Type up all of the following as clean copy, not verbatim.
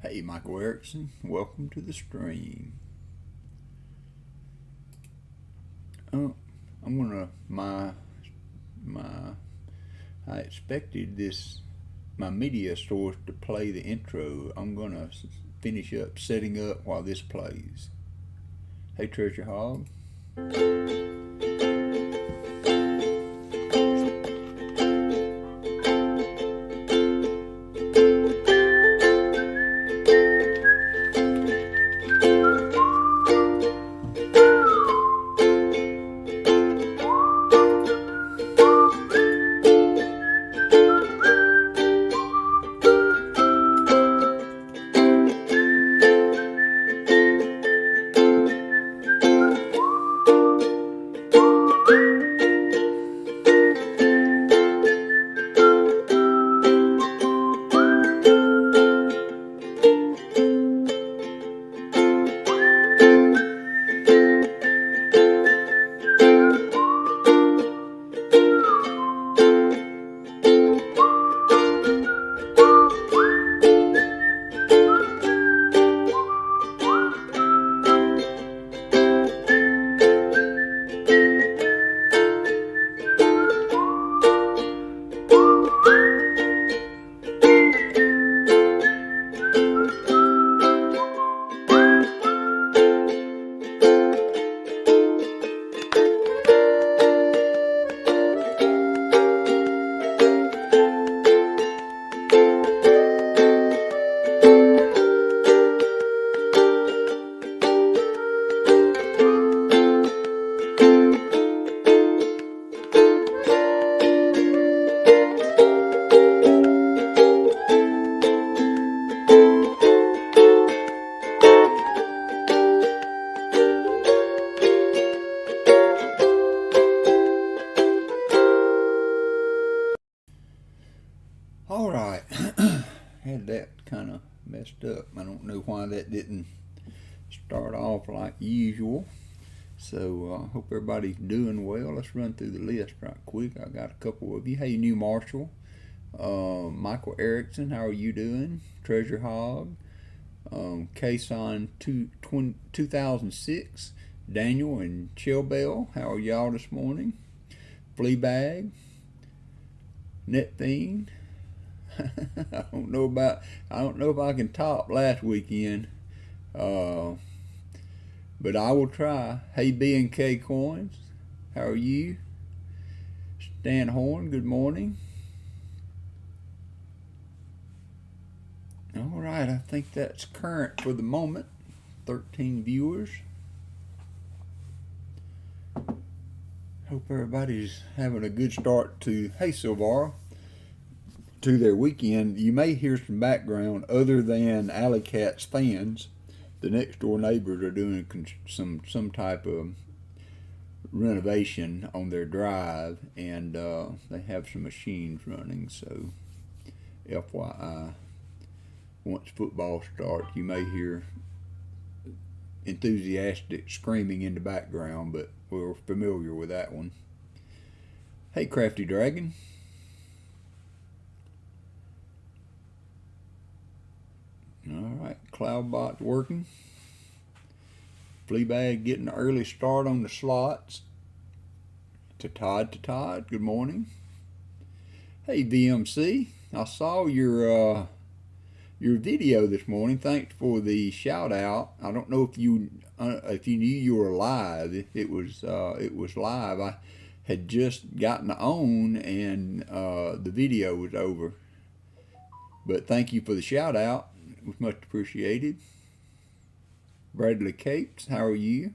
Hey, Michael Erickson, welcome to the stream. I'm gonna I expected my media source to play the intro. I'm gonna finish up setting up while this plays. Hey, Treasure Hog. All right, had that kind of messed up. I don't know why that didn't start off like usual. So I hope everybody's doing well. Let's run through the list right quick. I got a couple of you. Hey, New Marshall, Michael Erickson, how are you doing? Treasure Hog, Kason 2006, Daniel and Chill Bell, how are y'all this morning? Fleabag, Net Fiend. I don't know if I can top last weekend, but I will try. Hey, B&K Coins, how are you? Stan Horn, good morning. All right, I think that's current for the moment. 13 viewers. Hope everybody's having a good start to, hey, Silvar, to their weekend. You may hear some background other than Alley Cat's fans. The next door neighbors are doing some type of renovation on their drive, and they have some machines running. So, FYI, once football starts, you may hear enthusiastic screaming in the background, but we're familiar with that one. Hey, Crafty Dragon. All right, Cloudbot's working. Fleabag getting an early start on the slots. To Todd, good morning. Hey, VMC, I saw your video this morning. Thanks for the shout out. I don't know if you knew you were live. It was live. I had just gotten on and the video was over. But thank you for the shout out. It was much appreciated. Bradley Capes, how are you?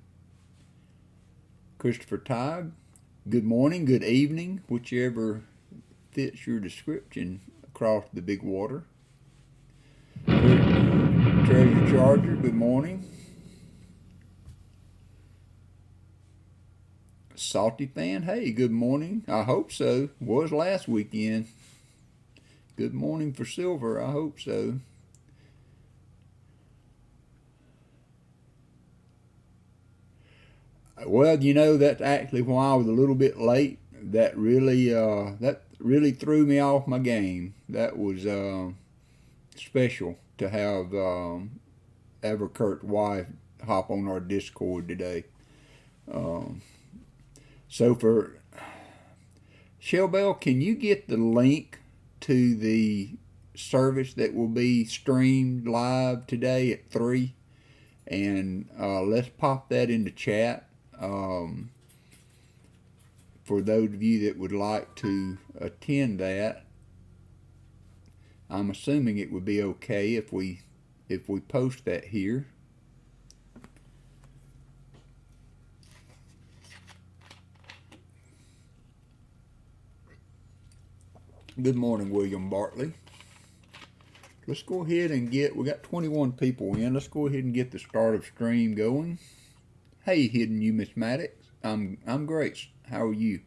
Christopher Tyghe, good morning, good evening, whichever fits your description across the big water. Treasure Charger, good morning. Salty Fan, hey, good morning. I hope so. Was last weekend. Good morning for Silver, I hope so. Well, you know, that's actually why I was a little bit late. That really threw me off my game. That was special to have Avardcurt's wife hop on our Discord today. So for Shellbell, can you get the link to the service that will be streamed live today at 3? And let's pop that into chat for those of you that would like to attend that. I'm assuming it would be okay if we post that here. Good morning, William Bartley. Let's go ahead and we got 21 people in. Let's go ahead and get the start of stream going. Hey, Hidden Numismatics. I'm great. How are you?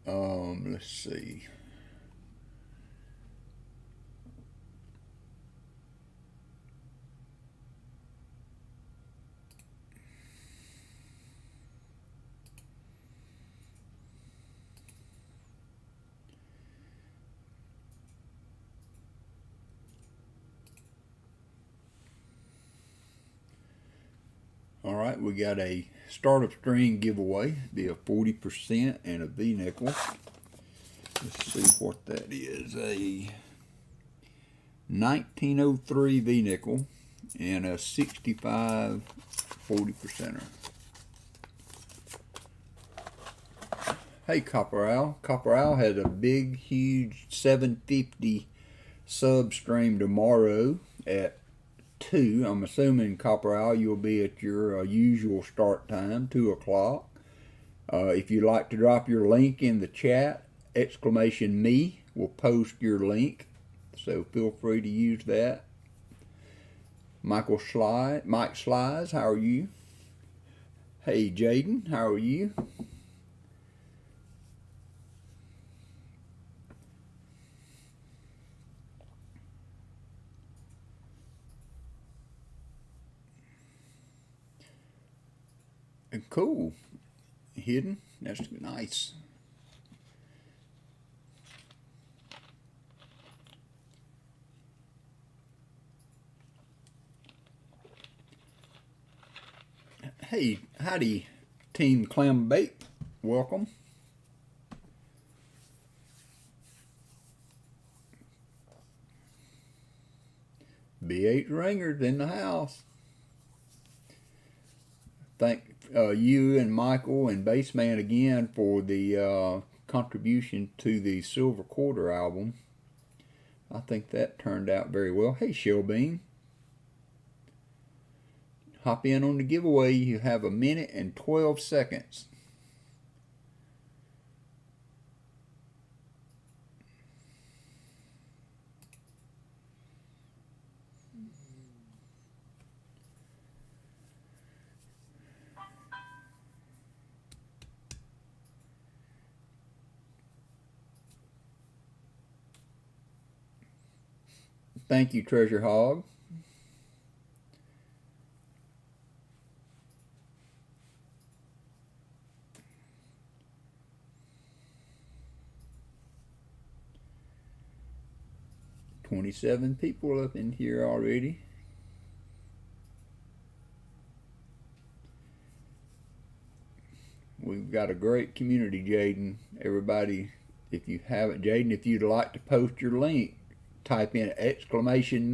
Let's see. All right, we got a start of stream giveaway. Be a 40% and a V-nickel. Let's see what that is. A 1903 V-nickel and a 65 40%er. Hey, Copper Owl. Copper Owl has a big, huge 750 sub stream tomorrow at 2. I'm assuming, Copper Owl, you'll be at your usual start time, 2 o'clock. If you'd like to drop your link in the chat, !me will post your link, so feel free to use that. Mike Slies, how are you? Hey, Jaden, how are you? Cool. Hidden. That's nice. Hey, howdy, Team Clam Bake. Welcome. B8 Ringers in the house. Thank you and Michael and Bassman again for the contribution to the Silver Quarter album. I think that turned out very well. Hey, Shellbean. Hop in on the giveaway. You have 1 minute and 12 seconds. Thank you, Treasure Hog. $27 people up in here already. We've got a great community, Jaden. Everybody, if you haven't, Jaden, if you'd like to post your link, type in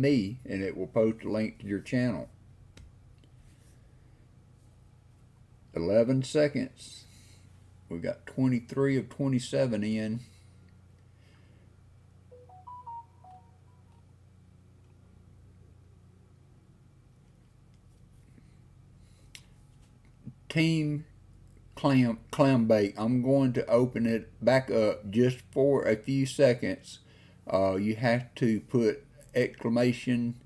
!me and it will post a link to your channel. 11 seconds. We've got 23 of 27 in. Team Clam Bake, I'm going to open it back up just for a few seconds. You have to put exclamation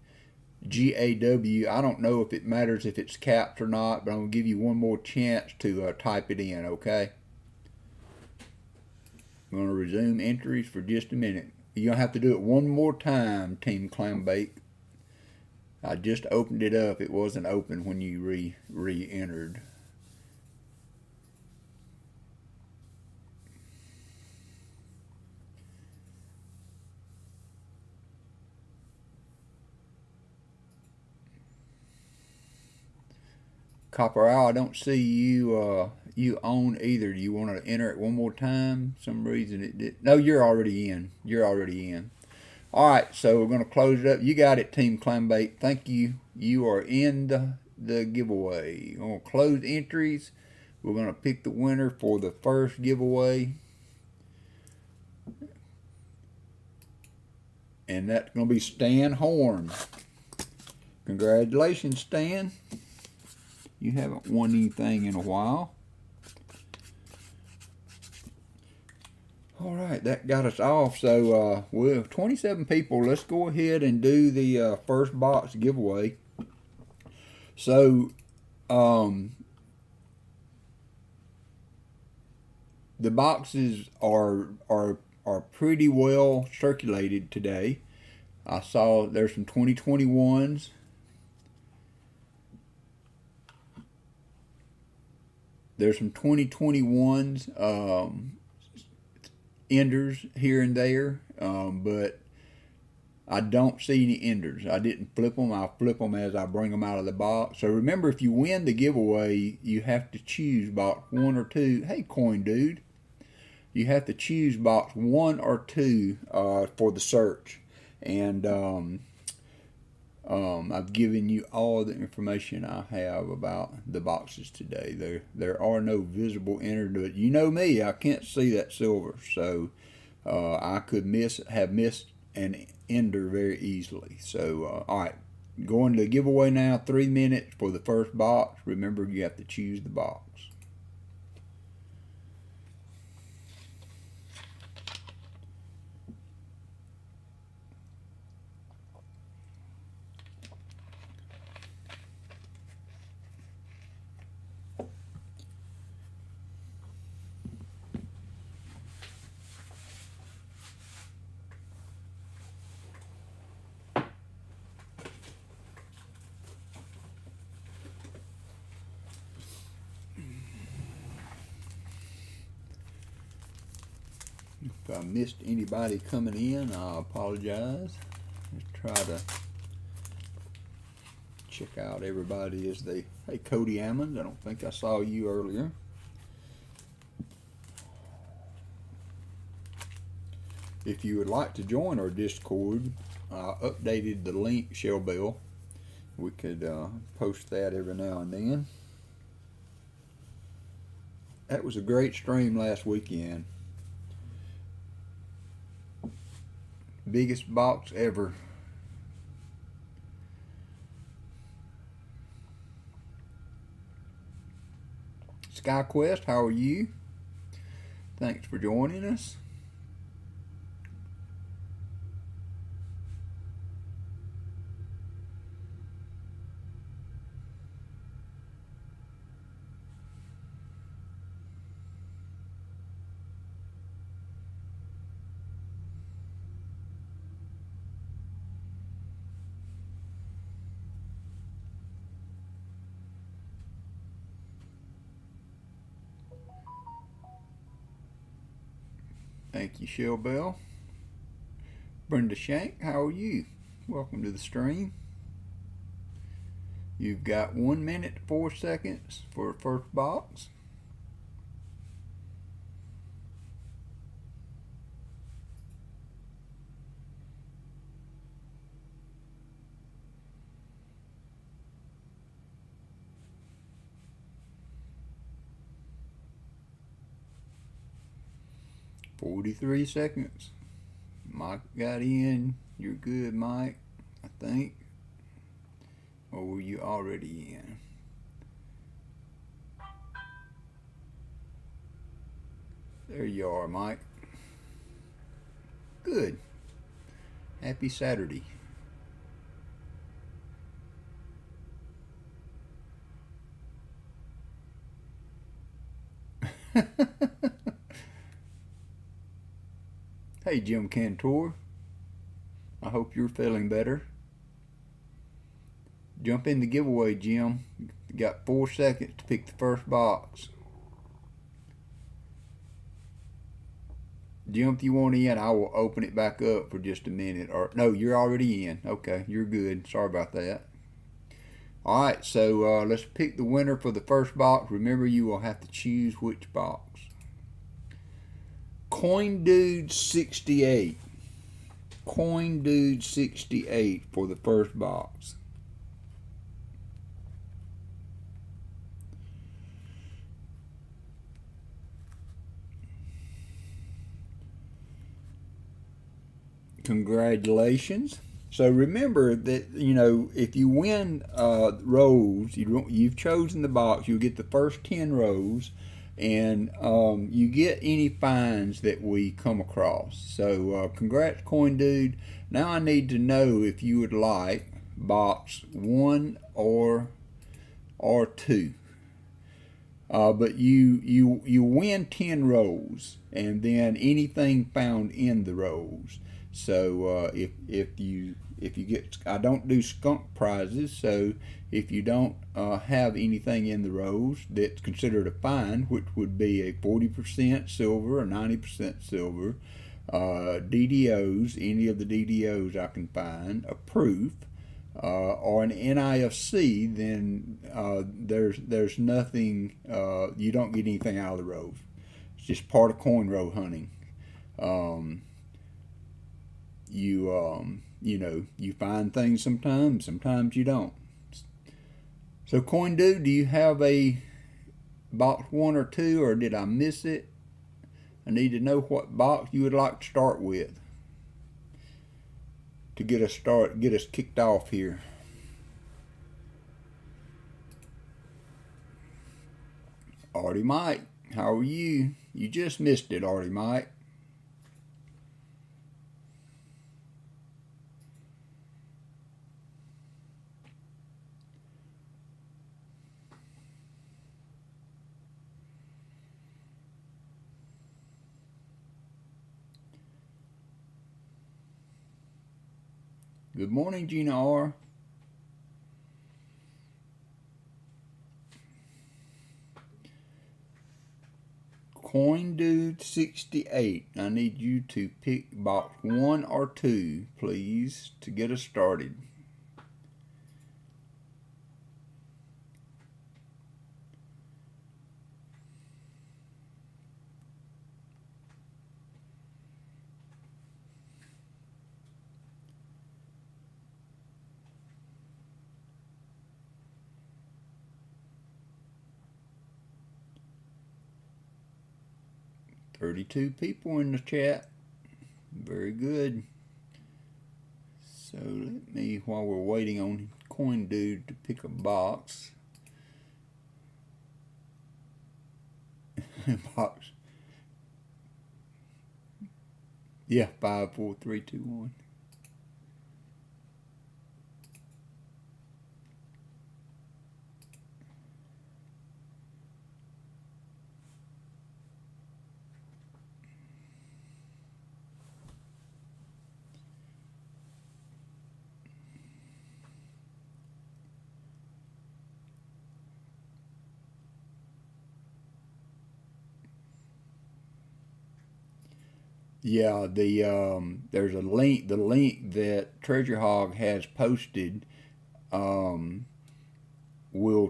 GAW. I don't know if it matters if it's capped or not, but I'm going to give you one more chance to type it in, okay? I'm going to resume entries for just a minute. You're going to have to do it one more time, Team Clam Bake. I just opened it up. It wasn't open when you re-entered. Copper Owl, I don't see you you on either. Do you want to enter it one more time? Some reason it did. No, you're already in. You're already in. All right, so we're going to close it up. You got it, Team Clambait. Thank you. You are in the giveaway. We're going to close entries. We're going to pick the winner for the first giveaway. And that's going to be Stan Horn. Congratulations, Stan. You haven't won anything in a while. All right, that got us off. So we have 27 people. Let's go ahead and do the first box giveaway. So the boxes are pretty well circulated today. I saw there's some 2021s. There's some 2021s. Enders here and there, but I don't see any enders. I didn't flip them. I'll flip them as I bring them out of the box. So remember, if you win the giveaway, you have to choose box 1 or 2. Hey, Coin Dude. You have to choose box 1 or 2 for the search. And I've given you all the information I have about the boxes today. There are no visible enders, but you know me, I can't see that silver, so I could have missed an ender very easily. So all right, going to giveaway now. 3 minutes for the first box. Remember, you have to choose the box. If I missed anybody coming in, I apologize. Let's try to check out everybody as they... Hey, Cody Ammons, I don't think I saw you earlier. If you would like to join our Discord, I updated the link, Shell Bell. We could post that every now and then. That was a great stream last weekend. Biggest box ever. SkyQuest, how are you? Thanks for joining us. Thank you, Shell Bell. Brenda Shank, how are you? Welcome to the stream. You've got 1 minute 4 seconds for the first box. $43 seconds. Mike got in. You're good, Mike, I think. Or were you already in? There you are, Mike. Good. Happy Saturday. Hey, Jim Cantor. I hope you're feeling better. Jump in the giveaway, Jim. You got 4 seconds to pick the first box. Jim, if you want in, I will open it back up for just a minute. Or no, you're already in. Okay, you're good. Sorry about that. Alright, so let's pick the winner for the first box. Remember, you will have to choose which box. Coin Dude 68. Coin Dude 68 for the first box. Congratulations. So remember that, you know, if you win rows, you've chosen the box, you'll get the first 10 rows, and you get any finds that we come across. So congrats, Coin Dude. Now I need to know if you would like box 1 or 2. But you win 10 rows, and then anything found in the rows. So if you get, I don't do skunk prizes, so if you don't have anything in the rows that's considered a find, which would be a 40% silver or 90% silver, DDOs, any of the DDOs I can find, a proof, or an NIFC, then there's nothing, you don't get anything out of the rows. It's just part of coin row hunting. You know, you find things sometimes you don't. So Coin Dude, do you have a box 1 or 2, or did I miss it? I need to know what box you would like to start with to get us kicked off here. Artie Mike, how are you? You just missed it, Artie Mike. Good morning, Gina R. Coin Dude 68. I need you to pick box 1 or 2, please, to get us started. "32 people in the chat. Very good. So let me, while we're waiting on Coin Dude to pick a box. Box. Yeah, 5, 4, 3, 2, 1. Yeah, there's a link. The link that Treasure Hog has posted will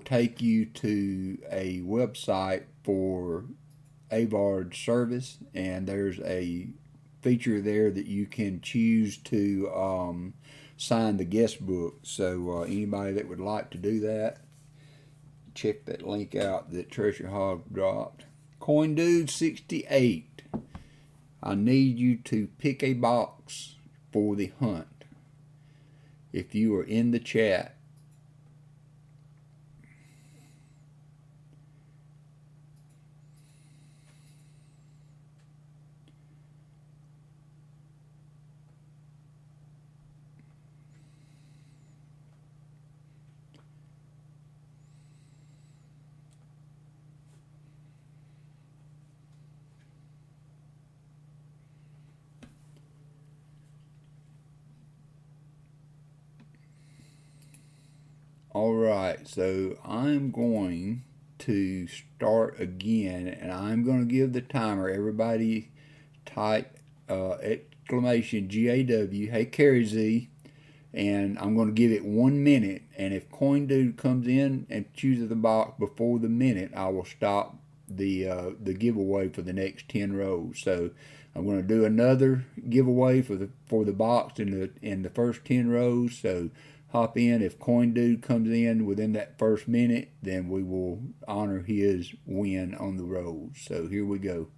take you to a website for Avard's service, and there's a feature there that you can choose to sign the guest book. So anybody that would like to do that, check that link out that Treasure Hog dropped. Coin Dude 68. I need you to pick a box for the hunt. If you are in the chat, all right, so I'm going to start again, and I'm going to give the timer. Everybody type exclamation GAW. Hey, Carrie Z. and I'm going to give it 1 minute. And if Coin Dude comes in and chooses the box before the minute, I will stop the giveaway for the next 10 rows. So I'm going to do another giveaway for the box in the first 10 rows. So hop in. If Coin Dude comes in within that first minute, then we will honor his win on the rows. So here we go.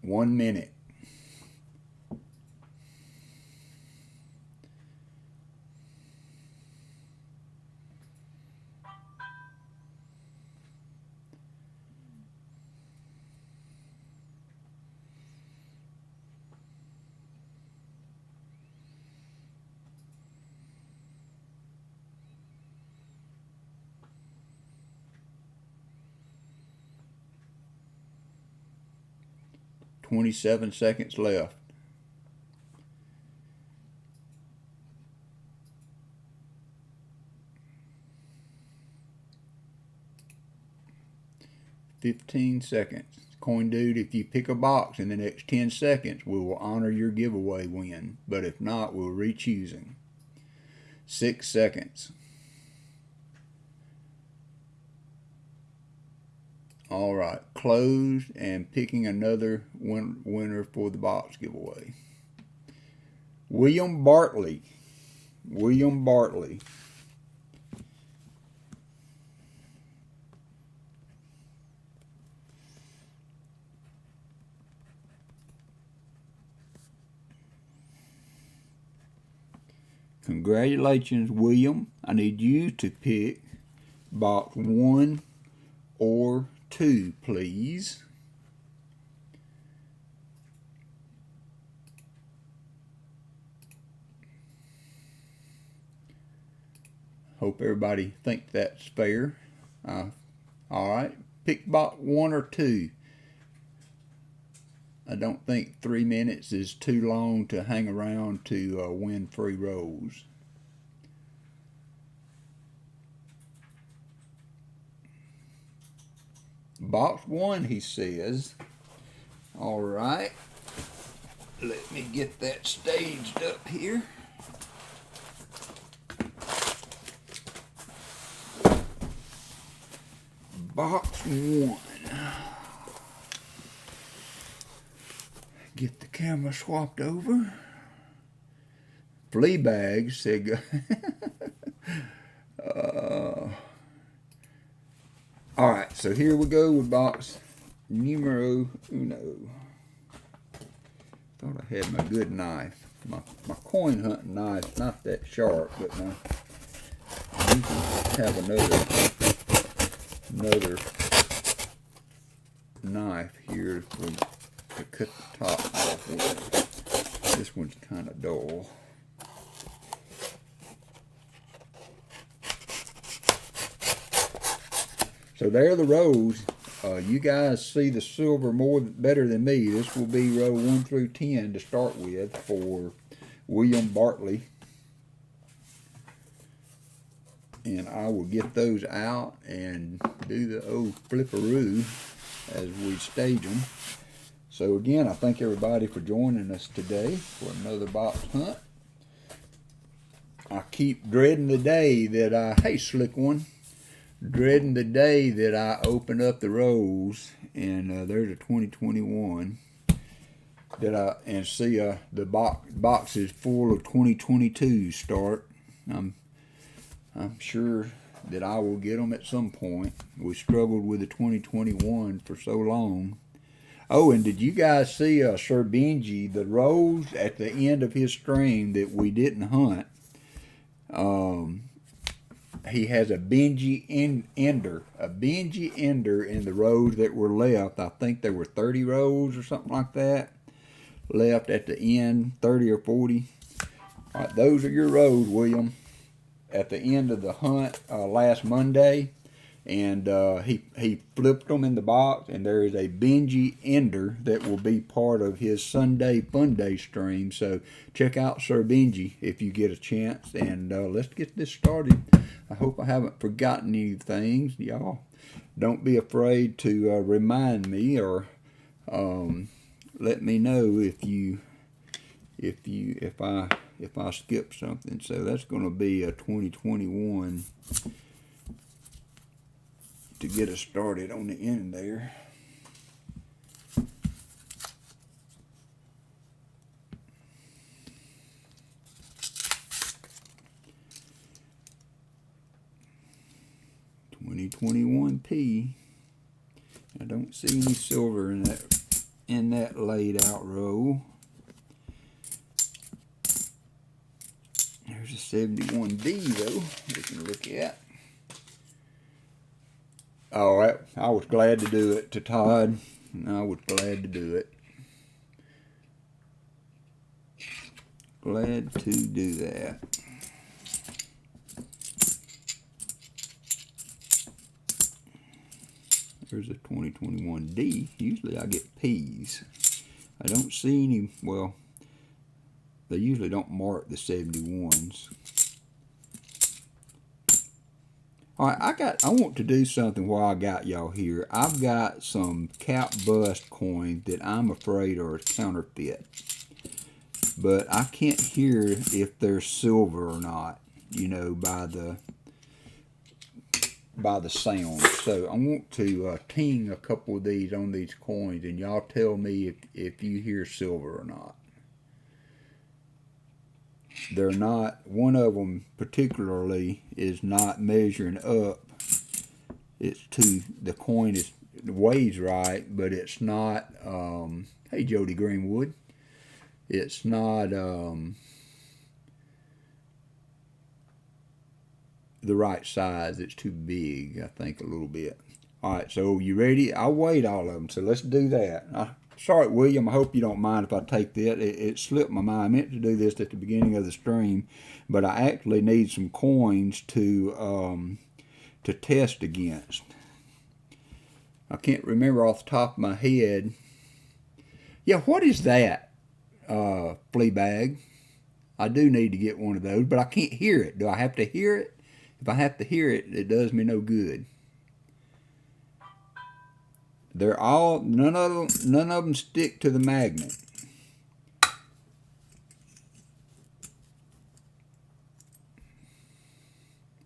1 minute. $27 left. $15. Coin Dude, if you pick a box in the next 10 seconds, we will honor your giveaway win. But if not, we'll re-choosing. 6 seconds. All right, closed and picking another winner for the box giveaway. William Bartley. William Bartley. Congratulations, William. I need you to pick box 1 or 2, please. Hope everybody thinks that's fair. All right, pick box 1 or 2. I don't think 3 minutes is too long to hang around to win free rolls. Box 1, he says. All right. Let me get that staged up here. Box 1. Get the camera swapped over. Flea bags said. All right, so here we go with box numero uno. Thought I had my good knife. My coin hunting knife's not that sharp, but I usually have another knife here to cut the top off with. This one's kind of dull. So there are the rows. You guys see the silver better than me. This will be row 1 through 10 to start with for William Bartley. And I will get those out and do the old flipperoo as we stage them. So again, I thank everybody for joining us today for another box hunt. I keep dreading the day that hey slick one, dreading the day that I open up the rows and there's a 2021 and see the box is full of 2022 start. I'm sure that I will get them at some point. We struggled with the 2021 for so long. Oh, and did you guys see Sir Benji, the rows at the end of his stream that we didn't hunt? He has a Benji ender in the rows that were left. I think there were 30 rows or something like that left at the end, 30 or 40. All right, those are your rows, William, at the end of the hunt last Monday. And he flipped them in the box, and there is a Benji ender that will be part of his Sunday Fun Day stream. So check out Sir Benji if you get a chance, and let's get this started. I hope I haven't forgotten any things. Y'all don't be afraid to remind me or let me know if you if I skip something. So that's going to be a 2021 to get us started on the end there. $2021P. I don't see any silver in that laid out row. There's a 71D though we can look at. Oh, I was glad to do it to Todd. I was glad to do it. Glad to do that. There's a 2021D. Usually I get P's. I don't see any, well, they usually don't mark the 71s. Alright, I want to do something while I got y'all here. I've got some cap bust coins that I'm afraid are counterfeit. But I can't hear if they're silver or not, you know, by the sound. So I want to ting a couple of these on these coins, and y'all tell me if you hear silver or not. They're not, one of them particularly is not measuring up. It's the coin weighs right, but it's not, hey Jody Greenwood, it's not the right size. It's too big, I think, a little bit. Alright, so you ready? I'll weight all of them, so let's do that. Sorry, William, I hope you don't mind if I take that. It slipped my mind. I meant to do this at the beginning of the stream, but I actually need some coins to test against. I can't remember off the top of my head. Yeah, what is that, flea bag? I do need to get one of those, but I can't hear it. Do I have to hear it? If I have to hear it, it does me no good. They're all, none of them stick to the magnet.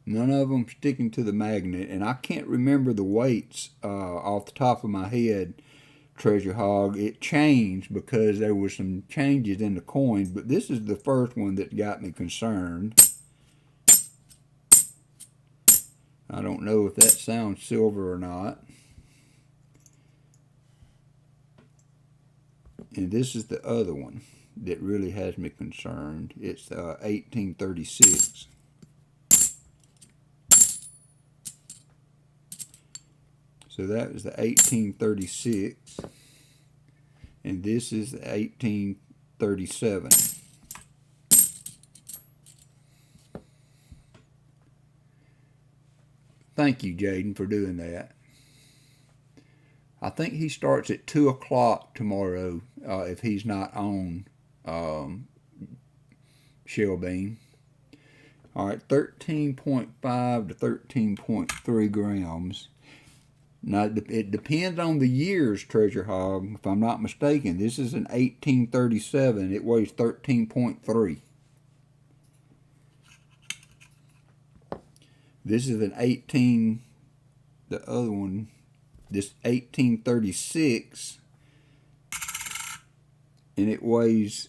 None of them sticking to the magnet, and I can't remember the weights off the top of my head, Treasure Hog. It changed because there were some changes in the coins, but this is the first one that got me concerned. I don't know if that sounds silver or not. And this is the other one that really has me concerned. It's 1836. So that was the 1836. And this is the 1837. Thank you, Jaden, for doing that. I think he starts at 2 o'clock tomorrow, if he's not on Shell Bean. All right, 13.5 to 13.3 grams. Now, it depends on the years, Treasure Hog. If I'm not mistaken, this is an 1837. It weighs 13.3. This is an the other one, this 1836, and it weighs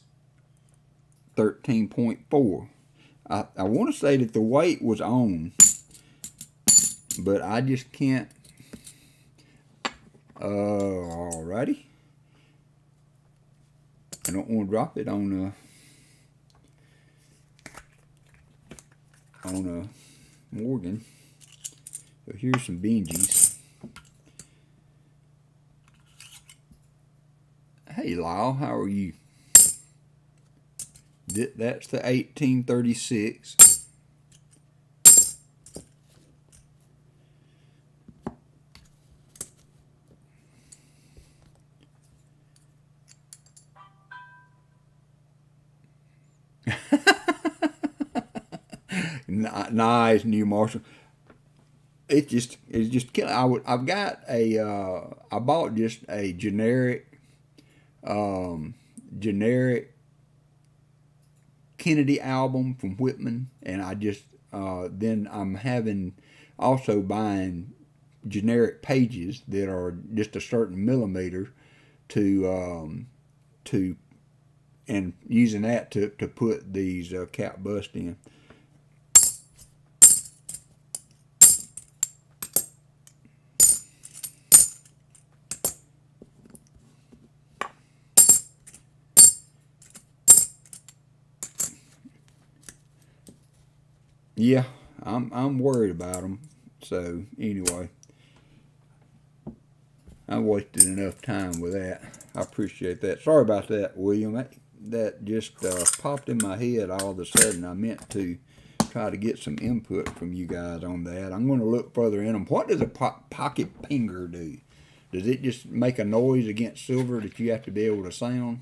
13.4. I want to say that the weight was on, but I just can't. Alrighty. I don't want to drop it on Morgan. So here's some Benjis. Hey Lyle, how are you? That's the 1836. Nice, New Marshall. It's just killing. I've got I bought just a generic Kennedy album from Whitman, and I just then I'm also buying generic pages that are just a certain millimeter to and using that to put these cap bust in. Yeah, I'm worried about them. So anyway, I wasted enough time with that. I appreciate that. Sorry about that, William. That just popped in my head all of a sudden. I meant to try to get some input from you guys on that. I'm going to look further in them. What does a pocket pinger do? Does it just make a noise against silver that you have to be able to sound?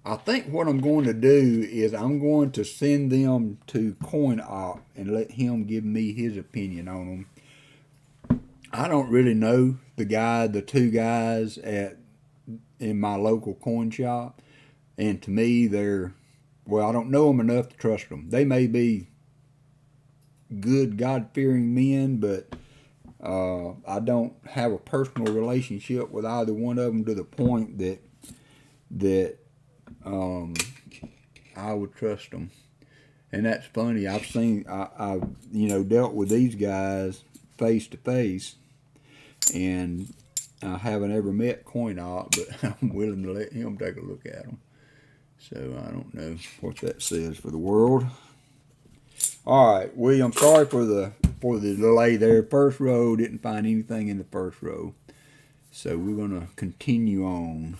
I think what I'm going to do is I'm going to send them to CoinOp and let him give me his opinion on them. I don't really know the two guys in my local coin shop, and to me I don't know them enough to trust them. They may be good God-fearing men, but I don't have a personal relationship with either one of them to the point that I would trust them. And that's funny. I've dealt with these guys face to face, and I haven't ever met CoinOp, but I'm willing to let him take a look at them. So I don't know what that says for the world. All right, William, sorry for the delay there. First row, didn't find anything in the first row. So we're going to continue on.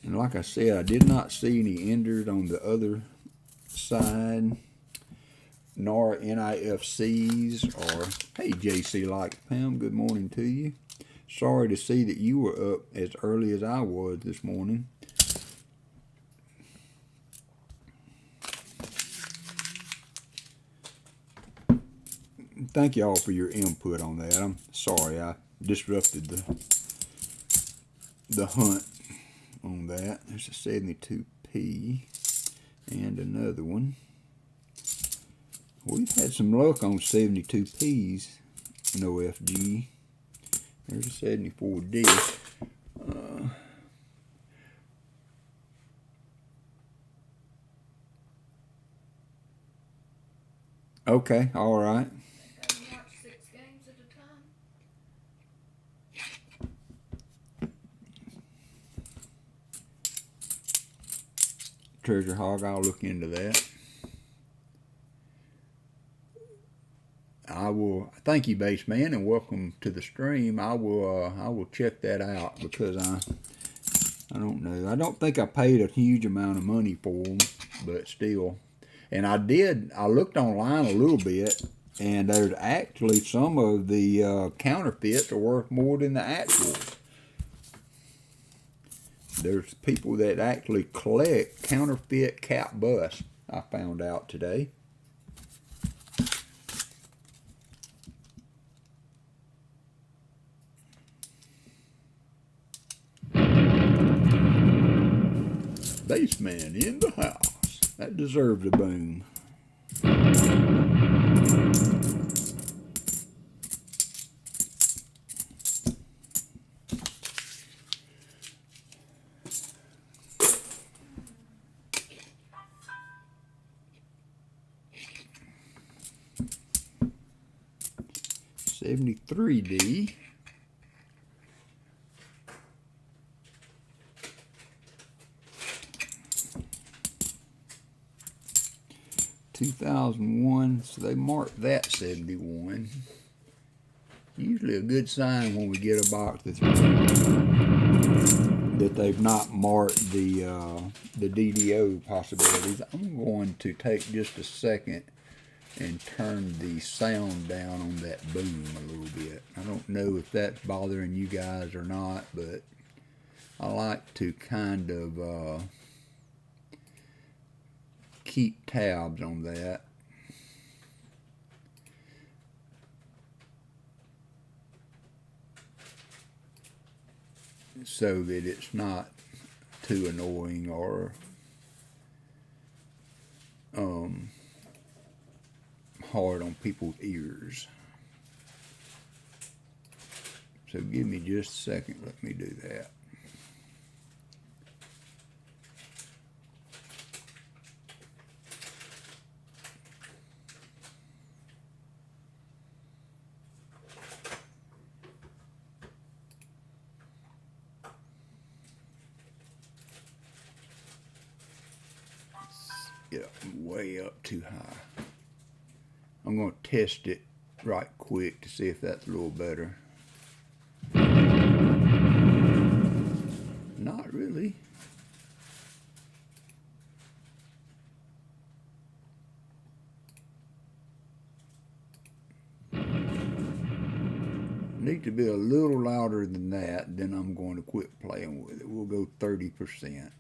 And like I said, I did not see any enders on the other side, nor NIFCs or, hey, JC Like Pam, good morning to you. Sorry to see that you were up as early as I was this morning. Thank y'all for your input on that. I'm sorry I disrupted the hunt on that. There's a 72p and another one. We've had some luck on 72p's. No FG. There's a 74D. Okay, all right. Treasure Hog, I'll look into that. I will thank you, Base Man, and welcome to the stream. I will check that out because I don't know. I don't think I paid a huge amount of money for them, but still. And I looked online a little bit, and there's actually some of the counterfeits are worth more than the actuals. There's people that actually collect counterfeit cap bust, I found out today. Baseman in the house. That deserves a boom. $73D. $2001, so they marked that 71. Usually a good sign when we get a box that they've not marked the DDO possibilities. I'm going to take just a second and turn the sound down on that boom a little bit. I don't know if that's bothering you guys or not, but I like to kind of keep tabs on that. so that it's not too annoying or hard on people's ears. So give me just a second, let me do that. Yeah, way up too high. I'm going to test it right quick to see if that's a little better. Not really. Need to be a little louder than that, then I'm going to quit playing with it. We'll go 30%.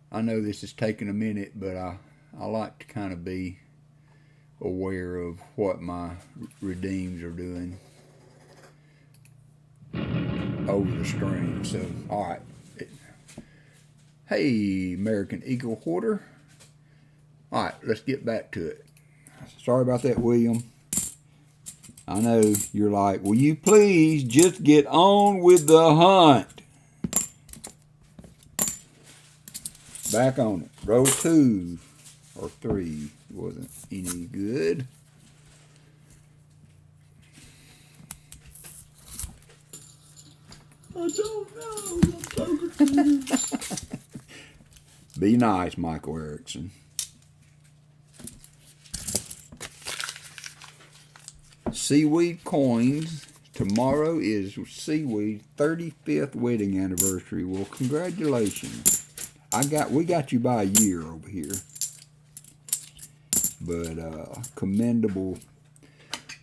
I know this is taking a minute, but I like to kind of be aware of what my redeems are doing over the stream. So, all right. Hey, American Eagle Hoarder. All right, let's get back to it. Sorry about that, William. I know you're like, will you please just get on with the hunt? Back on it. Row 2 or 3 wasn't any good. I don't know. Be nice, Michael Erickson. Seaweed coins. Tomorrow is Seaweed's 35th wedding anniversary. Well, congratulations. We got you by a year over here. But commendable.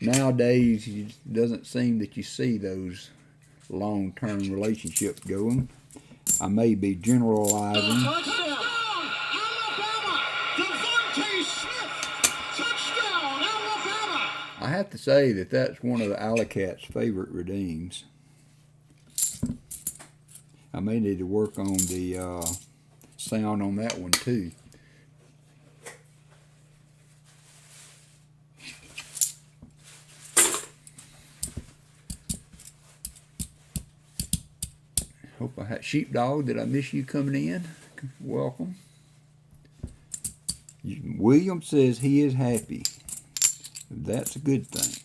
Nowadays, it doesn't seem that you see those long-term relationships going. I may be generalizing. Touchdown, Alabama! Devontae Smith! Touchdown, Alabama! I have to say that that's one of the Alley Cat's favorite redeems. I may need to work on the sound on that one too. Hope I had Sheepdog. Did I miss you coming in? Welcome. William says he is happy. That's a good thing.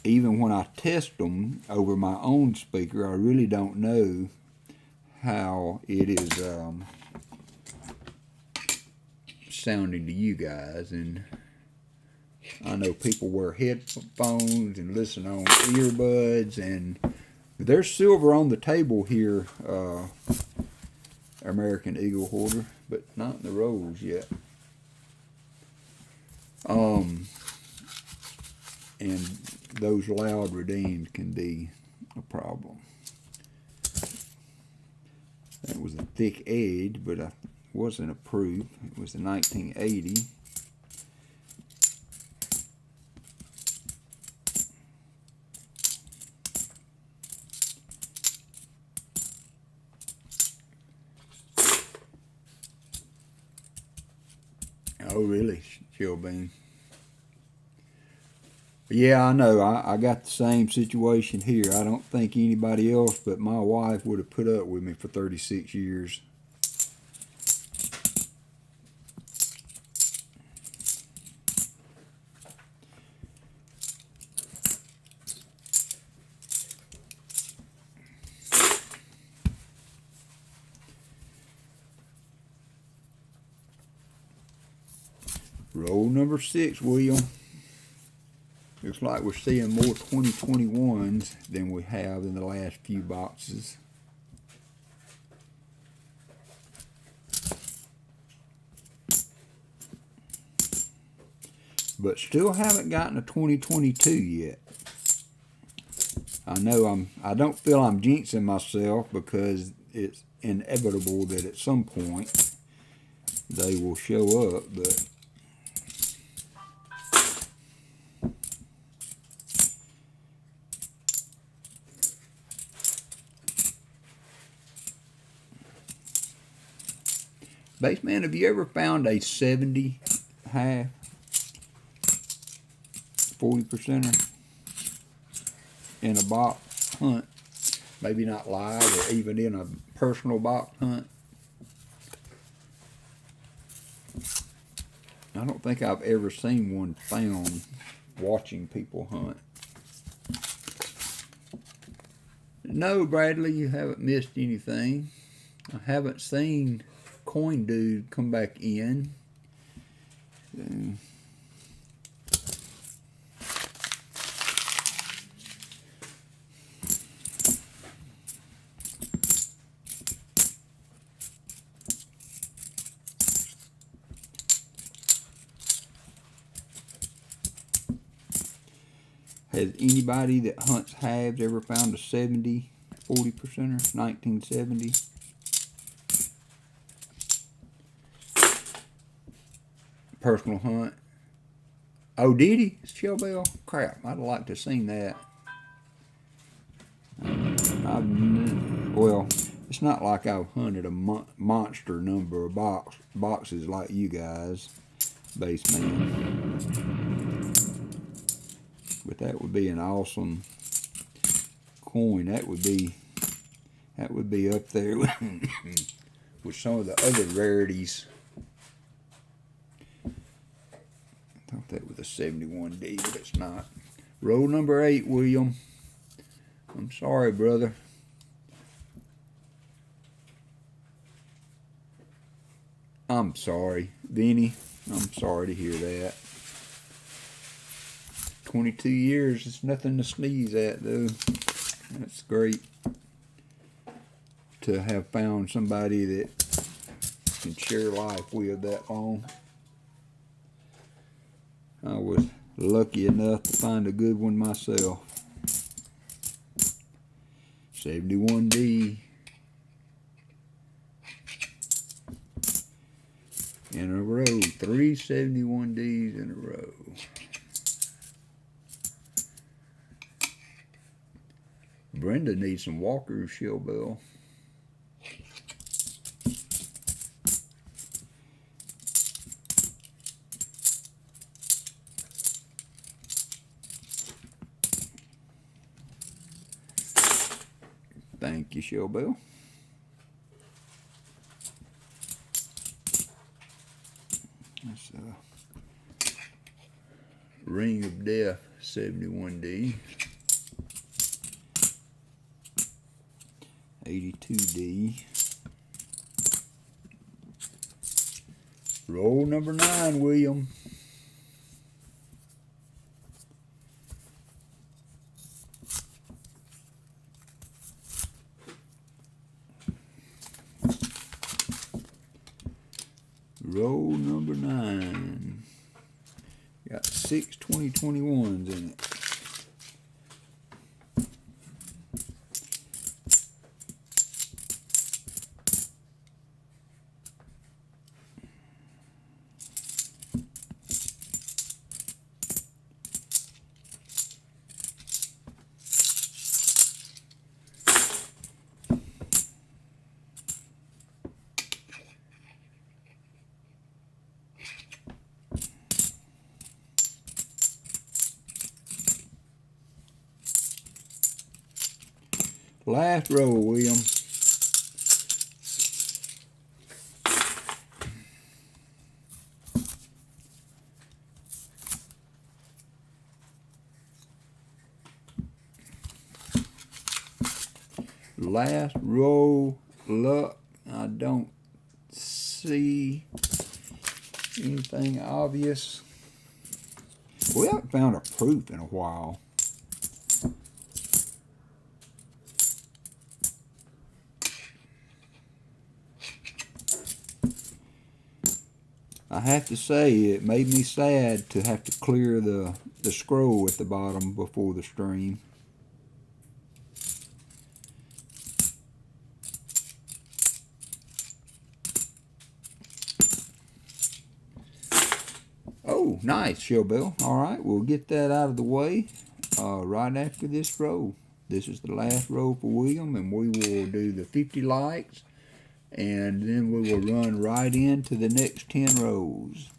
Even when I test them over my own speaker, I really don't know how it is sounding to you guys. And I know people wear headphones and listen on earbuds, and there's silver on the table here, American Eagle Hoarder, but not in the rolls yet. And those loud redeems can be a problem. That was a thick edge, but I wasn't approved. It was a 1980. Oh, really, Chillbean? Yeah, I know. I got the same situation here. I don't think anybody else but my wife would have put up with me for 36 years. Roll number 6, William. Looks like we're seeing more 2021s than we have in the last few boxes. But still haven't gotten a 2022 yet. I know I don't feel I'm jinxing myself because it's inevitable that at some point they will show up, but Baseman, have you ever found a 70 half 40%er in a box hunt? Maybe not live or even in a personal box hunt. I don't think I've ever seen one found watching people hunt. No, Bradley, you haven't missed anything. I haven't seen Coin Dude come back in. Has anybody that hunts halves ever found a 70 40%er? 1970? Personal hunt. Oh, did he? Shellbell? Crap, I'd like to have seen that. Well, it's not like I've hunted a monster number of boxes like you guys, Baseman. But that would be an awesome coin. That would be up there with some of the other rarities. I thought that was a 71D, but it's not. Roll number 8, William. I'm sorry, brother. I'm sorry, Vinny. I'm sorry to hear that. 22 years is nothing to sneeze at, though. That's great to have found somebody that can share life with that long. I was lucky enough to find a good one myself. 71D. In a row. 3 71Ds in a row. Brenda needs some walkers, Shellbell. Thank you, Shellbell. That's a Ring of Death 71D. 82D. Roll number 9, William. Roll number 9. Got 6 2021s in it. Last row, William. Last row, luck. I don't see anything obvious. We haven't found a proof in a while. I have to say, it made me sad to have to clear the scroll at the bottom before the stream. Nice, Showbell. All right, we'll get that out of the way right after this row. This is the last row for William, and we will do the 50 likes, and then we will run right into the next 10 rows.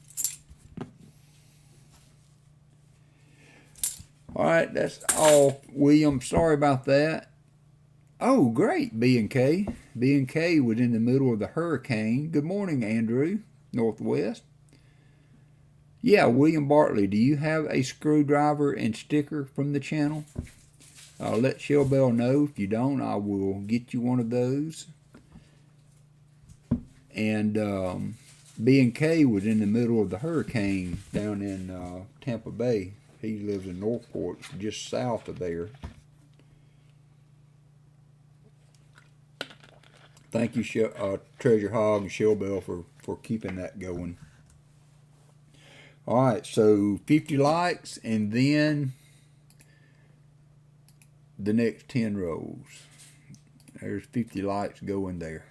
All right, that's all, William. Sorry about that. Oh, great, B&K. B&K was in the middle of the hurricane. Good morning, Andrew, Northwest. Yeah, William Bartley, do you have a screwdriver and sticker from the channel? Let Shellbell know. If you don't, I will get you one of those. And B&K was in the middle of the hurricane down in Tampa Bay. He lives in Northport, just south of there. Thank you, Treasure Hog and Shellbell, for keeping that going. All right, so 50 likes, and then the next 10 rows. There's 50 likes going there.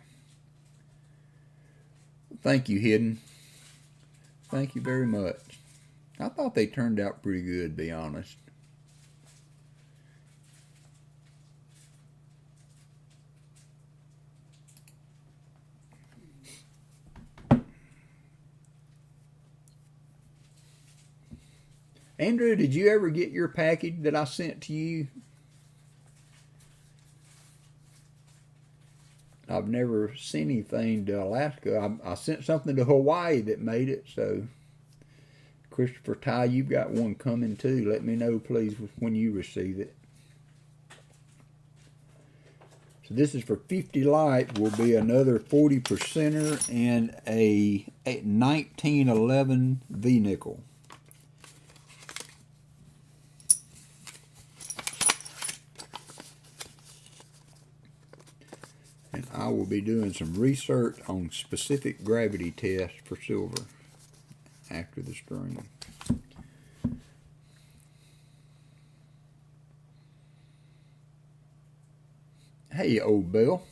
Thank you, Hidden. Thank you very much. I thought they turned out pretty good, to be honest. Andrew, did you ever get your package that I sent to you? I've never sent anything to Alaska. I sent something to Hawaii that made it, so Christopher Ty, you've got one coming too. Let me know, please, when you receive it. So this is for 50 light. Will be another 40%er and a 1911 V-nickel. And I will be doing some research on specific gravity tests for silver after the stream. Hey, old Bill.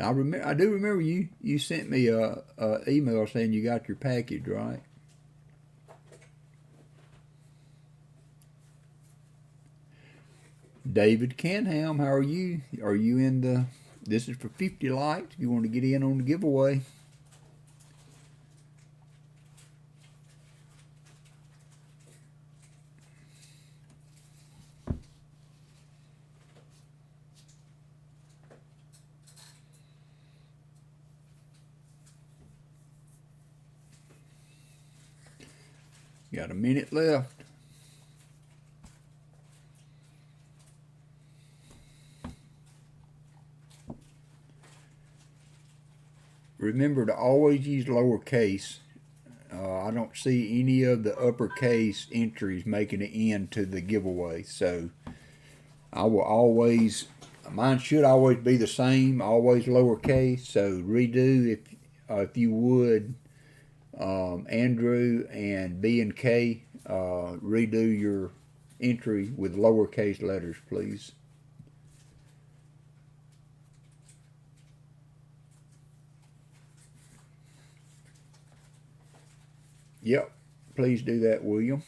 I do remember you sent me a email saying you got your package, right? David Canham, how are you? Are you in the... This is for 50 likes. If you want to get in on the giveaway. Got a minute left. Remember to always use lowercase. I don't see any of the uppercase entries making it into the giveaway, so I will always, mine should always be the same, always lowercase. So redo if you would, Andrew and B and K, redo your entry with lowercase letters, please. Yep, please do that, William.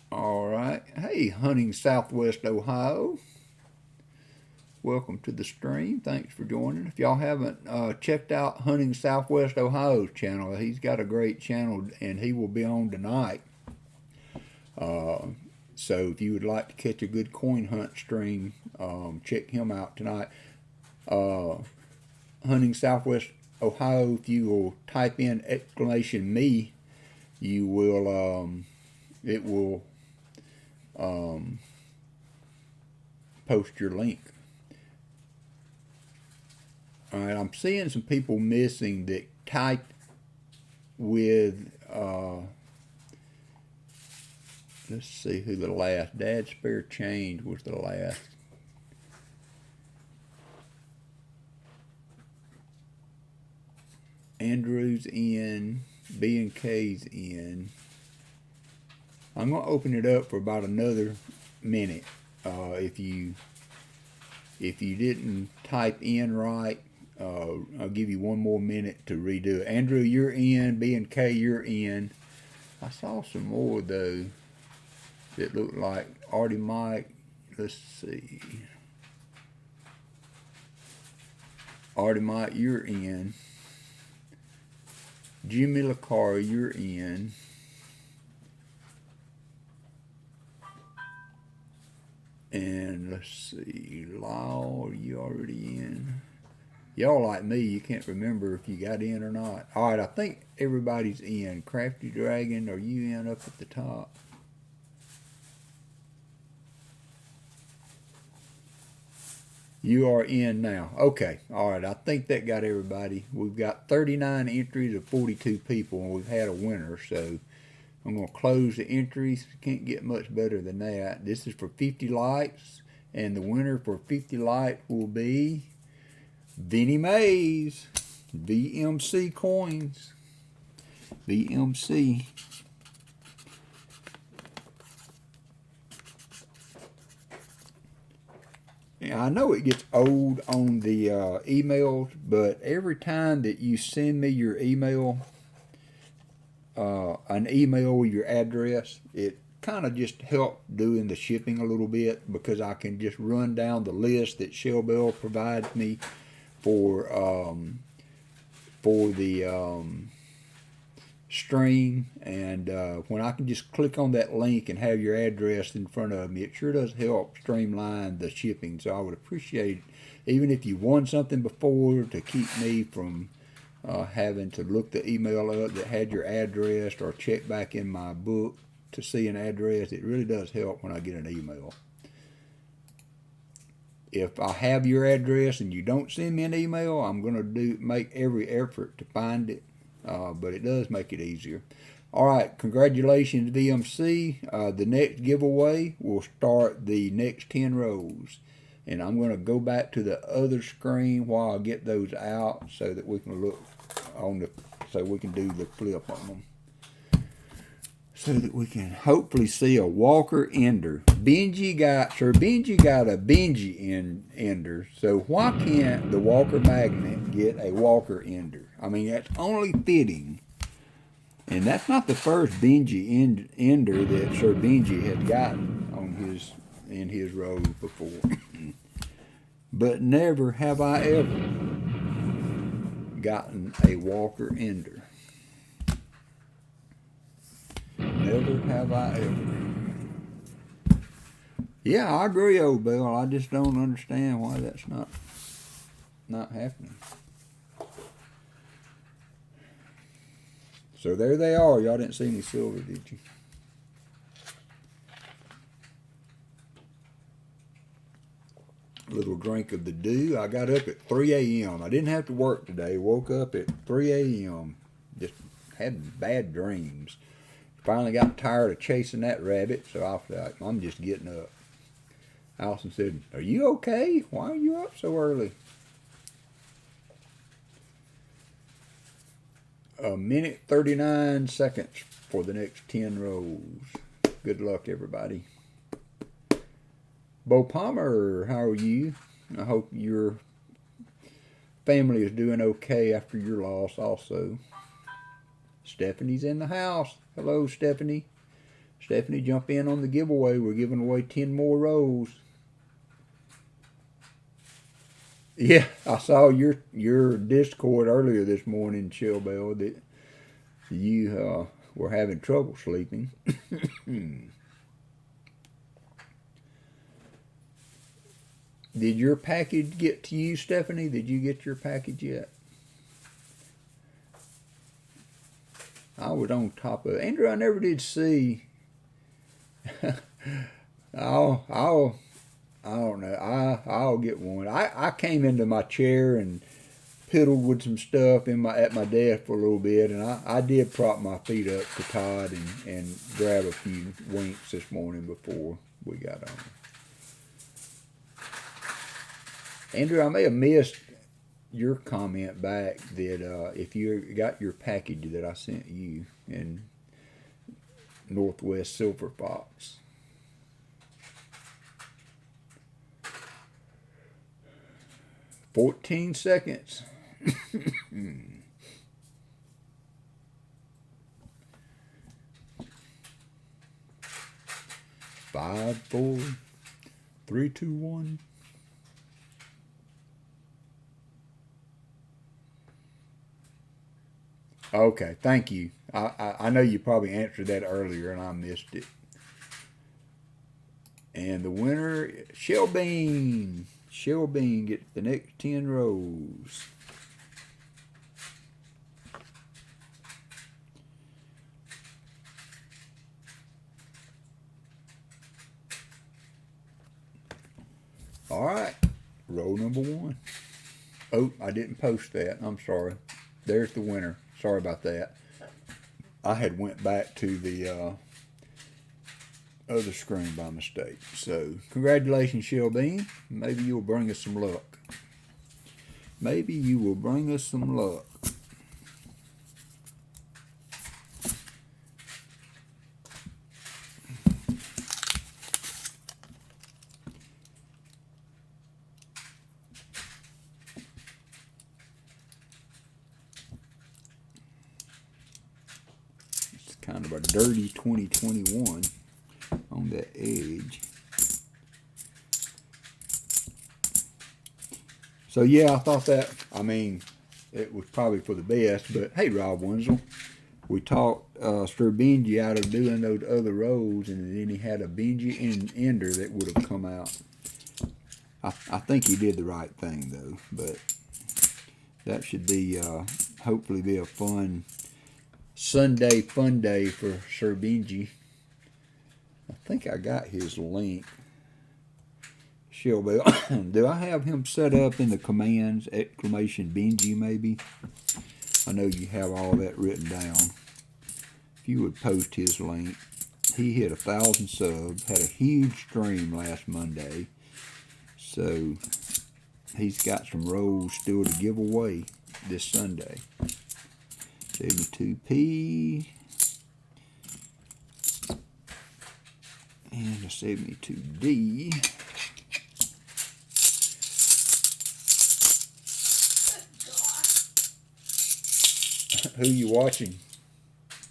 All right. Hey, Hunting Southwest Ohio. Welcome to the stream. Thanks for joining. If y'all haven't checked out Hunting Southwest Ohio's channel, he's got a great channel, and he will be on tonight. So if you would like to catch a good coin hunt stream, check him out tonight. Hunting Southwest Ohio, if you will type in !me, you will, it will post your link. All right, I'm seeing some people missing that typed with, let's see who the last, Dad Spare Change was the last. Andrew's in, B&K's in. I'm going to open it up for about another minute. If you if you didn't type in right, I'll give you one more minute to redo it. Andrew, you're in. B and K, you're in. I saw some more though that looked like Artie Mike. Let's see. Artie Mike, you're in. Jimmy LaCar, you're in. And let's see, Lyle, are you already in? Y'all like me, you can't remember if you got in or not. All right, I think everybody's in. Crafty Dragon, are you in up at the top? You are in now. Okay, all right, I think that got everybody. We've got 39 entries of 42 people, and we've had a winner, so I'm going to close the entries. Can't get much better than that. This is for 50 likes, and the winner for 50 likes will be Vinnie Mays, VMC Coins. VMC. I know it gets old on the emails, but every time that you send me your email, an email with your address, it kind of just helps doing the shipping a little bit, because I can just run down the list that Shell Bell provides me for the stream, and when I can just click on that link and have your address in front of me, it sure does help streamline the shipping. So I would appreciate it, even if you won something before, to keep me from having to look the email up that had your address, or check back in my book to see an address. It really does help when I get an email. If I have your address and you don't send me an email, I'm going to make every effort to find it, but it does make it easier. All right, congratulations, VMC. The next giveaway will start the next 10 rows. And I'm going to go back to the other screen while I get those out, so that we can look on the, so we can do the flip on them, so that we can hopefully see a Walker Ender. Benji got a Benji Ender, so why can't the Walker Magnet get a Walker Ender? I mean, that's only fitting. And that's not the first Benji Ender that Sir Benji has gotten in his rows before. But never have I ever gotten a Walker Ender. Never have I ever. Yeah, I agree, old Bill. I just don't understand why that's not happening. So there they are. Y'all didn't see any silver, did you? Little drink of the dew. I got up at 3 a.m. I didn't have to work today. Woke up at 3 a.m. Just had bad dreams. Finally got tired of chasing that rabbit, so I was like, I'm just getting up. Allison said, "Are you okay? Why are you up so early?" A minute 39 seconds for the next 10 rows. Good luck, everybody. Bo Palmer, how are you? I hope your family is doing okay after your loss also. Stephanie's in the house. Hello, Stephanie. Stephanie, jump in on the giveaway. We're giving away 10 more rows. Yeah, I saw your Discord earlier this morning, Shell Bell, that you were having trouble sleeping. Did your package get to you, Stephanie? Did you get your package yet? I was on top of it. Andrew, I never did see. I don't know. I'll get one. I came into my chair and piddled with some stuff at my desk for a little bit, and I did prop my feet up to Todd and grab a few winks this morning before we got on. Andrew, I may have missed your comment back that if you got your package that I sent you in Northwest Silver Fox. 14 seconds. 5, 4, 3, 2, 1. Okay, thank you. I know you probably answered that earlier and I missed it. And the winner, Shellbean. Shellbean gets the next 10 rows. All right, row number 1. Oh, I didn't post that. I'm sorry. There's the winner. Sorry about that. I had went back to the other screen by mistake. So, congratulations, Shellbean. Maybe you'll bring us some luck. Maybe you will bring us some luck. It's kind of a dirty 2021 on that edge. So yeah, I thought that, I mean, it was probably for the best, but hey, Rob Wenzel, we talked Sir Benji out of doing those other rows, and then he had a Benji ender that would have come out. I think he did the right thing though, but that should be, hopefully be a fun Sunday fun day for Sir Benji. I think I got his link. Shelby, do I have him set up in the commands, exclamation Benji maybe? I know you have all that written down. If you would post his link. He hit 1,000 subs, had a huge stream last Monday. So he's got some rolls still to give away this Sunday. 72p and a 72D. Who you watching?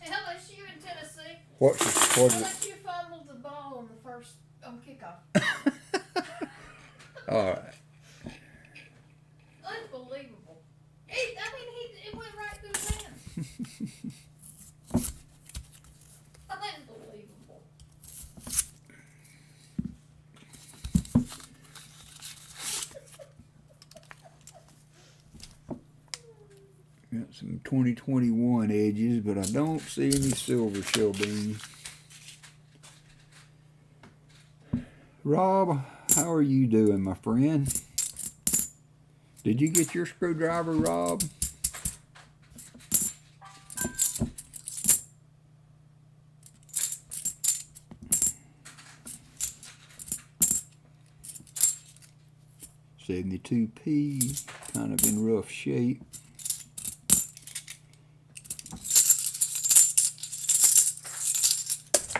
LSU in Tennessee. What is LSU fumbled the ball on the first kickoff. All right. Unbelievable. It went right through his hands. Unbelievable. Got some 2021 edges, but I don't see any silver, Shellbean. Rob, how are you doing, my friend? Did you get your screwdriver, Rob? .72p, kind of in rough shape.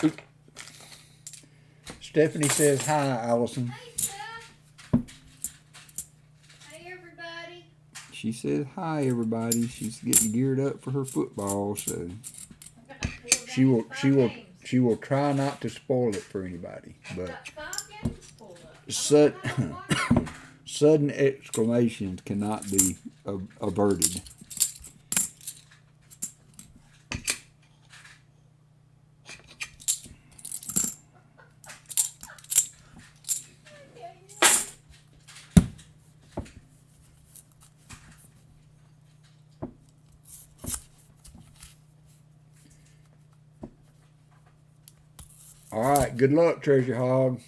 Oop. Stephanie says hi, Allison. Hey, Seth. Hey, everybody. She says hi, everybody. She's getting geared up for her football, so she will try not to spoil it for anybody. But Got 5 games pulled up. sudden exclamations cannot be averted. All right, good luck, Treasure Hog.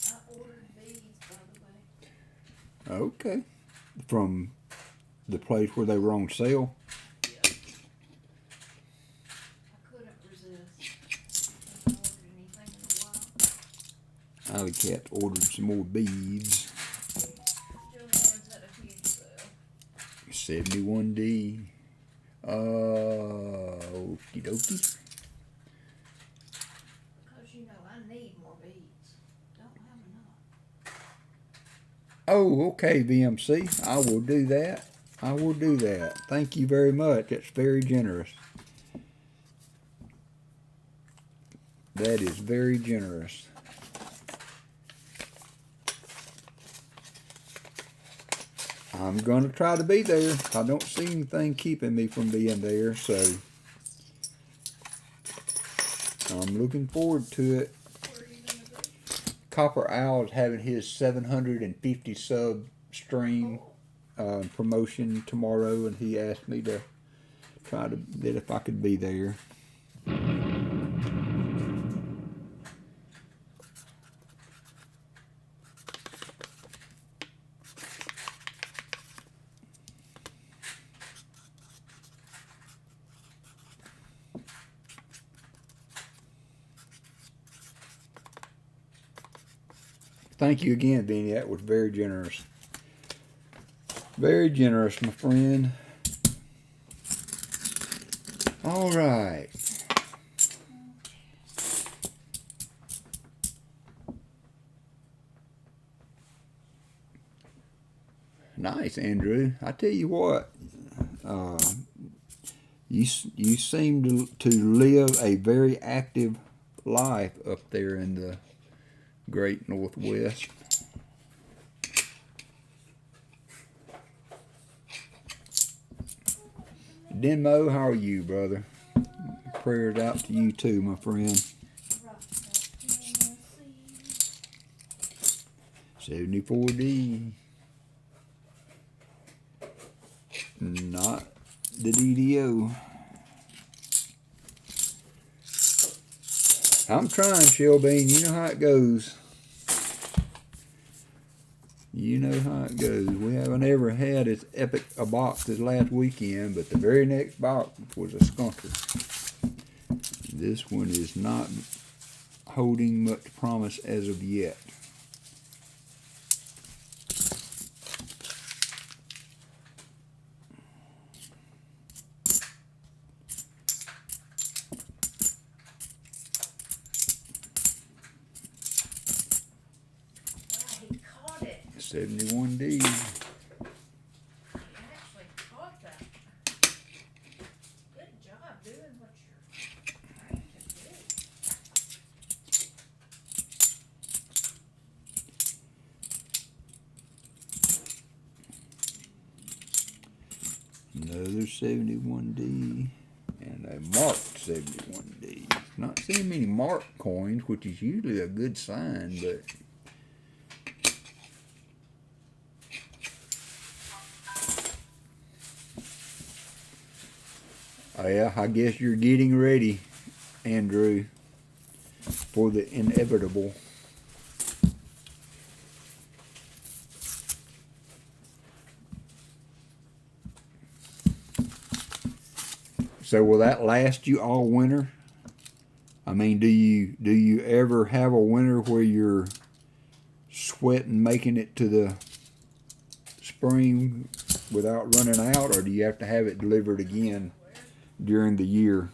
I ordered these, by the way. Okay, from the place where they were on sale. I couldn't resist. I haven't ordered anything in a while. Alley Cat ordered some more beads. Joanne's had a huge sale. 71D. Okie dokie. Because you know I need more beads. Don't have enough. Oh, okay, VMC. I will do that. I will do that. Thank you very much. That's very generous. That is very generous. I'm going to try to be there. I don't see anything keeping me from being there, so I'm looking forward to it. Where are you going to be? Copper Owl's having his 750 sub stream promotion tomorrow, and he asked me to try to that if I could be there. Thank you again, Benny. That was very generous. Very generous, my friend. All right. Nice, Andrew. I tell you what, you seem to live a very active life up there in the Great Northwest. Denmo, how are you, brother? Prayers out to you too, my friend. 74D. Not the DDO. I'm trying, Shelbean. You know how it goes. You know how it goes. We haven't ever had as epic a box as last weekend, but the very next box was a skunker. This one is not holding much promise as of yet. Wow, he caught it. 71D. He actually caught that. Good job doing what you're trying to do. Another 71D. And a marked 71D. Not seeing many marked coins, which is usually a good sign, but oh yeah, I guess you're getting ready, Andrew, for the inevitable. So will that last you all winter? I mean, do you ever have a winter where you're sweating making it to the spring without running out, or do you have to have it delivered again during the year?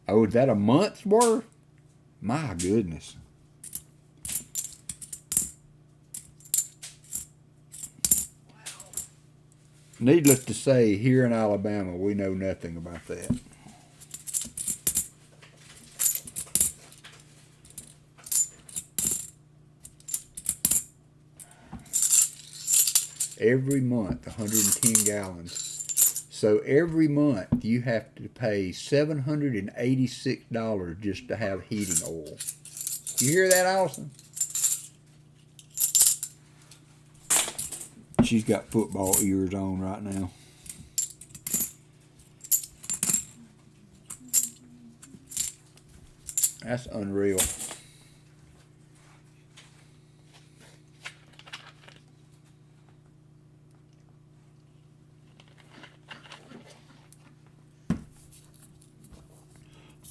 Oh, is that a month's worth? My goodness. Needless to say, here in Alabama, we know nothing about that. Every month, 110 gallons. So every month you have to pay $786 just to have heating oil. You hear that, Allison? She's got football ears on right now. That's unreal.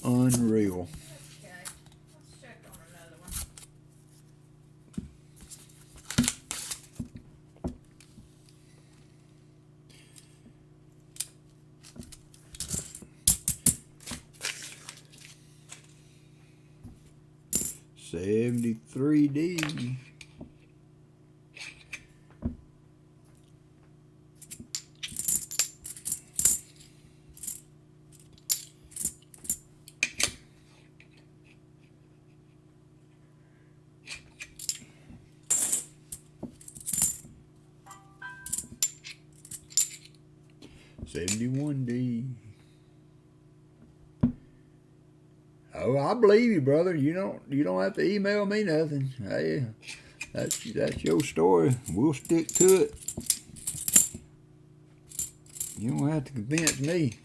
Unreal. Okay. Let's check on another one. $73D. $71D. Oh, I believe you, brother. You don't have to email me nothing. Hey, that's your story. We'll stick to it. You don't have to convince me.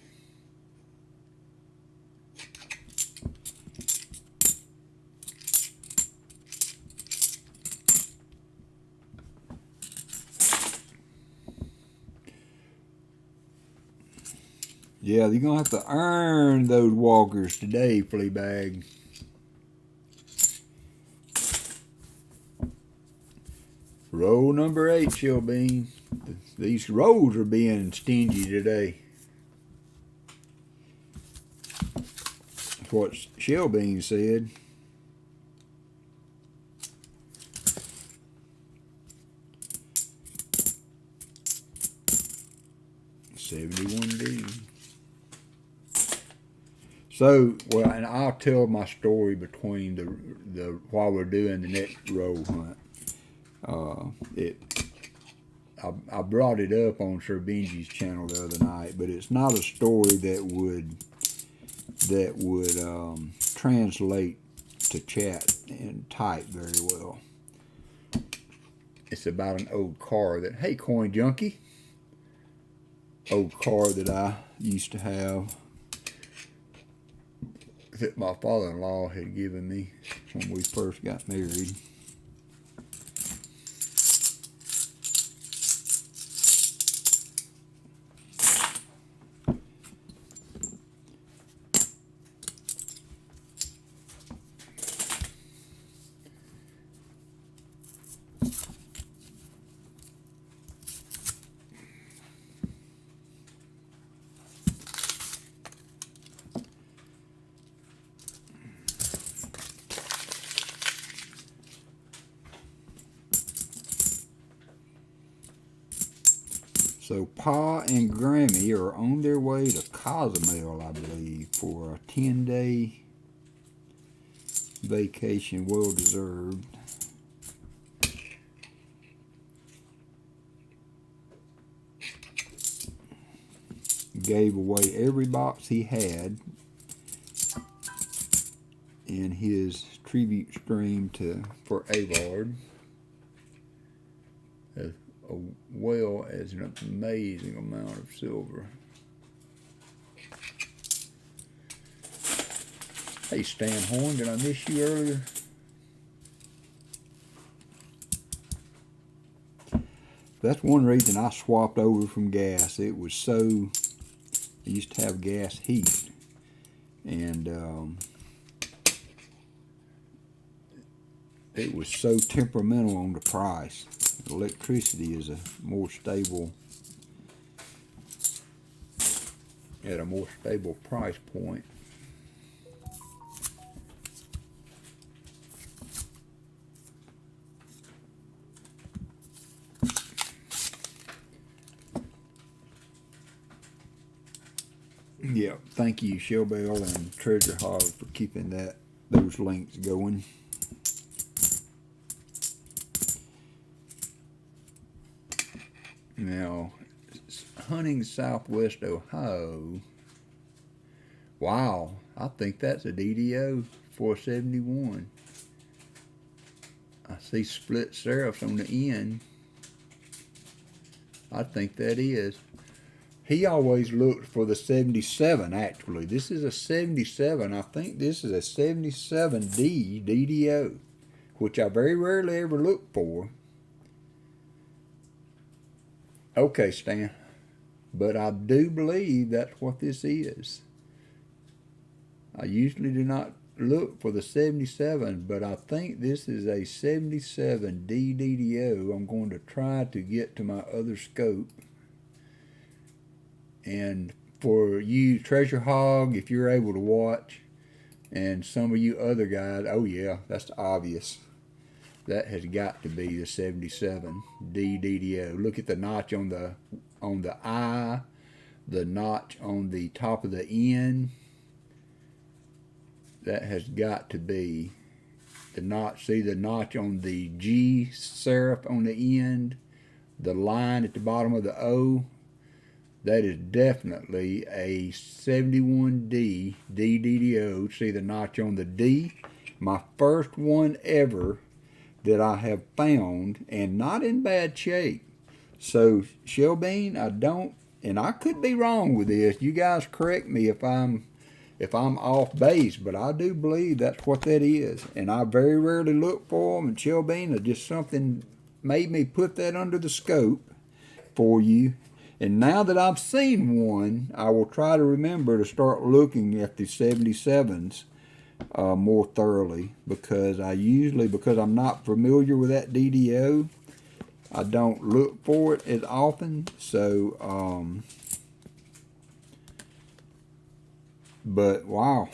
Yeah, you're gonna have to earn those walkers today, Fleabag. Roll number 8, Shellbean. These rolls are being stingy today. That's what Shellbean said. $71D. So, well, and I'll tell my story between the while we're doing the next roll hunt. I brought it up on Sir Benji's channel the other night, but it's not a story that would translate to chat and type very well. It's about an old car that, hey, Coin Junkie, old car that I used to have that my father-in-law had given me when we first got married. So Pa and Grammy are on their way to Cozumel, I believe, for a 10-day vacation, well deserved. Gave away every box he had in his tribute stream for Avard, as well as an amazing amount of silver. Hey Stan Horn, did I miss you earlier? That's one reason I swapped over from gas. It was so, I used to have gas heat, and it was so temperamental on the price. Electricity is a more stable, at a more stable price point. Yeah, thank you, Shellbell and Treasure Hog, for keeping those links going. Now, hunting Southwest Ohio. Wow, I think that's a DDO 471. I see split serifs on the end. I think that is. he always looked for the 77, actually. This is a 77. I think this is a 77D DDO, which I very rarely ever look for. Okay, Stan. But I do believe that's what this is. I usually do not look for the 77, but I think this is a 77D DDO. I'm going to try to get to my other scope. And for you Treasure Hog, if you're able to watch, and some of you other guys, oh yeah, that's obvious. That has got to be the 77D DDO. Look at the notch on the eye, the notch on the top of the end. That has got to be the notch. See the notch on the G serif on the end, the line at the bottom of the O. That is definitely a 71D DDO. See the notch on the D? My first one ever that I have found, and not in bad shape. So, Shelbean, I don't, and I could be wrong with this. You guys correct me if I'm off base, but I do believe that's what that is. And I very rarely look for them, and Shelbean, just something made me put that under the scope for you. And now that I've seen one, I will try to remember to start looking at the 77s more thoroughly, because I'm not familiar with that DDO, I don't look for it as often. So, but wow.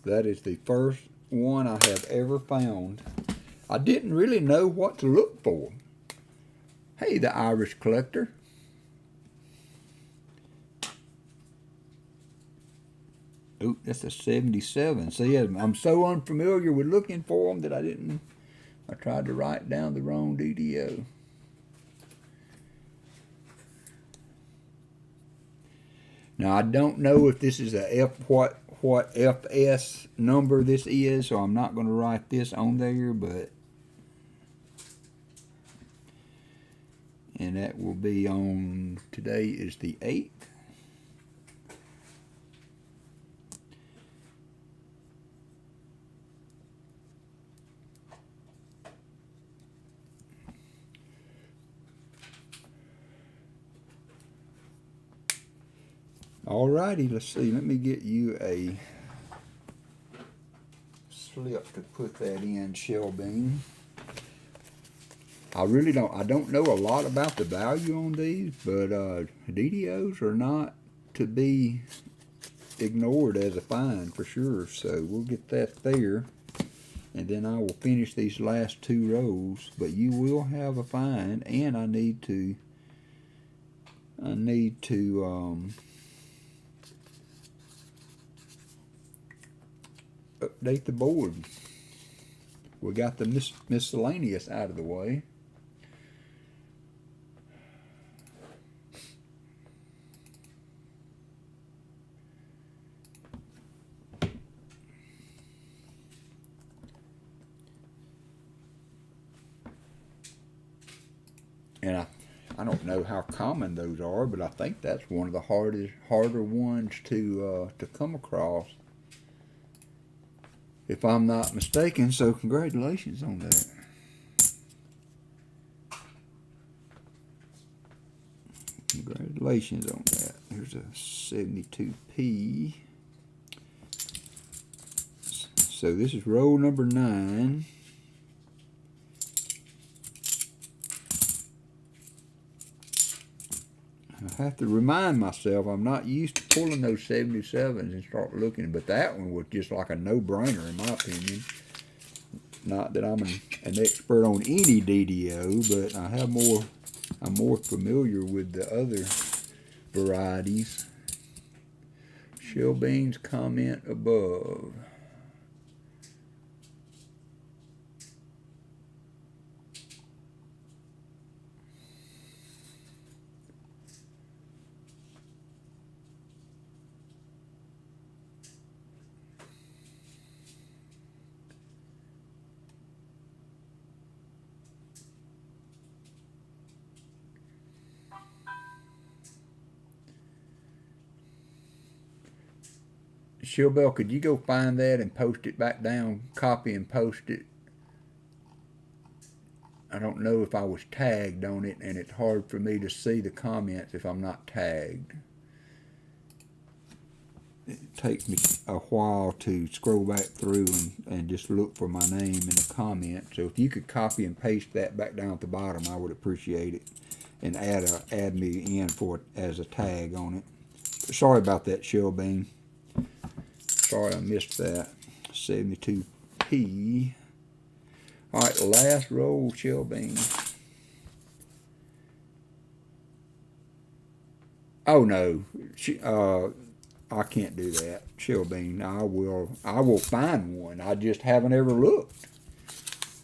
That is the first one I have ever found. I didn't really know what to look for. Hey, the Irish collector. Ooh, that's a 77. See, I'm so unfamiliar with looking for them that I tried to write down the wrong DDO. Now, I don't know if this is what FS number this is, so I'm not going to write this on there, but and that will be on, today is the 8th. Alrighty, let's see. Let me get you a slip to put that in, Shelbean. I don't know a lot about the value on these, but DDOs are not to be ignored as a find for sure. So we'll get that there, and then I will finish these last 2 rows. But you will have a find, and I need to update the board. We got the miscellaneous out of the way. And I don't know how common those are, but I think that's one of the harder ones to come across, if I'm not mistaken. So congratulations on that. Congratulations on that. Here's a 72P. So this is roll number 9. I have to remind myself I'm not used to pulling those 77s and start looking, but that one was just like a no-brainer in my opinion. Not that I'm an expert on any DDO, but I'm more familiar with the other varieties. Shelbean's comment above. Shilbell, could you go find that and post it back down? Copy and post it. I don't know if I was tagged on it, and it's hard for me to see the comments if I'm not tagged. It takes me a while to scroll back through and just look for my name in the comments. So if you could copy and paste that back down at the bottom, I would appreciate it. And add me in for it as a tag on it. Sorry about that, Shellbean. Sorry I missed that. 72p. Alright, last roll, Shellbean. Oh no. I can't do that. Shellbean. I will find one. I just haven't ever looked.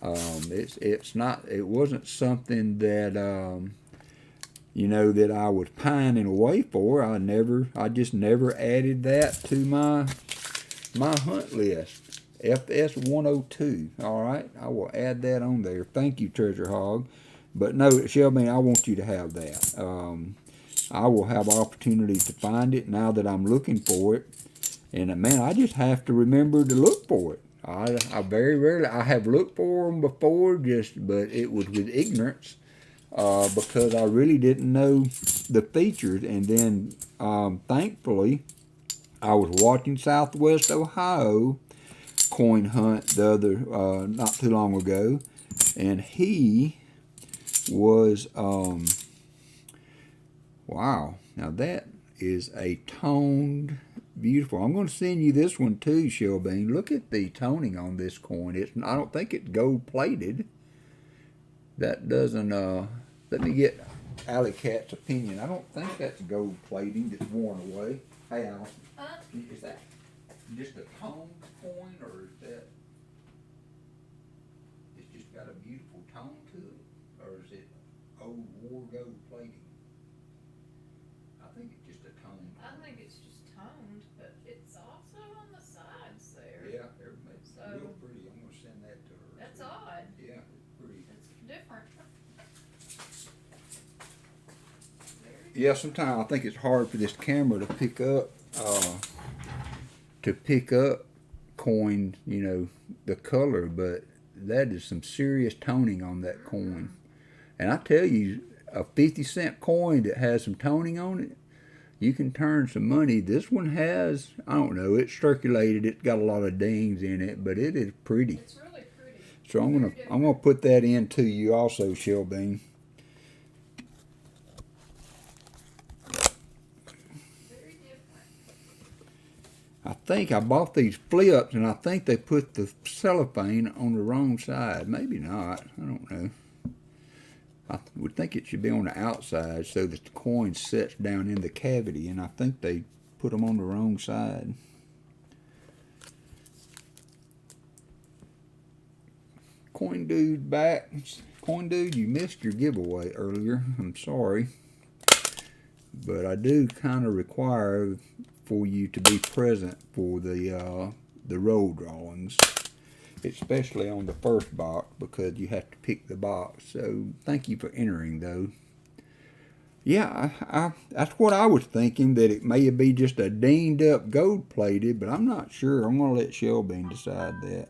It wasn't something that that I was pining away for. I just never added that to my hunt list. FS 102. All right, I will add that on there. Thank you, Treasure Hog. But no, Shelby, I want you to have that. I will have opportunity to find it now that I'm looking for it. And man, I just have to remember to look for it. I very rarely, I have looked for them before, but it was with ignorance. Because I really didn't know the features, and then thankfully I was watching Southwest Ohio coin hunt not too long ago, and he was wow, now that is a toned, beautiful. I'm going to send you this one too, Shellbean. Look at the toning on this coin. I don't think it's gold plated. That doesn't, let me get Alley Cat's opinion. I don't think that's gold plating that's worn away. Hey, Allison. Is that just a toned coin, or is that, it's just got a beautiful tone to it? Or is it old war gold plating? I think it's just a toned. I think it's just toned, but it's also on the sides there. Yeah, it's real pretty. I'm going to send that to her. That's odd. Yeah, it's pretty. It's different. Yeah, sometimes I think it's hard for this camera to pick up coin, the color, but that is some serious toning on that coin. And I tell you, a 50-cent coin that has some toning on it, you can turn some money. This one has, I don't know, it's circulated, it's got a lot of dings in it, but it is pretty. It's really pretty. So I'm gonna put that into you also, Shellbean. I think I bought these flips, and I think they put the cellophane on the wrong side. Maybe not. I don't know. I would think it should be on the outside so that the coin sets down in the cavity, and I think they put them on the wrong side. Coin Dude back. Coin Dude, you missed your giveaway earlier. I'm sorry. But I do kind of require for you to be present for the roll drawings, especially on the first box, because you have to pick the box. So thank you for entering, though. Yeah, that's what I was thinking, that it may be just a dinged up gold plated, but I'm not sure. I'm going to let Shellbean decide that.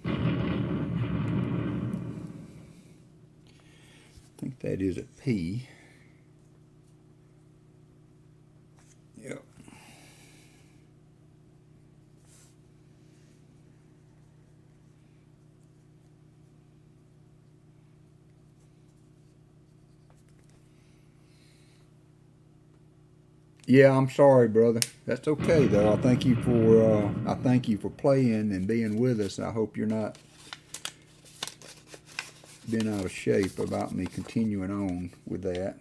I think that is a P. Yep. Yeah, I'm sorry, brother. That's okay, though. I thank you for playing and being with us. I hope you're not been out of shape about me continuing on with that.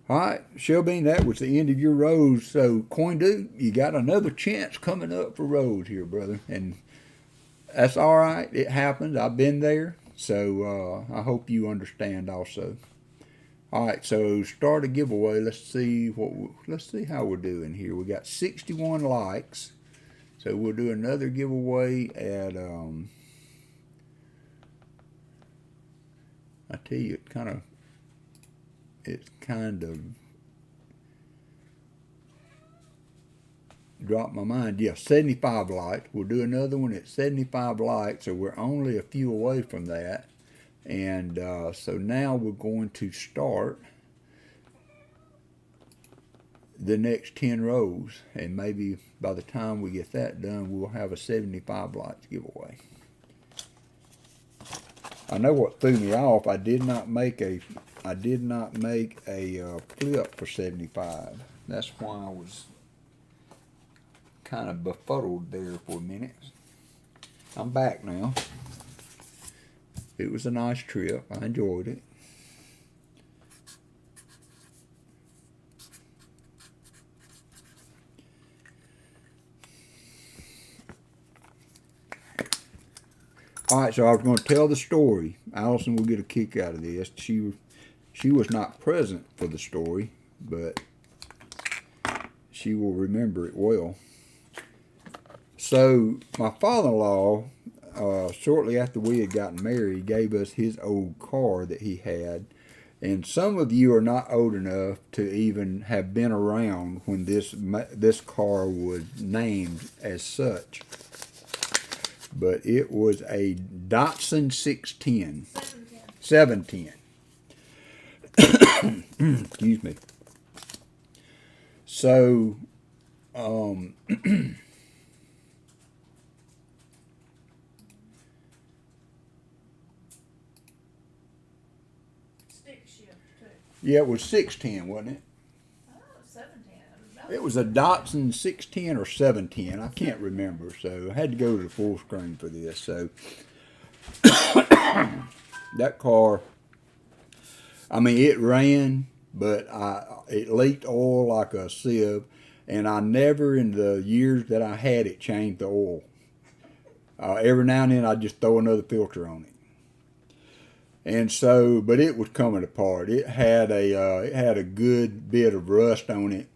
All right, Shellbean, that was the end of your rows. So, Coin Dude, you got another chance coming up for rows here, brother. And that's all right. It happens. I've been there. So, I hope you understand also. All right, so start a giveaway. Let's see how we're doing here. We got 61 likes. So, we'll do another giveaway at I tell you, it's kind of dropped my mind. Yeah, 75 likes. We'll do another one at 75 likes, so we're only a few away from that. And so now we're going to start the next 10 rows, and maybe by the time we get that done, we'll have a 75 likes giveaway. I know what threw me off. I did not make a clip for 75. That's why I was kind of befuddled there for a minute. I'm back now. It was a nice trip. I enjoyed it. All right, so I was going to tell the story. Allison will get a kick out of this. She was not present for the story, but she will remember it well. So my father-in-law, shortly after we had gotten married, gave us his old car that he had. And some of you are not old enough to even have been around when this car was named as such. But it was a Datsun 610. 710. Excuse me. So, Stick shift too. yeah, it was 610, wasn't it? Oh, 710. It was a Datsun 610 or 710. I can't remember, so I had to go to the full screen for this. So that car, I mean, it ran, but it leaked oil like a sieve, and I never, in the years that I had it, changed the oil. Every now and then, I'd just throw another filter on it. And so, but it was coming apart. It had a good bit of rust on it.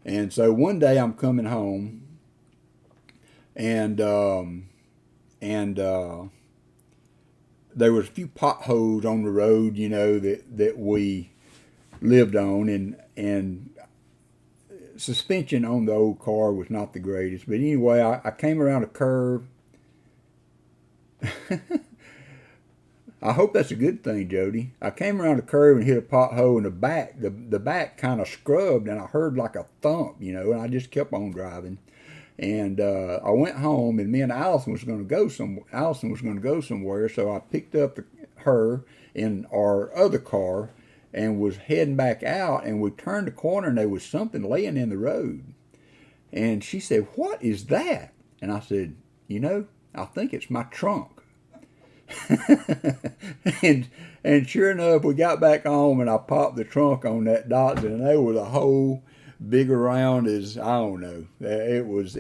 And so one day I'm coming home, and there was a few potholes on the road, you know, that we lived on, and suspension on the old car was not the greatest. But anyway, I came around a curve. I hope that's a good thing, Jody. I came around a curve and hit a pothole in the back. The back kind of scrubbed, and I heard like a thump, you know, and I just kept on driving. And I went home, and me and Allison was going to go somewhere, so I picked up her in our other car and was heading back out, and we turned the corner, and there was something laying in the road. And she said, "What is that?" And I said, "You know, I think it's my trunk." and sure enough, we got back home, and I popped the trunk on that Datsun, and there was a hole big around as, I don't know, it was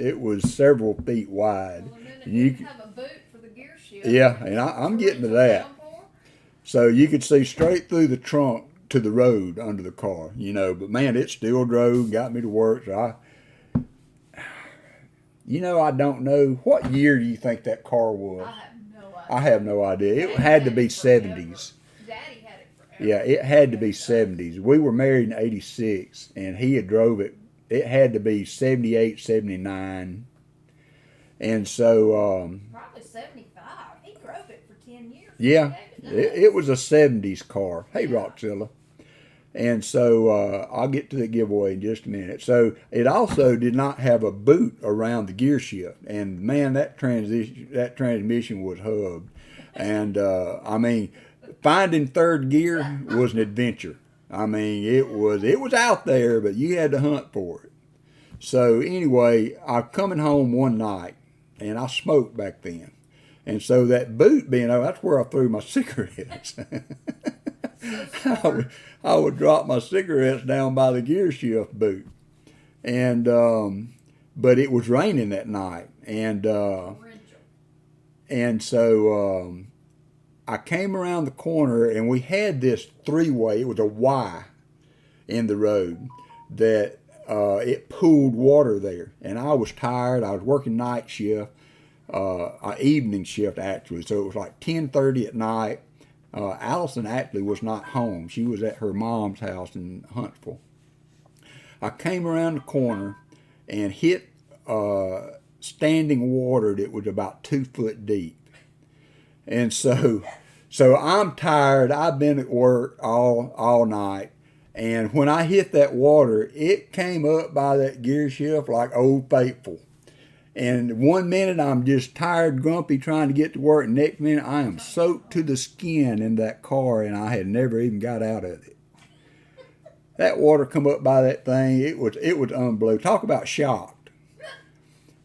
several feet wide. Well, and then it You didn't have a boot for the gear shift. Yeah, and I'm getting to that. So you could see straight through the trunk to the road under the car, you know. But man, it still drove, got me to work. So I don't know. What year do you think that car was? I have no idea. It had to be 70s. Daddy had it forever. Yeah, it had to be 70s. We were married in 86, and he had drove it. It had to be 78, 79. And so... Probably 75. He drove it for 10 years. Yeah, it was a 70s car. Hey, Roxilla. And so I'll get to the giveaway in just a minute. So it also did not have a boot around the gear shift. And man, that transmission was hubbed. And I mean, finding third gear was an adventure. I mean, it was out there, but you had to hunt for it. So anyway, I'm coming home one night, and I smoked back then. And so that boot being over, that's where I threw my cigarettes. I would drop my cigarettes down by the gear shift boot. And but it was raining that night. And so I came around the corner, and we had this three-way. It was a Y in the road that it pooled water there. And I was tired. I was working night shift, evening shift actually. So it was like 10:30 at night. Allison actually was not home. She was at her mom's house in Huntsville. I came around the corner and hit standing water that was about 2 foot deep. And so I'm tired. I've been at work all night. And when I hit that water, it came up by that gear shift like Old Faithful. And 1 minute I'm just tired, grumpy, trying to get to work. And next minute I am soaked to the skin in that car, and I had never even got out of it. That water come up by that thing. It was unbelievable. Talk about shocked.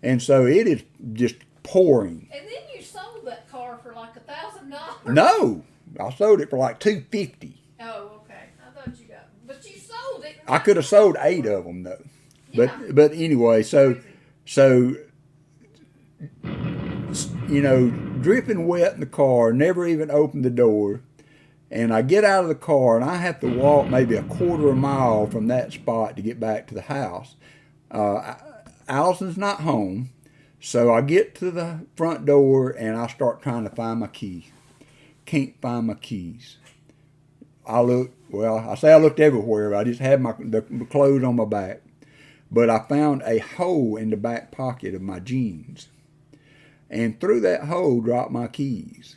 And so it is just pouring. And then you sold that car for like $1,000. No, I sold it for like $250. Oh, okay. I thought you got, but you sold it. I could have sold 8 of them though. Yeah. But anyway, so you know, dripping wet in the car, never even opened the door. And I get out of the car, and I have to walk maybe a quarter of a mile from that spot to get back to the house. Allison's not home, so I get to the front door, and I start trying to find my key. Can't find my keys. I looked everywhere. I just had the clothes on my back. But I found a hole in the back pocket of my jeans. And through that hole dropped my keys.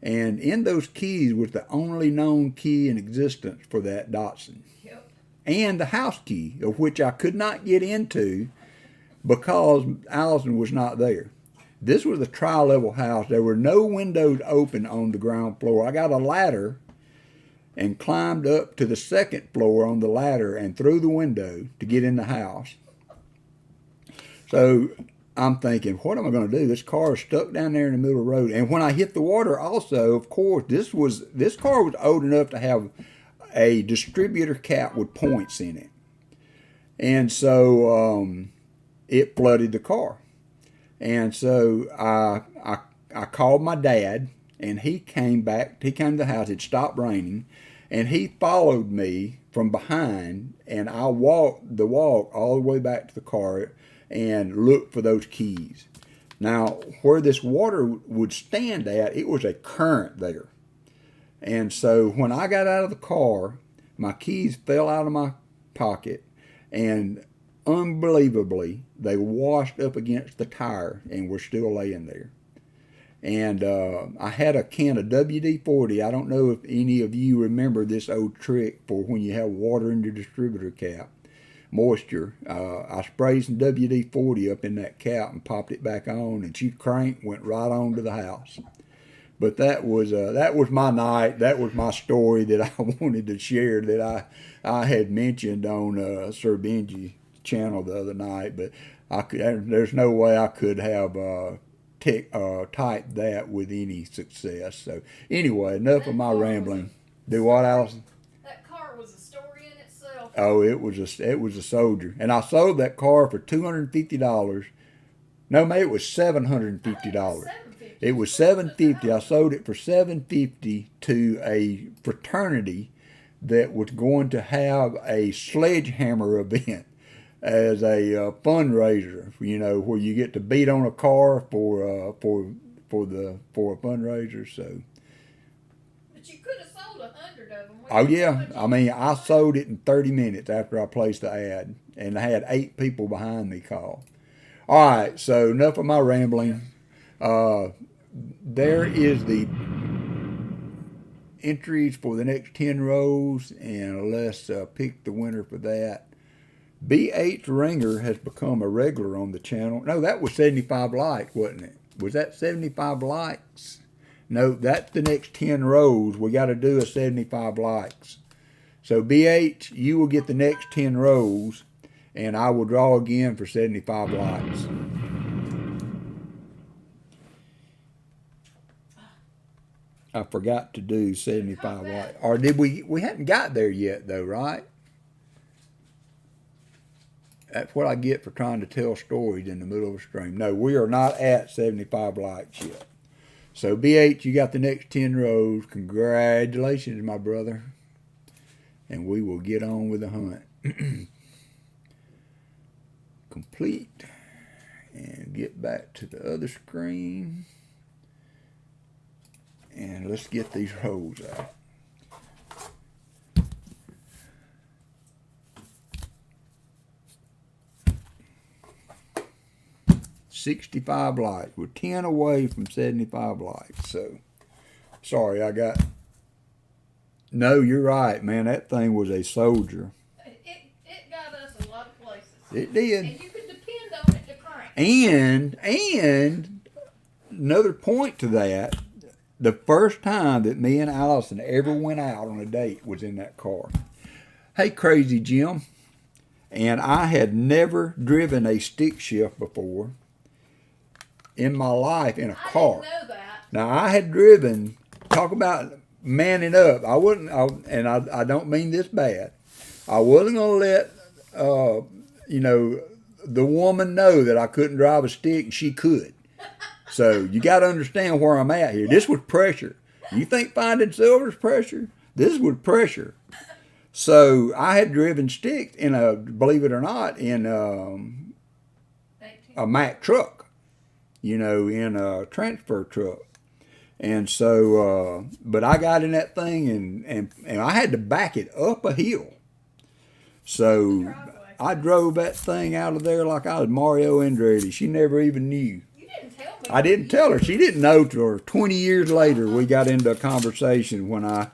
And in those keys was the only known key in existence for that Datsun. Yep. And the house key, of which I could not get into because Allison was not there. This was a tri-level house. There were no windows open on the ground floor. I got a ladder and climbed up to the second floor on the ladder and through the window to get in the house. So I'm thinking, what am I going to do? This car is stuck down there in the middle of the road. And when I hit the water also, of course, this car was old enough to have a distributor cap with points in it. And so it flooded the car. And so I called my dad, and he came back. He came to the house. It stopped raining. And he followed me from behind, and I walked the walk all the way back to the car and looked for those keys. Now, where this water would stand at, it was a current there. And so when I got out of the car, my keys fell out of my pocket, and unbelievably, they washed up against the tire and were still laying there. And I had a can of WD-40. I don't know if any of you remember this old trick for when you have water in your distributor cap, moisture. I sprayed some WD-40 up in that cap and popped it back on, and she cranked, went right on to the house. But that was my night. That was my story that I wanted to share, that I had mentioned on Sir Benji's channel the other night. But there's no way I could have typed that with any success. So anyway, enough of my rambling. Do what, Allison? That car was a story in itself. Oh, it was a soldier, and I sold that car for $250. No, maybe it was $750. It was $750. I sold it for $750 to a fraternity that was going to have a sledgehammer event as a fundraiser. You know, where you get to beat on a car for a fundraiser. So. But you could have sold 100 of them. Oh yeah, I mean, I sold it in 30 minutes after I placed the ad, and I had 8 people behind me call. All right, so enough of my rambling. There is the entries for the next 10 rows, and let's pick the winner for that. BH Ringer has become a regular on the channel. No, that was 75 likes, wasn't it? Was that 75 likes? No, that's the next 10 rows. We got to do a 75 likes. So BH, you will get the next 10 rows, and I will draw again for 75 likes. I forgot to do 75 likes. Or did we? We hadn't got there yet, though, right? That's what I get for trying to tell stories in the middle of a stream. No, we are not at 75 likes yet. So, BH, you got the next 10 rows. Congratulations, my brother. And we will get on with the hunt. Complete. And get back to the other screen. And let's get these rows out. 65 likes. We're 10 away from 75 likes. So, sorry, no, you're right, man. That thing was a soldier. It got us a lot of places. It did. And you could depend on it to crank. And another point to that, the first time that me and Allison ever went out on a date was in that car. Hey, Crazy Jim. And I had never driven a stick shift before in my life in a car. I didn't know that. Now, I had driven, talk about manning up. I don't mean this bad. I wasn't going to let, the woman know that I couldn't drive a stick and she could. So you got to understand where I'm at here. This was pressure. You think finding silver's pressure? This was pressure. So I had driven sticks believe it or not, in a Mack truck, in a transfer truck. And so, but I got in that thing and I had to back it up a hill. So I drove that thing out of there like I was Mario Andretti. She never even knew. You didn't tell me. I didn't tell her. She didn't know till her 20 years later we got into a conversation when I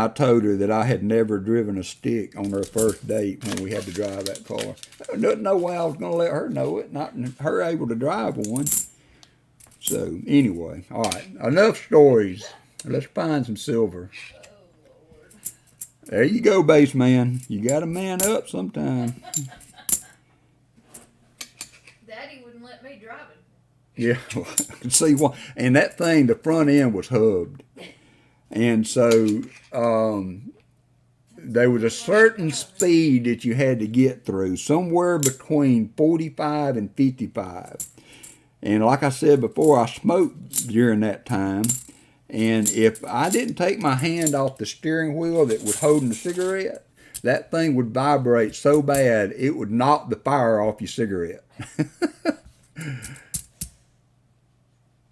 told her that I had never driven a stick on her first date when we had to drive that car. There was no way I was going to let her know it, not her able to drive one. So, anyway, all right, enough stories. Let's find some silver. Oh, Lord. There you go, base man. You got to man up sometime. Daddy wouldn't let me drive it. Yeah, I can see why. And that thing, the front end was hubbed. And so there was a certain speed that you had to get through, somewhere between 45 and 55. And like I said before, I smoked during that time. And if I didn't take my hand off the steering wheel that was holding the cigarette, that thing would vibrate so bad it would knock the fire off your cigarette.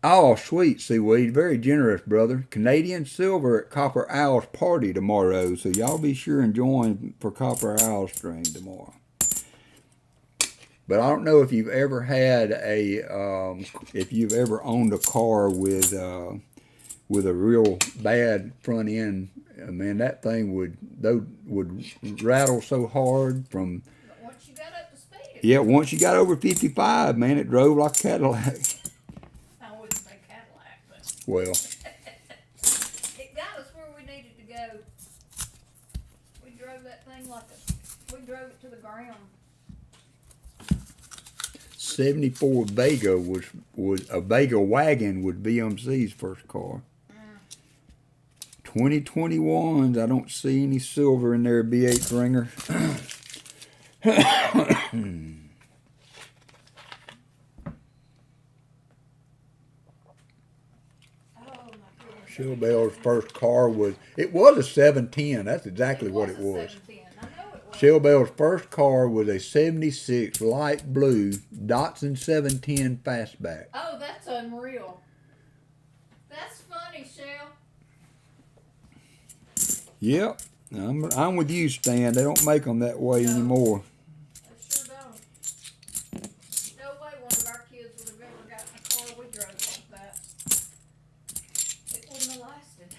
Oh, sweet, Seaweed. Very generous, brother. Canadian silver at Copper Owl's party tomorrow. So y'all be sure and join for Copper Owl's stream tomorrow. But I don't know if you've ever had if you've ever owned a car with a real bad front end. Man, that thing would rattle so hard from. But once you got up to speed. Yeah, once you got over 55, man, it drove like a Cadillac. I wouldn't say Cadillac, but. Well. It got us where we needed to go. We drove that thing we drove it to the ground. 74 Vega was a Vega wagon was BMC's first car. 2021s, I don't see any silver in there, B8 ringer. Shellbell's first car was a 710. That's exactly what it was. 710. I know it was. Shellbell's first car was a 76 light blue Datsun 710 fastback. Oh, that's unreal. That's funny, Shell. Yep, I'm with you, Stan. They don't make them that way anymore. They sure don't. No way one of our kids would have ever gotten a car we drove like that. It wouldn't have lasted.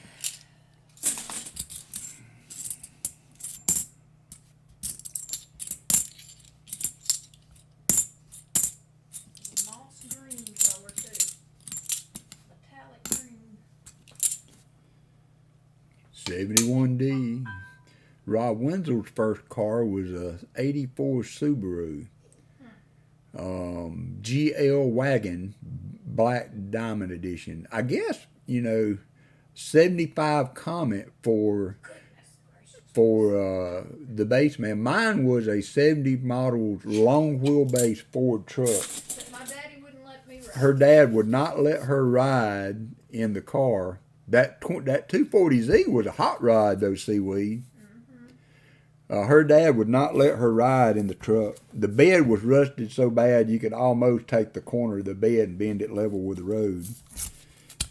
Moss green color too. Metallic green. 71D. Rob Wenzel's first car was a 84 Subaru. GL wagon, black diamond edition. I guess, 75 comment for the baseman. Mine was a 70 model long wheelbase Ford truck. But my daddy wouldn't let me ride. Her dad would not let her ride in the car. That 240Z was a hot rod, though, Seaweed. Her dad would not let her ride in the truck. The bed was rusted so bad you could almost take the corner of the bed and bend it level with the road.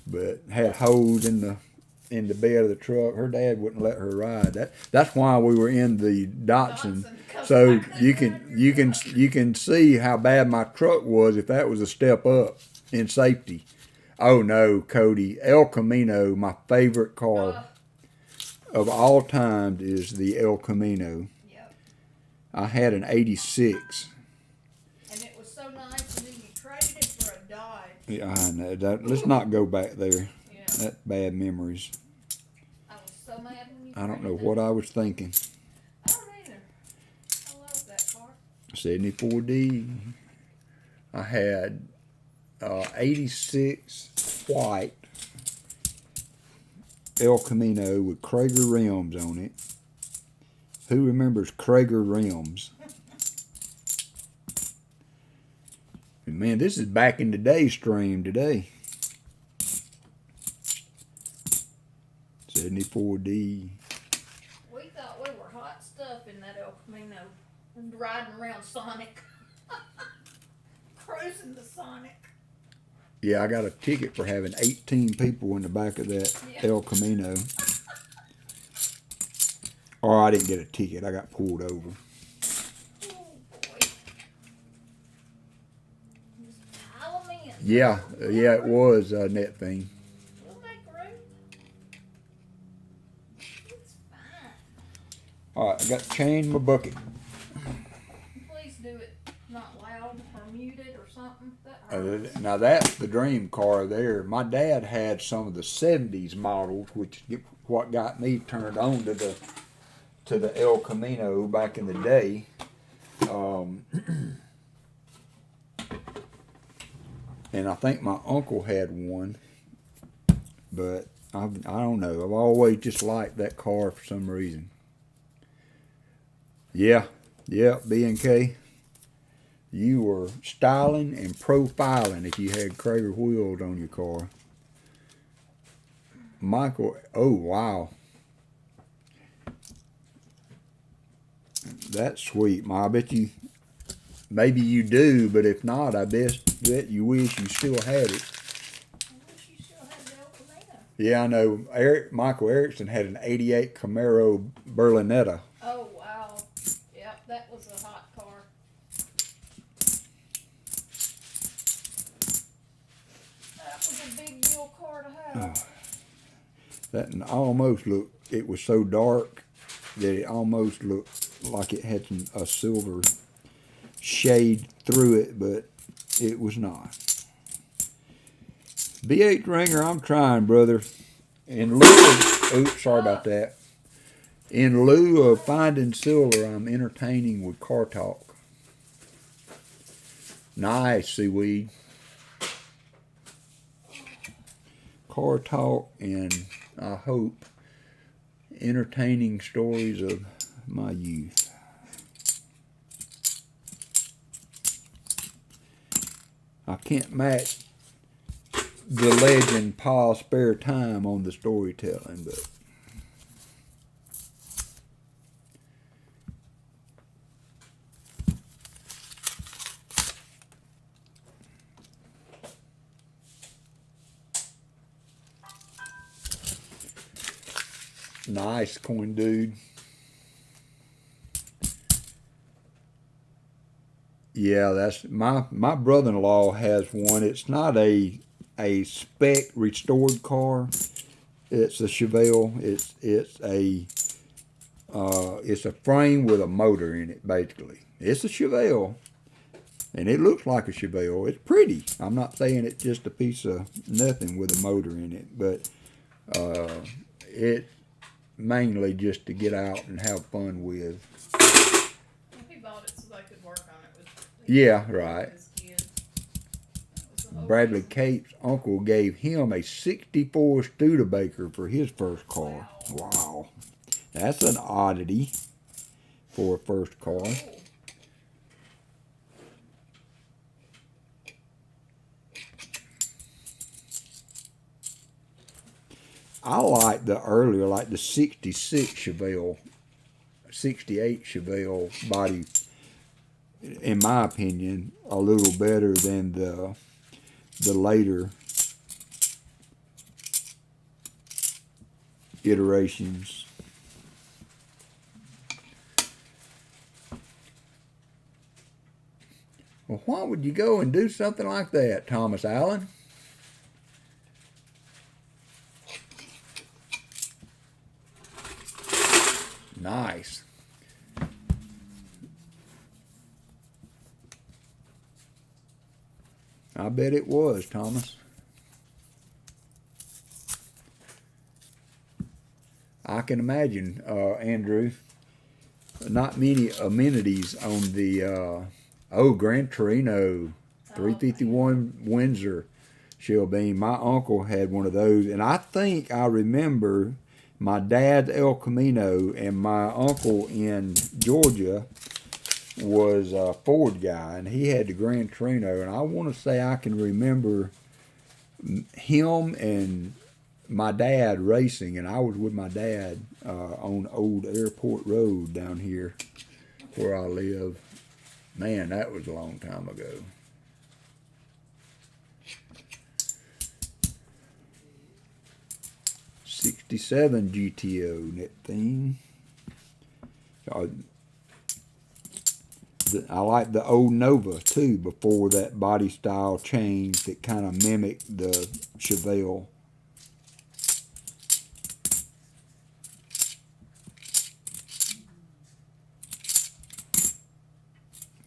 But had holes in in the bed of the truck. Her dad wouldn't let her ride. That's why we were in the Datsun. So you can see how bad my truck was if that was a step up in safety. Oh no, Cody, El Camino, my favorite car of all time is the El Camino. Yep. I had an '86. And it was so nice, and then you traded it for a Dodge. Yeah, I know that. Let's not go back there. Yeah. That's bad memories. I was so mad when you I don't know traded what it. I was thinking. I don't either. I love that car. 74D. I had 86 white El Camino with Krager rims on it. Who remembers Krager rims? And man, this is back in the day stream today. 74D. We thought we were hot stuff in that El Camino, riding around Sonic, cruising the Sonic. Yeah, I got a ticket for having 18 people in the back of that El Camino. Or I didn't get a ticket. I got pulled over. Oh boy. Just pile 'em in. Yeah, it was a net thing. We'll make room. It's fine. All right, I got to change my bucket. Please do it not loud or muted or something. That hurts. Now that's the dream car there. My dad had some of the '70s models, which is what got me turned on to the El Camino back in the day. And I think my uncle had one, but I don't know. I've always just liked that car for some reason. Yeah, B&K. You were styling and profiling if you had Krager wheels on your car. Michael, oh wow. That's sweet, Ma. I bet you, maybe you do, but if not, I bet you wish you still had it. I wish you still had the El Camino. Yeah, I know. Michael Erickson had an '88 Camaro Berlinetta. Oh wow. Yep, that was a hot car. That was a big deal car to have. That almost looked, it was so dark that it almost looked like it had a silver shade through it, but it was not. B8 Ringer, I'm trying, brother. In lieu of, oops, sorry about that. In lieu of finding silver, I'm entertaining with car talk. Nice, seaweed. Car talk, and I hope entertaining stories of my youth. I can't match the legend Pa's spare time on the storytelling, but nice coin, dude. Yeah, that's my brother-in-law has one. It's not a spec restored car. It's a Chevelle. It's a frame with a motor in it, basically. It's a Chevelle, and it looks like a Chevelle. It's pretty. I'm not saying it's just a piece of nothing with a motor in it, but it mainly just to get out and have fun with. He bought it so they could work on it with Yeah, right. his kids. That was the whole Bradley reason. Cape's uncle gave him a '64 Studebaker for his first car. Wow. That's an oddity for a first car. Oh. I like the earlier, like the '66 Chevelle, '68 Chevelle body, in my opinion, a little better than the later iterations. Well, why would you go and do something like that, Thomas Allen? Nice. I bet it was, Thomas. I can imagine, Andrew, not many amenities on the, Gran Torino 351 Windsor shell beam. My uncle had one of those, and I think I remember my dad's El Camino, and my uncle in Georgia was a Ford guy, and he had the Gran Torino, and I want to say I can remember him and my dad racing, and I was with my dad on Old Airport Road down here where I live. Man, that was a long time ago. '67 GTO net thing. I like the old Nova too, before that body style change that kind of mimicked the Chevelle.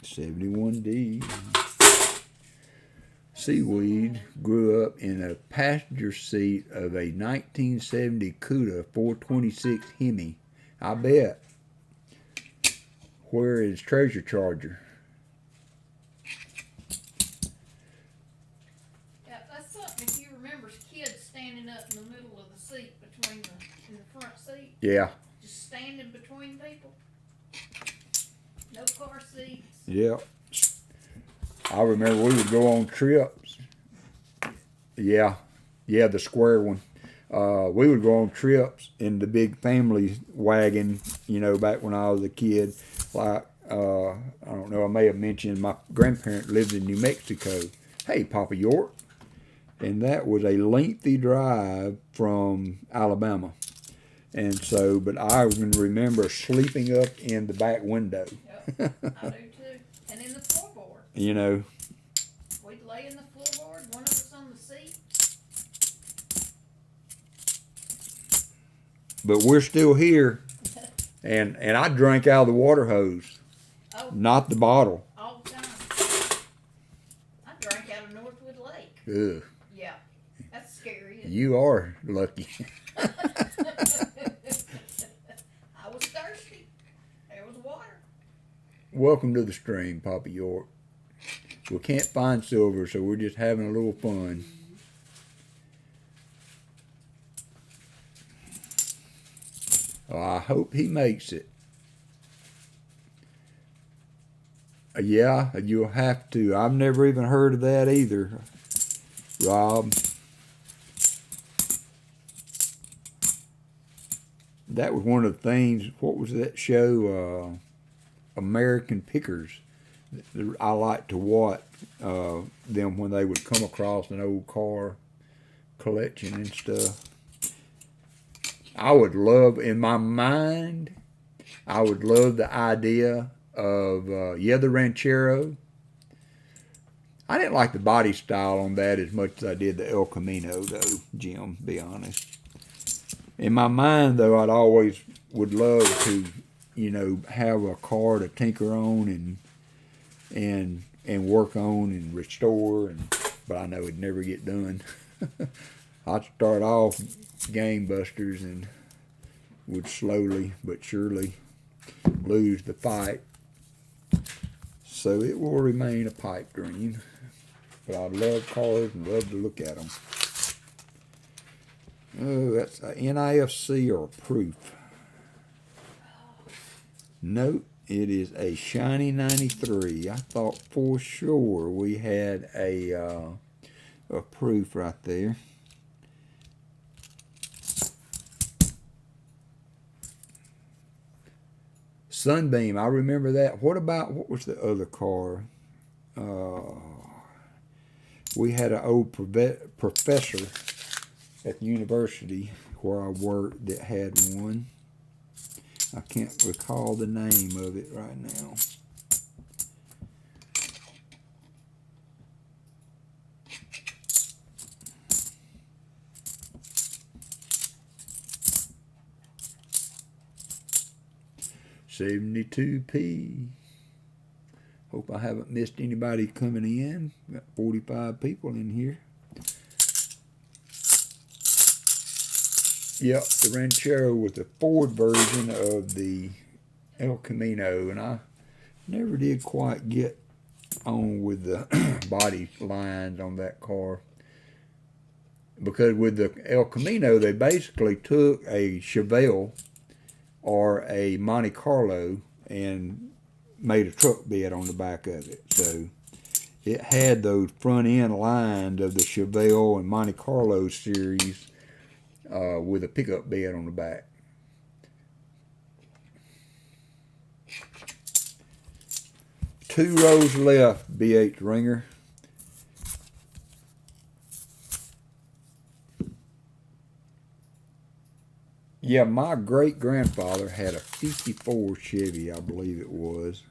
'71D. Seaweed grew up in a passenger seat of a 1970 Cuda 426 Hemi. I bet. Where is Treasure Charger? Yeah, that's something if you remember kids standing up in the middle of the seat between in the front seat. Yeah. Just standing between people. No car seats. Yeah. I remember we would go on trips. Yeah. Yeah, the square one. We would go on trips in the big family wagon, you know, back when I was a kid. Like, I don't know, I may have mentioned my grandparents lived in New Mexico. Hey, Papa York. And that was a lengthy drive from Alabama. And so, but I can remember sleeping up in the back window. Yep, I do too. And in the floorboard. You know. We'd lay in the floorboard, one of us on the seat. But we're still here. And I drank out of the water hose, not the bottle. All the time. I drank out of Northwood Lake. Ugh. Yeah, that's scary. You are lucky. I was thirsty. There was water. Welcome to the stream, Papa York. We can't find Silver, so we're just having a little fun. Well, I hope he makes it. Yeah, you'll have to. I've never even heard of that either, Rob. That was one of the things, what was that show, American Pickers? I like to watch them when they would come across an old car collection and stuff. I would love, in my mind, I would love the idea of, the Ranchero. I didn't like the body style on that as much as I did the El Camino, though, Jim, to be honest. In my mind, though, I'd always would love to, you know, have a car to tinker on and work on and restore, but I know it'd never get done. I'd start off gangbusters and would slowly but surely lose the fight. So it will remain a pipe dream. But I love cars and love to look at them. Oh, that's a NIFC or proof. Nope, it is a shiny 93. I thought for sure we had a proof right there. Sunbeam, I remember that. What was the other car? We had an old professor at the university. where I worked that had one. I can't recall the name of it right now. $72p. Hope I haven't missed anybody coming in. Got 45 people in here. Yep, the Ranchero was the Ford version of the El Camino, and I never did quite get on with the body lines on that car. Because with the El Camino, they basically took a Chevelle or a Monte Carlo and made a truck bed on the back of it. So it had those front end lines of the Chevelle and Monte Carlo series with a pickup bed on the back. Two rows left, BH Ringer. Yeah, my great-grandfather had a 54 Chevy, I believe it was.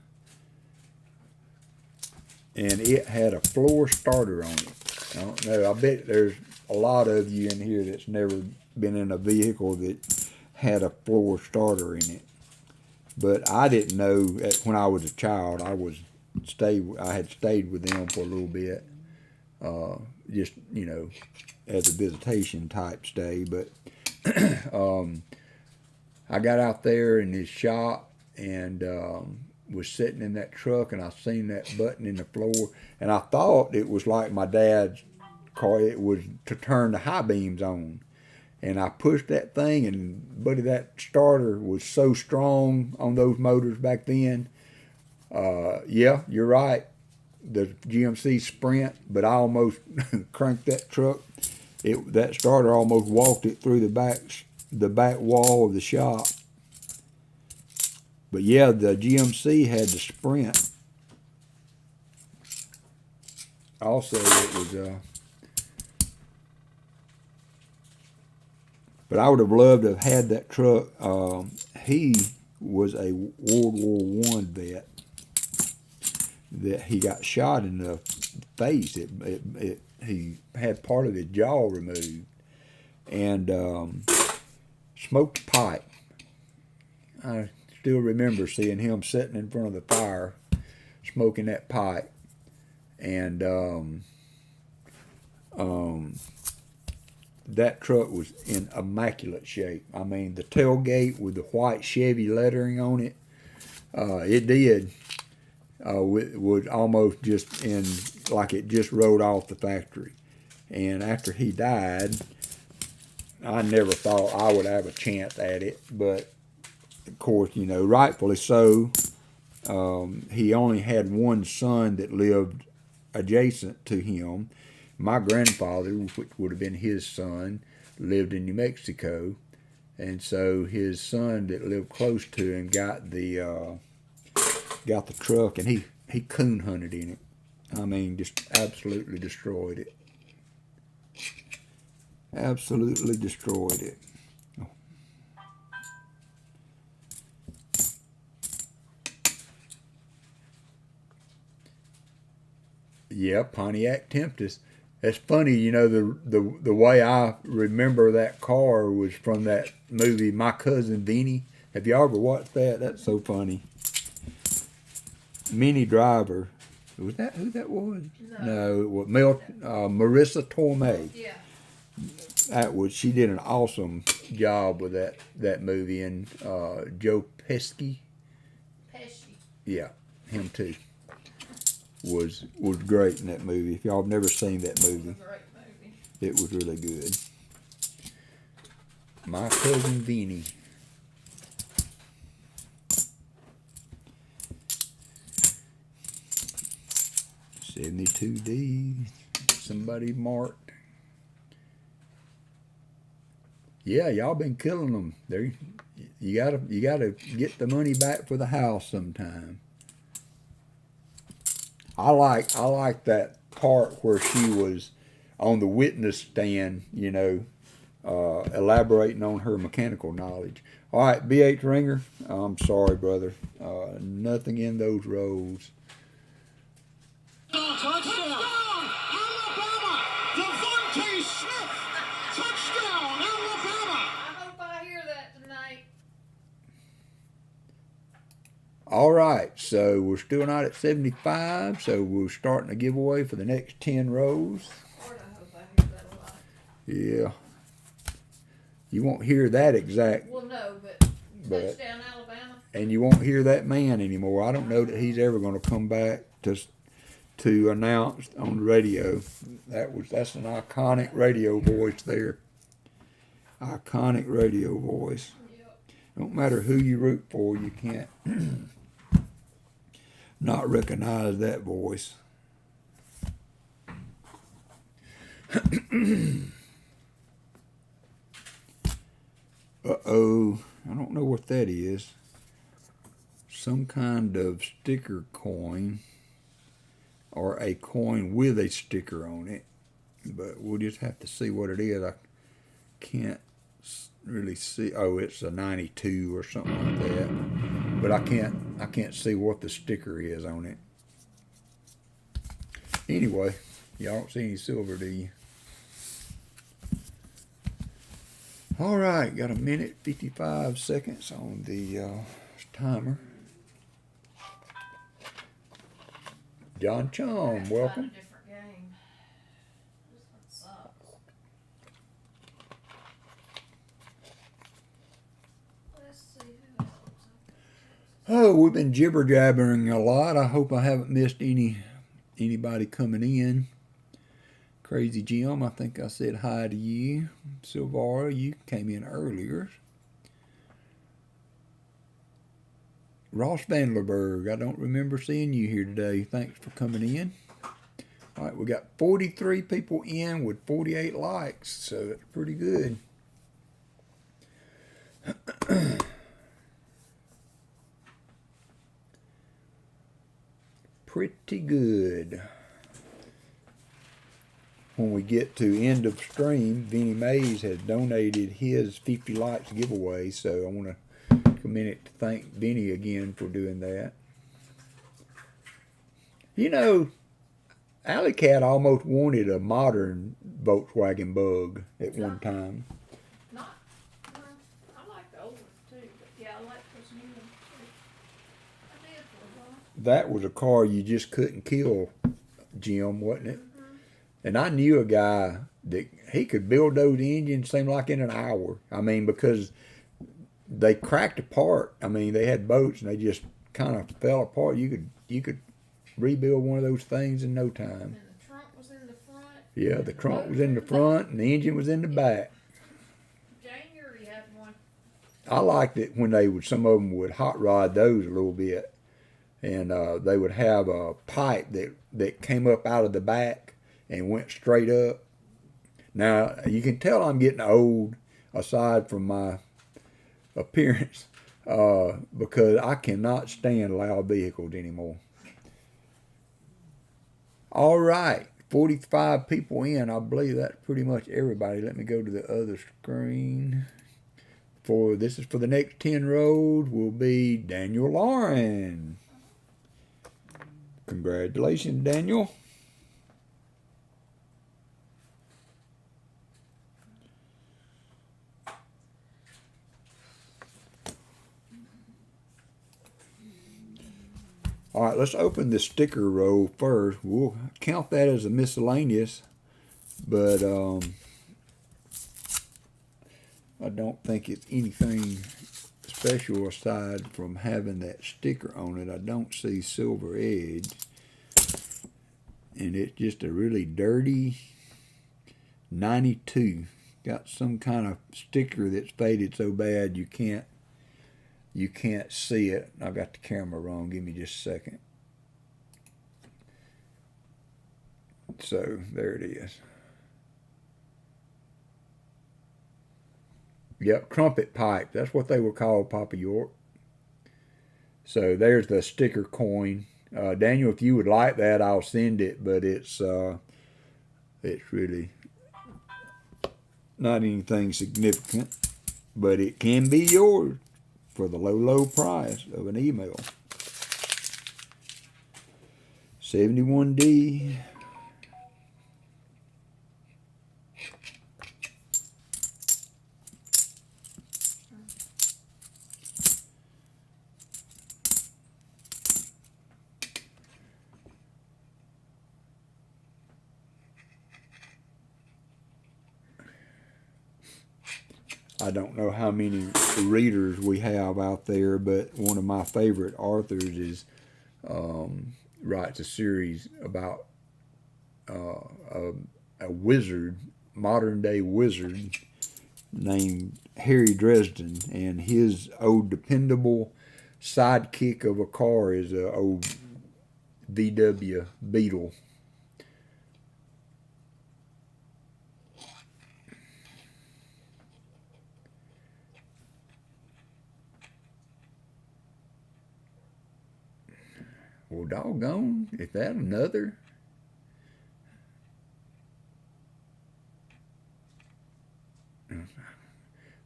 And it had a floor starter on it. I don't know, I bet there's a lot of you in here that's never been in a vehicle that had a floor starter in it. But I didn't know when I was a child. I had stayed with them for a little bit, just as a visitation type stay. But I got out there in his shop and was sitting in that truck, and I seen that button in the floor, and I thought it was like my dad's car. It was to turn the high beams on. And I pushed that thing, and buddy, that starter was so strong on those motors back then. Yeah, you're right. The GMC Sprint, but I almost cranked that truck. That starter almost walked it through the back wall of the shop. But yeah, the GMC had the Sprint. Also, it was. But I would have loved to have had that truck. He was a World War I vet that he got shot in the face. He had part of his jaw removed and smoked a pipe. I still remember seeing him sitting in front of the fire smoking that pipe. And that truck was in immaculate shape. I mean, the tailgate with the white Chevy lettering on it, was almost just like it just rode off the factory. And after he died, I never thought I would have a chance at it, but of course, rightfully so. He only had one son that lived adjacent to him. My grandfather, which would have been his son, lived in New Mexico, and so his son that lived close to him got the truck, and he coon hunted in it. I mean, just absolutely destroyed it. Absolutely destroyed it. Yeah, Pontiac Tempest. It's funny, the way I remember that car was from that movie, My Cousin Vinny. Have y'all ever watched that? That's so funny. Minnie Driver. Was that who that was? No, it was Marissa Tomei. Yeah. She did an awesome job with that movie, and Joe Pesci. Yeah, him too. Was great in that movie. If y'all have never seen that movie, it was really good. My Cousin Vinny. $72D. Somebody marked. Yeah, y'all been killing them. You gotta get the money back for the house sometime. I like that part where she was on the witness stand, elaborating on her mechanical knowledge. All right, BH Ringer, I'm sorry, brother. Nothing in those rows. Touchdown, Alabama! Devontae Smith! Touchdown, Alabama! I hope I hear that tonight. All right, so we're still not at 75, so we're starting a giveaway for the next 10 rows. Lord, I hope I hear that a lot. Yeah. You won't hear that exact, Well, no, but but touchdown, Alabama. and you won't hear that man anymore. I don't know that he's ever going to come back to announce on the radio. That's an iconic radio voice there. Iconic radio voice. Yep. Don't matter who you root for, you can't not recognize that voice. Uh-oh, I don't know what that is. Some kind of sticker coin, or a coin with a sticker on it, but we'll just have to see what it is. I can't really see. Oh, it's a 92 or something like that, but I can't see what the sticker is on it. Anyway, y'all don't see any silver, do you? All right, got a minute 55 seconds on the timer. John Chom, welcome. A different game. This one sucks. Let's see who else. Oh, we've been jibber jabbering a lot. I hope I haven't missed anybody coming in. Crazy Jim, I think I said hi to you. Silvara, you came in earlier. Ross Vandlerberg, I don't remember seeing you here today. Thanks for coming in. All right, we got 43 people in with 48 likes, so that's pretty good. Pretty good. When we get to end of stream, Vinnie Mays has donated his 50 likes giveaway, so I want to take a minute to thank Vinnie again for doing that. You know, Alley Cat almost wanted a modern Volkswagen Bug at one time. Not, well, I like the old ones too, but yeah, I like those new ones too. I did for a while. That was a car you just couldn't kill, Jim, wasn't it? And I knew a guy that he could build those engines seem like in an hour. I mean, because they cracked apart. I mean, they had boats and they just kind of fell apart. You could rebuild one of those things in no time. And the trunk was in the front. Yeah, the trunk was in the front and the engine was in the back. January had one. I liked it when some of them would hot rod those a little bit, and they would have a pipe that came up out of the back and went straight up. Now, you can tell I'm getting old, aside from my appearance, because I cannot stand loud vehicles anymore. All right, 45 people in. I believe that's pretty much everybody. Let me go to the other screen. This is for the next 10 rows will be Daniel Lauren. Congratulations, Daniel. All right, let's open the sticker row first. We'll count that as a miscellaneous, but I don't think it's anything special aside from having that sticker on it. I don't see silver edge, and it's just a really dirty 92. Got some kind of sticker that's faded so bad you can't see it. I got the camera wrong. Give me just a second. So there it is. Yep, trumpet pipe. That's what they were called, Papa York. So there's the sticker coin. Daniel, if you would like that, I'll send it. But it's really Not anything significant, but it can be yours for the low, low price of an email. 71D. I don't know how many readers we have out there, but one of my favorite authors is writes a series about a wizard, modern day wizard named Harry Dresden, and his old dependable sidekick of a car is a old VW Beetle. Well, doggone, is that another?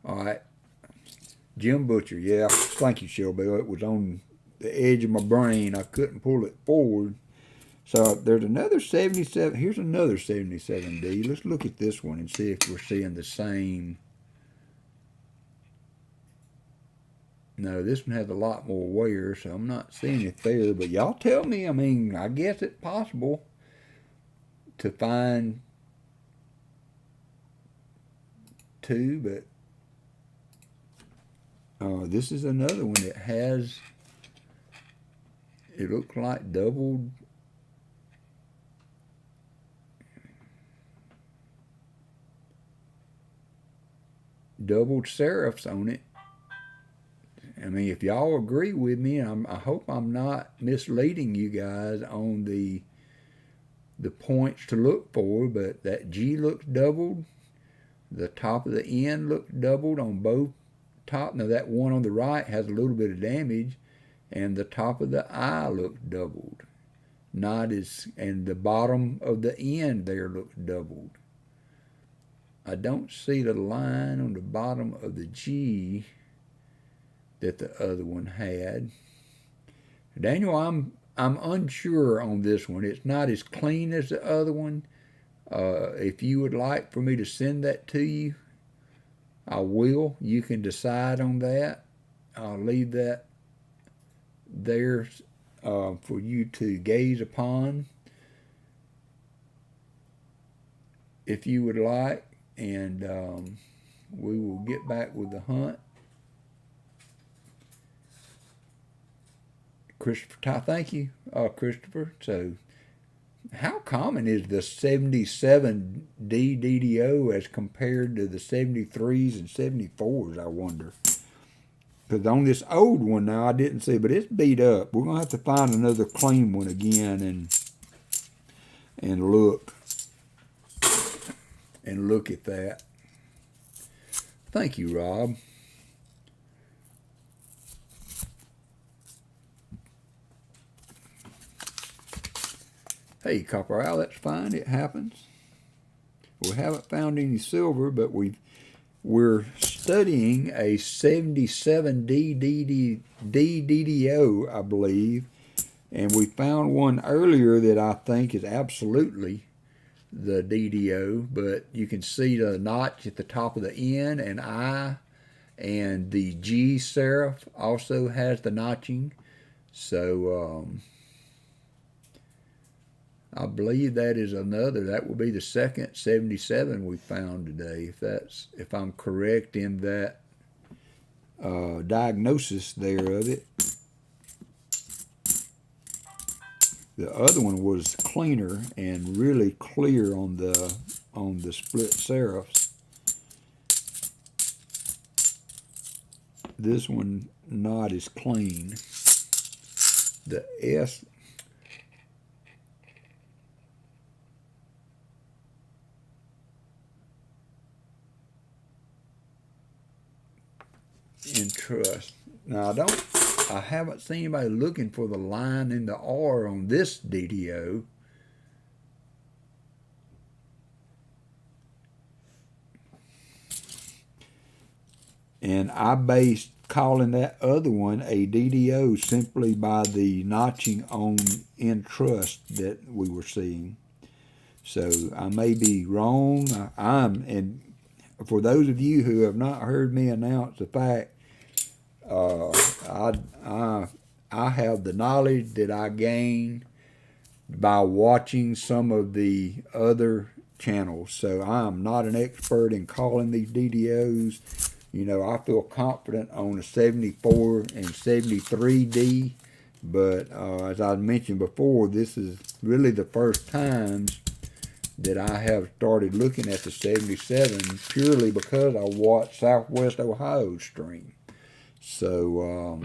All right. Jim Butcher, yeah. Thank you, Shelby. It was on the edge of my brain. I couldn't pull it forward. So there's another 77. Here's another 77D. Let's look at this one and see if we're seeing the same. No, this one has a lot more wear, so I'm not seeing it there. But y'all tell me, I mean, I guess it's possible to find two, but this is another one that has, it looks like doubled serifs on it. I mean, if y'all agree with me, I hope I'm not misleading you guys on the points to look for, but that G looks doubled. The top of the N looks doubled on both top. Now that one on the right has a little bit of damage, and the top of the I looks doubled. Not as, and the bottom of the N there looks doubled. I don't see the line on the bottom of the G that the other one had. Daniel, I'm unsure on this one. It's not as clean as the other one. If you would like for me to send that to you, I will. You can decide on that. I'll leave that there for you to gaze upon if you would like, and we will get back with the hunt. Christopher, thank you, Christopher. So, how common is the 77D DDO as compared to the 73s and 74s, I wonder? Because on this old one now, I didn't see, but it's beat up. We're going to have to find another clean one again and look at that. Thank you, Rob. Hey, Copper Owl, that's fine. It happens. We haven't found any silver, but we're studying a 77D DDO, I believe, and we found one earlier that I think is absolutely the DDO, but you can see the notch at the top of the N and I, and the G serif also has the notching. So I believe that is another. That will be the second 77 we found today, if I'm correct in that diagnosis there of it. The other one was cleaner and really clear on the split serifs. This one not as clean. The S. In trust. Now I haven't seen anybody looking for the line in the R on this DDO. And I based calling that other one a DDO simply by the notching on entrust that we were seeing. So I may be wrong. And for those of you who have not heard me announce the fact, I have the knowledge that I gained by watching some of the other channels. So I'm not an expert in calling these DDOs. You know, I feel confident on the 74 and 73D, but as I mentioned before, this is really the first times that I have started looking at the 77 purely because I watched Southwest Ohio stream. So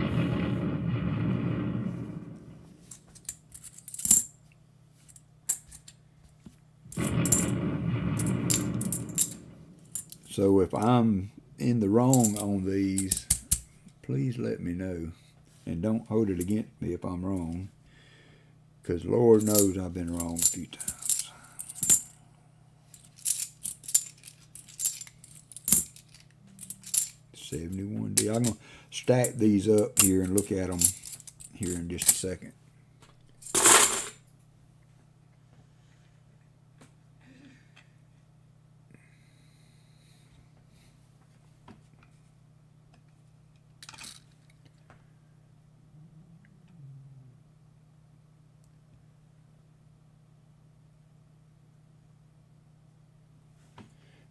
so if I'm in the wrong on these, please let me know. And don't hold it against me if I'm wrong, because Lord knows I've been wrong a few times. $71D. I'm going to stack these up here and look at them here in just a second.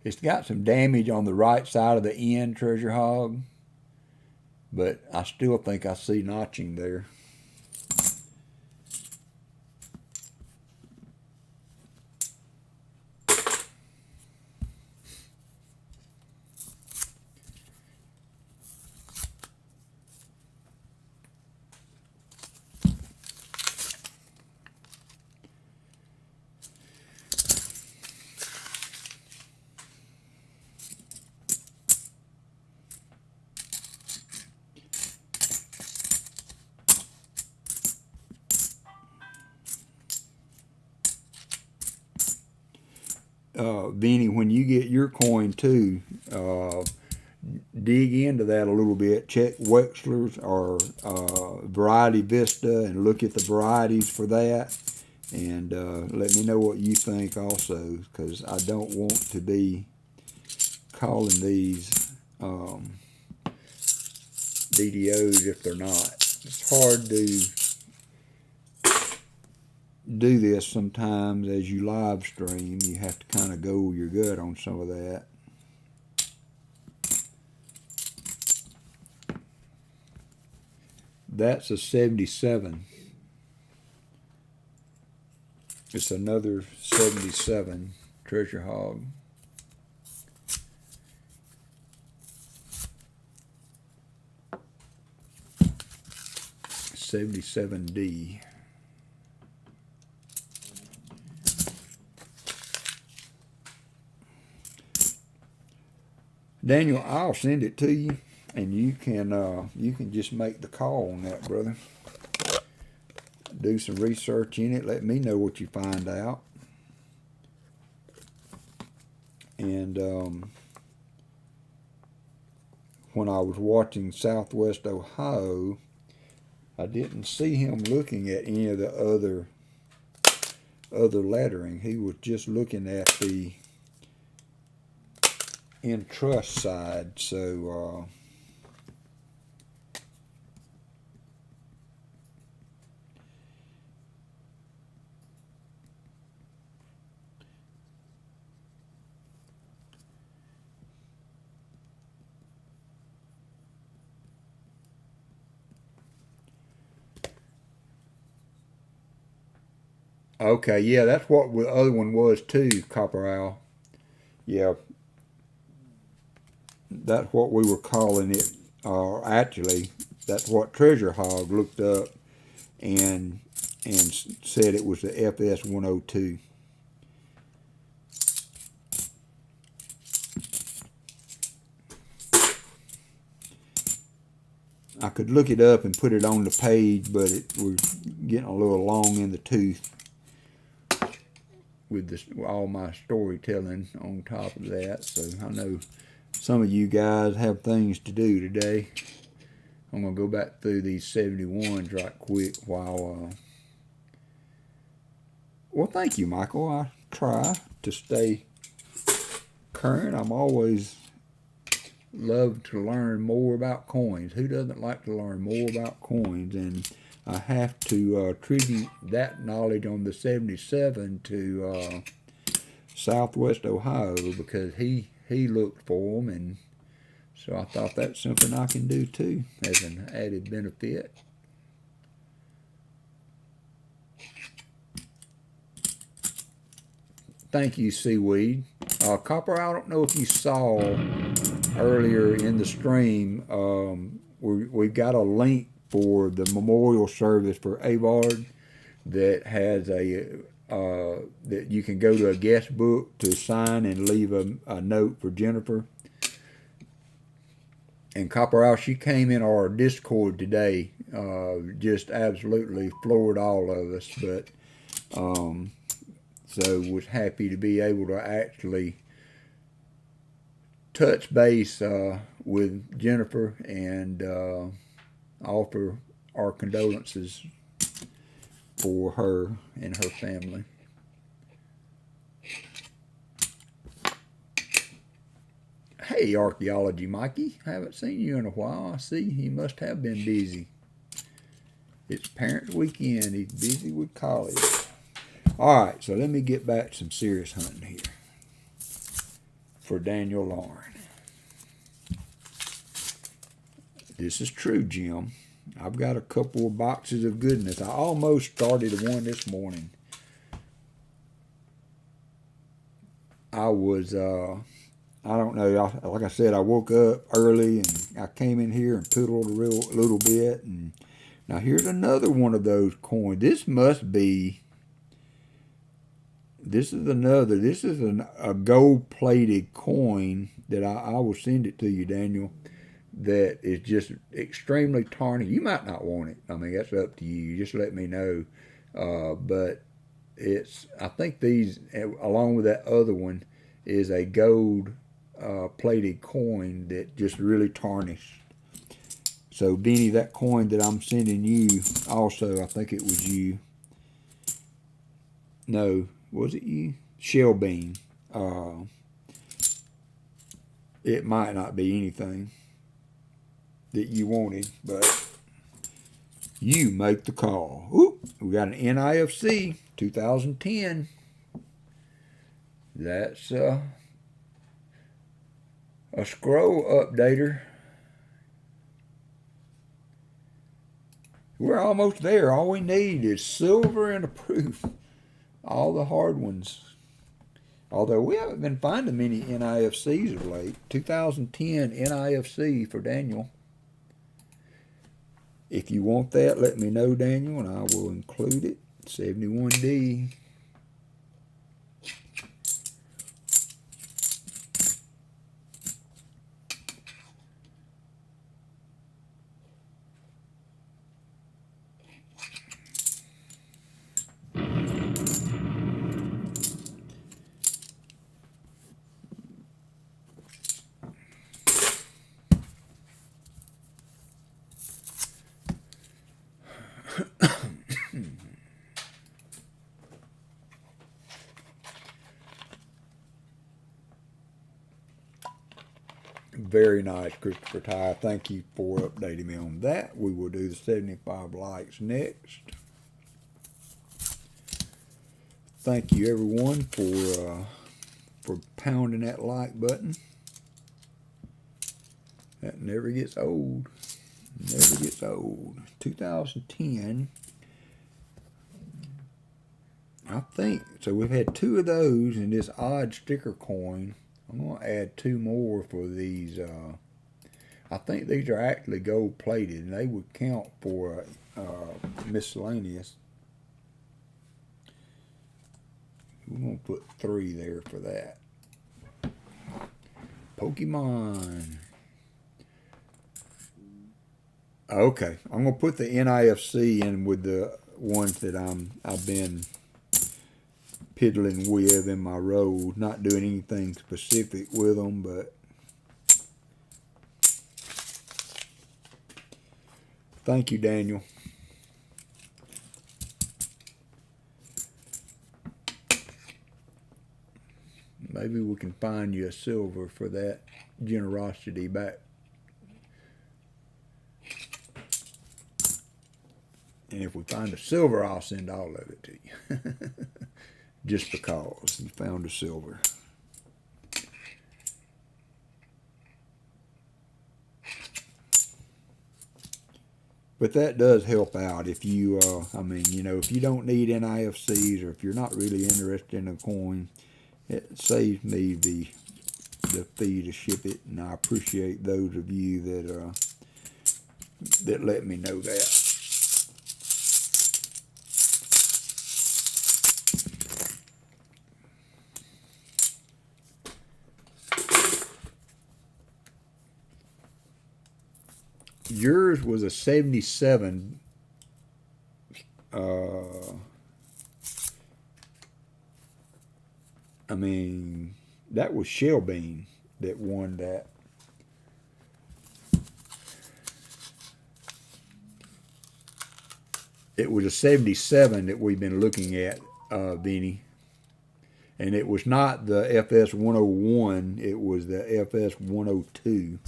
It's got some damage on the right side of the end, Treasure Hog, but I still think I see notching there. Vinny, when you get your coin too, dig into that a little bit. Check Wexler's or Variety Vista and look at the varieties for that. And let me know what you think also, because I don't want to be calling these DDOs if they're not. It's hard to do this sometimes as you live stream. You have to kind of go your gut on some of that. That's a 77. It's another 77 Treasure Hog. $77D. Daniel, I'll send it to you, and you can just make the call on that, brother. Do some research in it. Let me know what you find out. And when I was watching Southwest Ohio, I didn't see him looking at any of the other lettering. He was just looking at the entrust side. So okay, yeah, that's what the other one was too, Copper Owl. Yeah, that's what we were calling it. Actually, that's what Treasure Hog looked up and said it was the FS102. I could look it up and put it on the page, but we're getting a little long in the tooth with all my storytelling on top of that. So I know some of you guys have things to do today. I'm going to go back through these 71s right quick while... Well, thank you, Michael. I try to stay current. I'm always love to learn more about coins. Who doesn't like to learn more about coins? And I have to attribute that knowledge on the 77 to Southwest Ohio, because he looked for them, and so I thought that's something I can do too as an added benefit. Thank you, Seaweed. Copper, I don't know if you saw earlier in the stream, we got a link for the memorial service for Avard that has a that you can go to a guest book to sign and leave a note for Jennifer. And Copper Owl, she came in our Discord today, just absolutely floored all of us, but so was happy to be able to actually touch base with Jennifer and offer our condolences for her and her family. Hey, Archaeology Mikey, haven't seen you in a while. I see he must have been busy. It's Parents' Weekend. He's busy with college. All right, so let me get back to some serious hunting here for Daniel Lauren. This is true, Jim. I've got a couple of boxes of goodness. I almost started one this morning. I was, I don't know, like I said, I woke up early and I came in here and piddled a little bit. And now here's another one of those coins. This must be, this is a gold-plated coin that I will send it to you, Daniel, that is just extremely tarnished. You might not want it. I mean, that's up to you. You just let me know. But it's, I think these, along with that other one, is a gold plated coin that just really tarnished. So, Benny, that coin that I'm sending you, also, I think it was you. No, was it you? Shell Bean. It might not be anything that you wanted, but you make the call. Ooh, we got an NIFC 2010. That's a scroll updater. We're almost there. All we need is silver and a proof. All the hard ones. Although we haven't been finding many NIFCs of late. 2010 NIFC for Daniel. If you want that, let me know, Daniel, and I will include it. 71D. Very nice, Christopher Ty. Thank you for updating me on that. We will do the 75 likes next. Thank you, everyone, for pounding that like button. That never gets old. Never gets old. 2010. I think, so we've had two of those in this odd sticker coin. I'm going to add two more for these. I think these are actually gold plated, and they would count for miscellaneous. We're going to put 3 there for that. Pokemon. Okay, I'm going to put the NIFC in with the ones that I've been piddling with in my road, not doing anything specific with them, but Thank you, Daniel. Maybe we can find you a silver for that generosity back. And if we find a silver, I'll send all of it to you. Just because you found a silver. But that does help out if you, I mean, you know, if you don't need NIFCs or if you're not really interested in a coin, it saves me the fee to ship it, and I appreciate those of you that let me know that. Yours was a 77. I mean, that was Shellbean that won that. It was a 77 that we've been looking at, Vinny. And it was not the FS 101, it was the FS 102.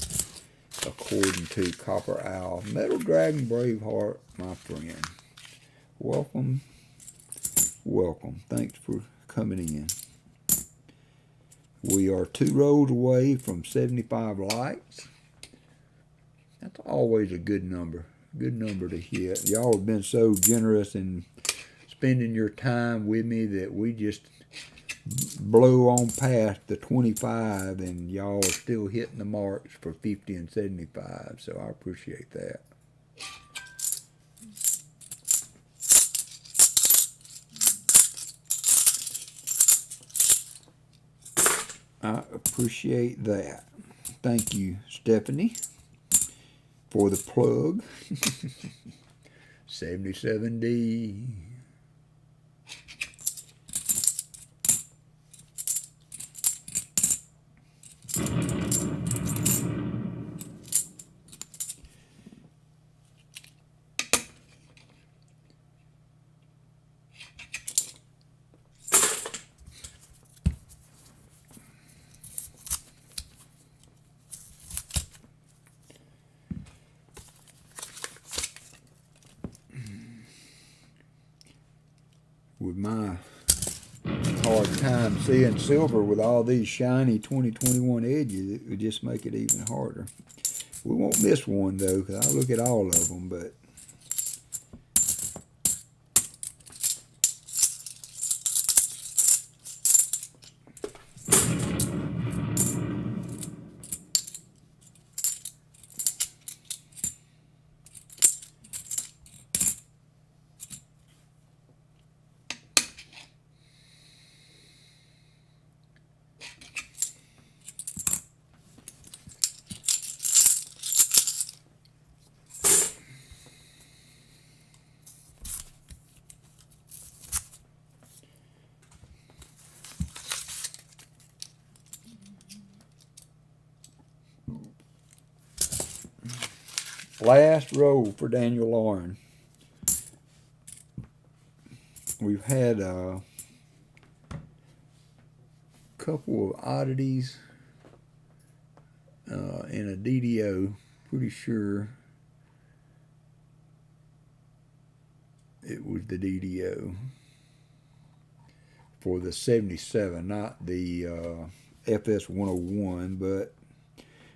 According to Copper Owl. Metal Dragon Braveheart, my friend. Welcome. Welcome. Thanks for coming in. We are 2 rows away from 75 likes. That's always a good number. Good number to hit. Y'all have been so generous in spending your time with me that we just blow on past the 25, and y'all are still hitting the marks for 50 and 75, so I appreciate that. I appreciate that. Thank you, Stephanie, for the plug. 77D. With my hard time seeing silver with all these shiny 2021 edges, it would just make it even harder. We won't miss one though, because I look at all of them, but last roll for Daniel Lauren. We've had a couple of oddities in a DDO. Pretty sure it was the DDO for the 77, not the FS 101. But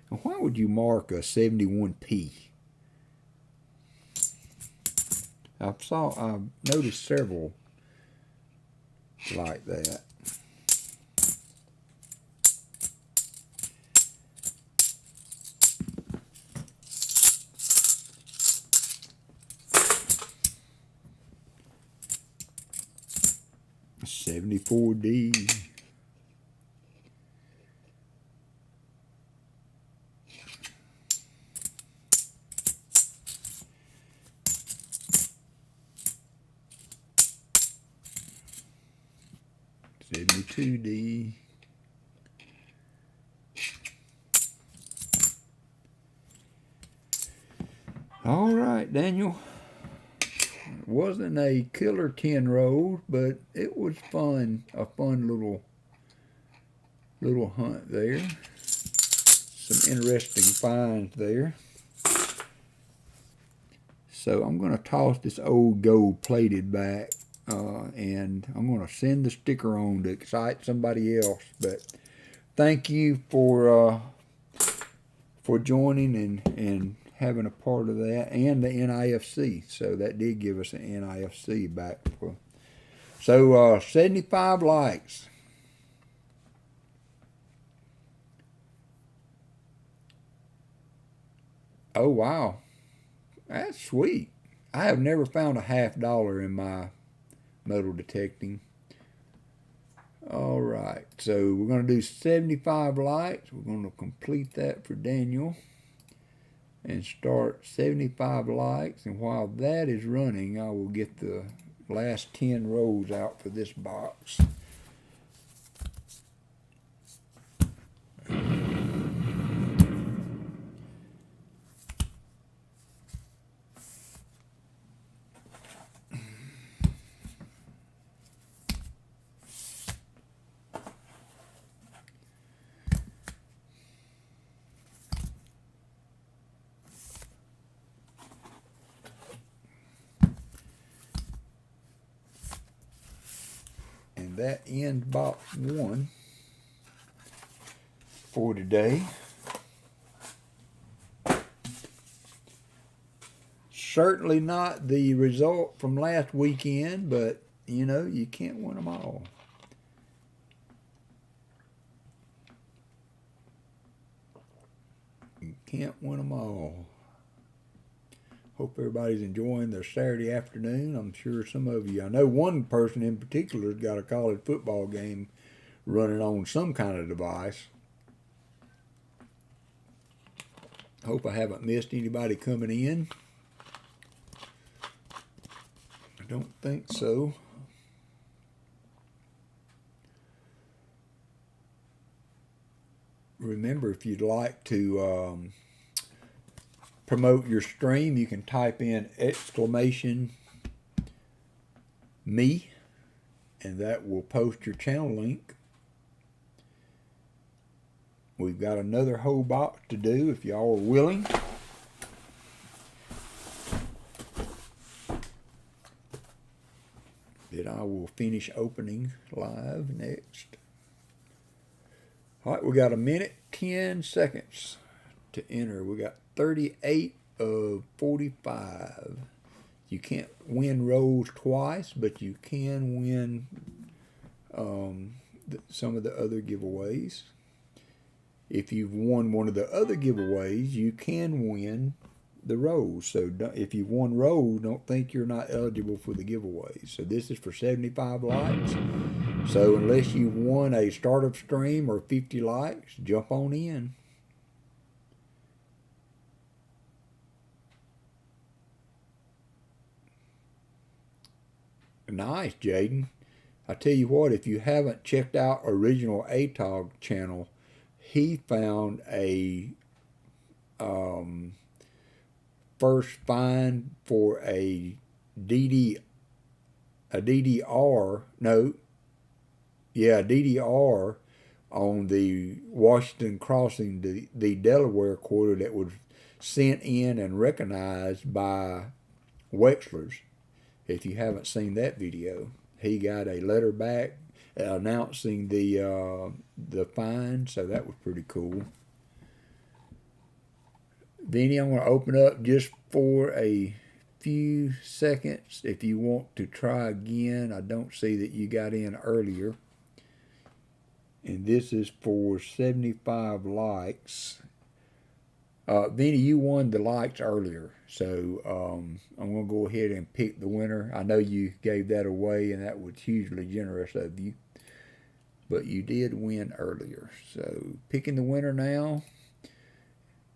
why would you mark a 71P? I've noticed several like that. $74D. $72D. All right, Daniel. It wasn't a killer 10 rolls, but it was fun. A fun little hunt there. Some interesting finds there. So I'm going to toss this old gold plated back, and I'm going to send the sticker on to excite somebody else. But thank you for joining and having a part of that, and the NIFC. So that did give us an NIFC back. So 75 likes. Oh, wow. That's sweet. I have never found a $50 in my metal detecting. All right, so we're going to do 75 likes. We're going to complete that for Daniel and start 75 likes. And while that is running, I will get the last 10 rows out for this box. And that ends box 1 for today. Certainly not the result from last weekend, but you know, you can't win them all. You can't win them all. Hope everybody's enjoying their Saturday afternoon. I'm sure some of you, I know one person in particular has got a college football game running on some kind of device. Hope I haven't missed anybody coming in. I don't think so. Remember, if you'd like to promote your stream, you can type in !me, and that will post your channel link. We've got another whole box to do if y'all are willing. That I will finish opening live next. All right, we got 1 minute, 10 seconds to enter. We got 38 of 45. You can't win rolls twice, but you can win some of the other giveaways. If you've won one of the other giveaways, you can win the rolls. So if you've won rolls, don't think you're not eligible for the giveaways. So this is for 75 likes. So unless you won a startup stream or 50 likes, jump on in. Nice, Jaden. I tell you what, if you haven't checked out Original ATOG channel, he found a first find for a DDR on the Washington crossing, the Delaware quarter, that was sent in and recognized by Wexler's. If you haven't seen that video, he got a letter back announcing the find, so that was pretty cool. Vinny, I'm going to open up just for a few seconds. If you want to try again, I don't see that you got in earlier. And this is for 75 likes. Vinny, you won the likes earlier, so I'm going to go ahead and pick the winner. I know you gave that away, and that was hugely generous of you, but you did win earlier. So picking the winner now,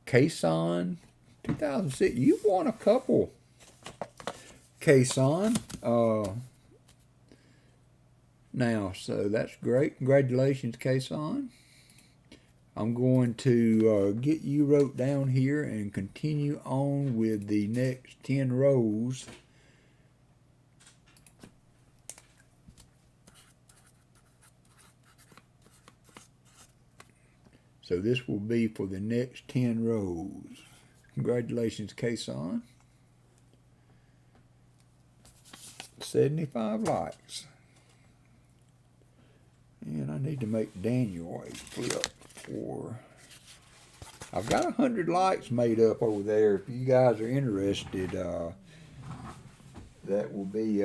Kason 2006. You won a couple, Kason. Now, so that's great. Congratulations, Kason. I'm going to get you wrote down here and continue on with the next 10 rows. So this will be for the next 10 rows. Congratulations, Kason. 75 likes. And I need to make Daniel a flip for... I've got 100 likes made up over there. If you guys are interested, that will be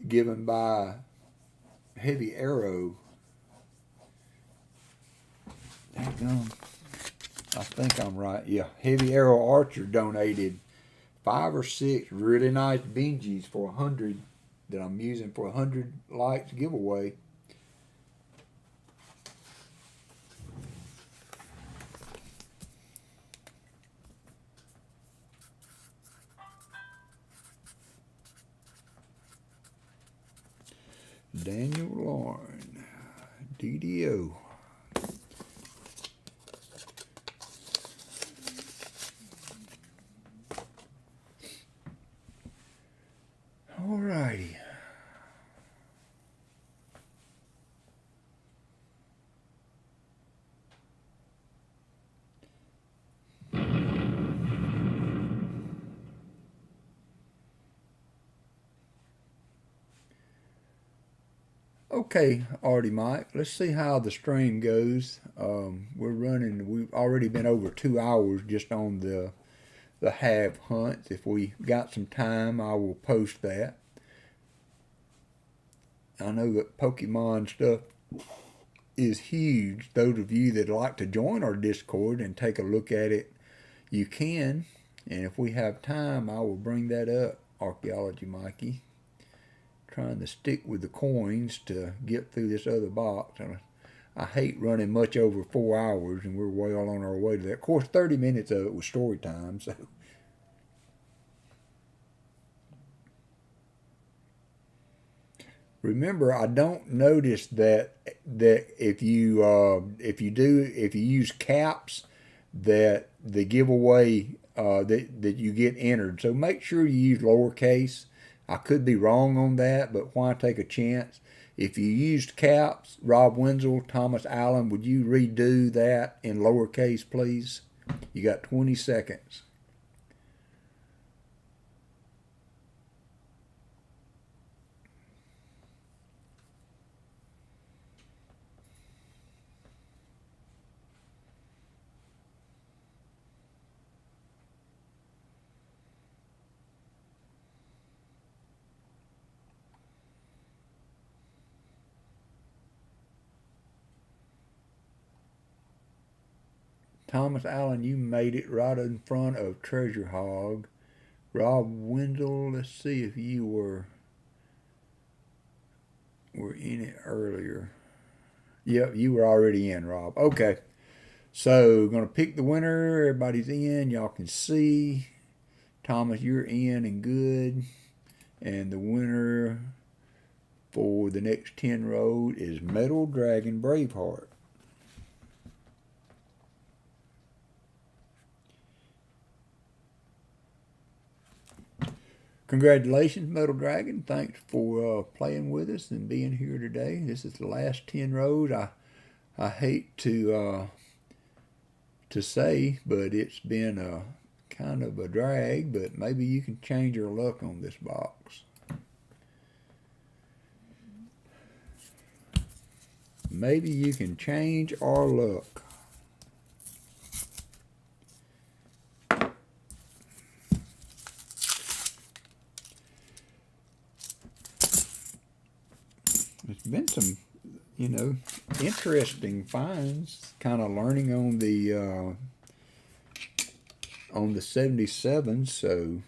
given by Heavy Arrow. Daggone. I think I'm right. Yeah, Heavy Arrow Archer donated 5 or 6 really nice Benjis for 100 that I'm using for 100 likes giveaway. Daniel Lauren, DDO. Alrighty. Okay, Artie Mike, let's see how the stream goes. We've already been over 2 hours just on the half hunts. If we got some time, I will post that. I know that Pokemon stuff is huge. Those of you that like to join our Discord and take a look at it, you can. And if we have time, I will bring that up, Archaeology Mikey. Trying to stick with the coins to get through this other box. I hate running much over 4 hours, and we're well on our way to that. Of course, 30 minutes of it was story time, so. Remember, I don't notice that if you use caps, that the giveaway that you get entered. So make sure you use lowercase. I could be wrong on that, but why take a chance? If you used caps, Rob Wenzel, Thomas Allen, would you redo that in lowercase, please? You got 20 seconds. Thomas Allen, you made it right in front of Treasure Hog. Rob Wenzel, let's see if you were in it earlier. Yep, you were already in, Rob. Okay. So, going to pick the winner. Everybody's in. Y'all can see. Thomas, you're in and good. And the winner for the next 10 road is Metal Dragon Braveheart. Congratulations, Metal Dragon. Thanks for playing with us and being here today. This is the last 10 rows. I hate to say, but it's been a kind of a drag, but maybe you can change your luck on this box. Maybe you can change our luck. There's been some, interesting finds. Kind of learning on the 77. So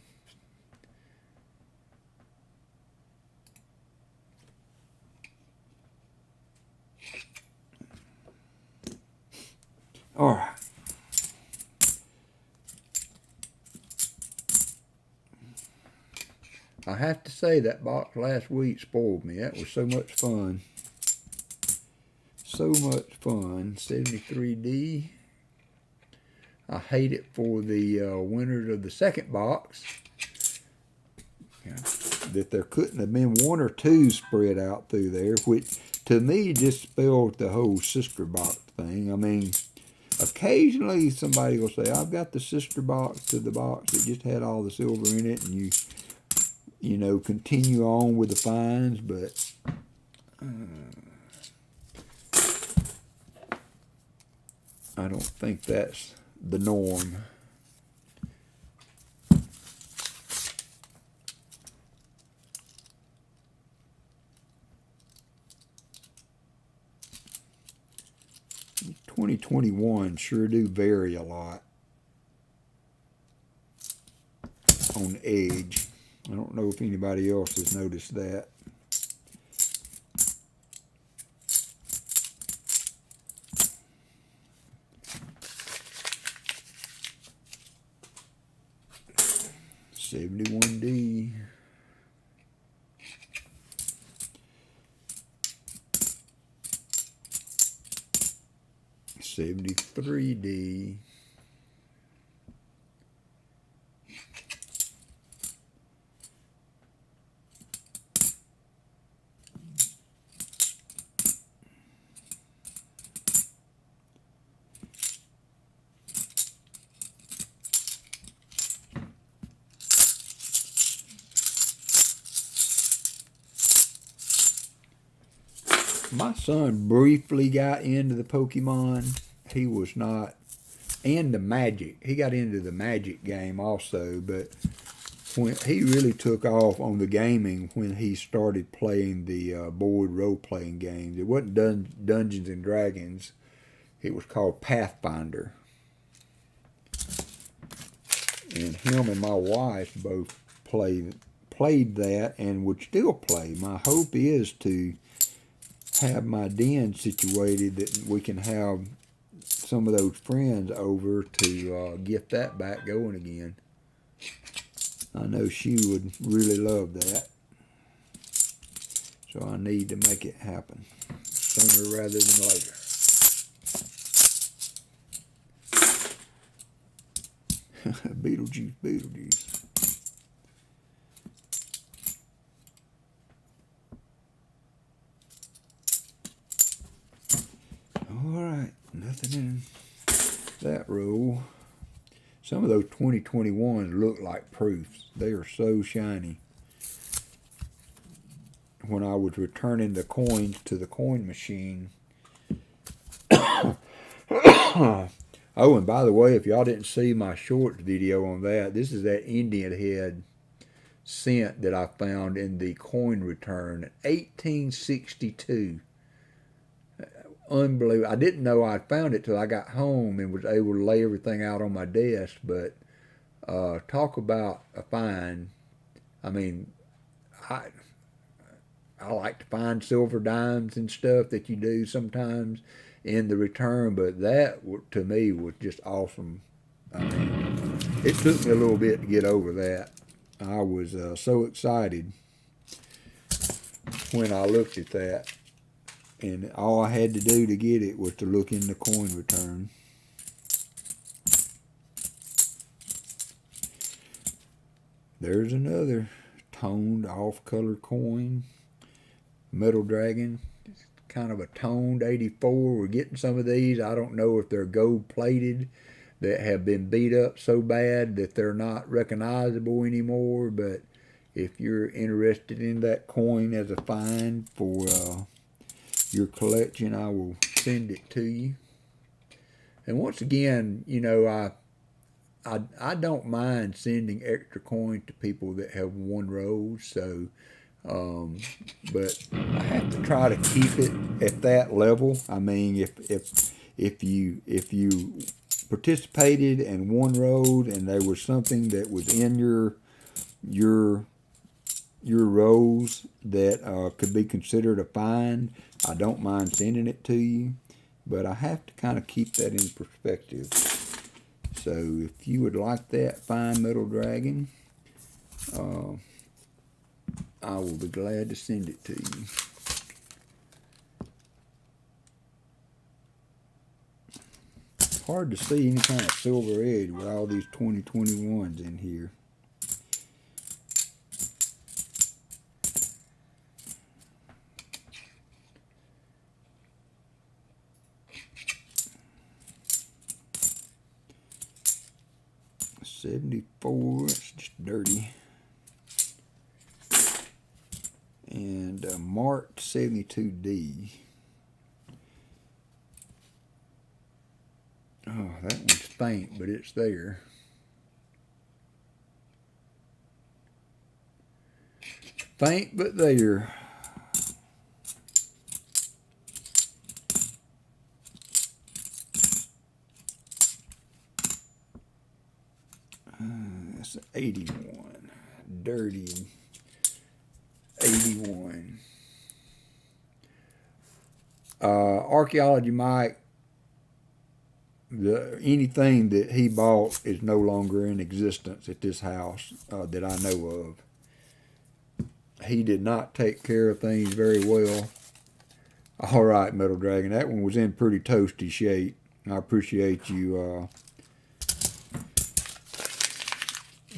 all right. I have to say that box last week spoiled me. That was so much fun. so much fun. 73D. I hate it for the winners of the second box. That there couldn't have been one or two spread out through there, which to me just spelled the whole sister box thing. I mean, occasionally somebody will say, I've got the sister box to the box that just had all the silver in it, and you know, continue on with the finds, but I don't think that's the norm. '21 sure do vary a lot on edge. I don't know if anybody else has noticed that. '71D. '73D. My son briefly got into the Pokemon. He was not, and the Magic. He got into the Magic game also, but when he really took off on the gaming when he started playing the board role-playing games. It wasn't Dungeons and Dragons. It was called Pathfinder. And him and my wife both played that and would still play. My hope is to have my den situated that we can have some of those friends over to get that back going again. I know she would really love that. So I need to make it happen sooner rather than later. Beetlejuice, Beetlejuice. Alright, nothing in that row. Some of those 2021s look like proofs. They are so shiny. When I was returning the coins to the coin machine. Oh, and by the way, if y'all didn't see my short video on that, this is that Indian head cent that I found in the coin return in 1862. Unbelievable. I didn't know I found it till I got home and was able to lay everything out on my desk, but talk about a find. I mean, I like to find silver dimes and stuff that you do sometimes in the return, but that to me was just awesome. I mean, it took me a little bit to get over that. I was so excited when I looked at that, and all I had to do to get it was to look in the coin return. There's another toned off-color coin. Metal Dragon. It's kind of a toned 84. We're getting some of these. I don't know if they're gold-plated that have been beat up so bad that they're not recognizable anymore, but if you're interested in that coin as a find for your collection, I will send it to you. And once again, you know, I don't mind sending extra coins to people that have won rows, so but I have to try to keep it at that level. I mean, if you participated and won road and there was something that was in your rows that could be considered a find, I don't mind sending it to you, but I have to kind of keep that in perspective. So if you would like that fine Metal Dragon, I will be glad to send it to you. hard to see any kind of silver edge with all these 2021s in here. '74, it's just dirty. And marked 72D. Oh, that one's faint, but it's there. Faint, but there. That's 81. Dirty 81. Archaeology Mike, anything that he bought is no longer in existence at this house that I know of. He did not take care of things very well. All right, Metal Dragon, that one was in pretty toasty shape. I appreciate you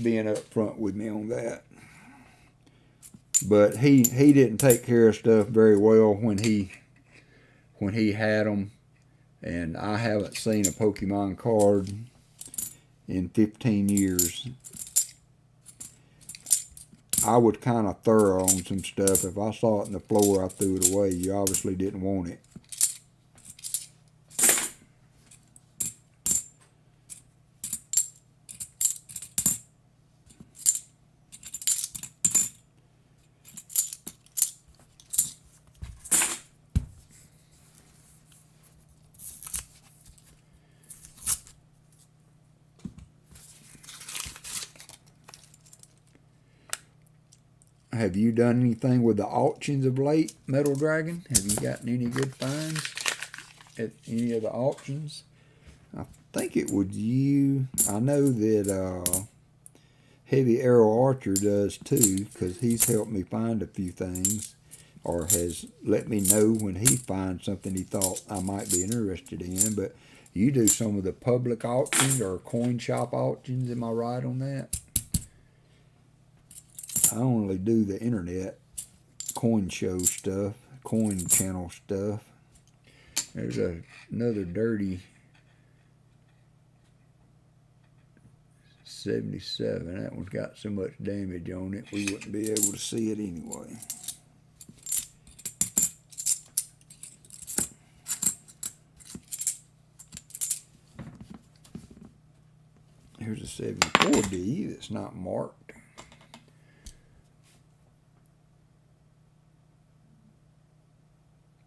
being up front with me on that. But he didn't take care of stuff very well when he had them, and I haven't seen a Pokemon card in 15 years. I was kind of thorough on some stuff. If I saw it on the floor, I threw it away. You obviously didn't want it. Have you done anything with the auctions of late, Metal Dragon? Have you gotten any good finds at any of the auctions? I think it was you. I know that Heavy Arrow Archer does too, because he's helped me find a few things, or has let me know when he finds something he thought I might be interested in. But you do some of the public auctions or coin shop auctions, am I right on that? I only do the internet coin show stuff, coin channel stuff. There's another dirty 77. That one's got so much damage on it, we wouldn't be able to see it anyway. Here's a 74D that's not marked.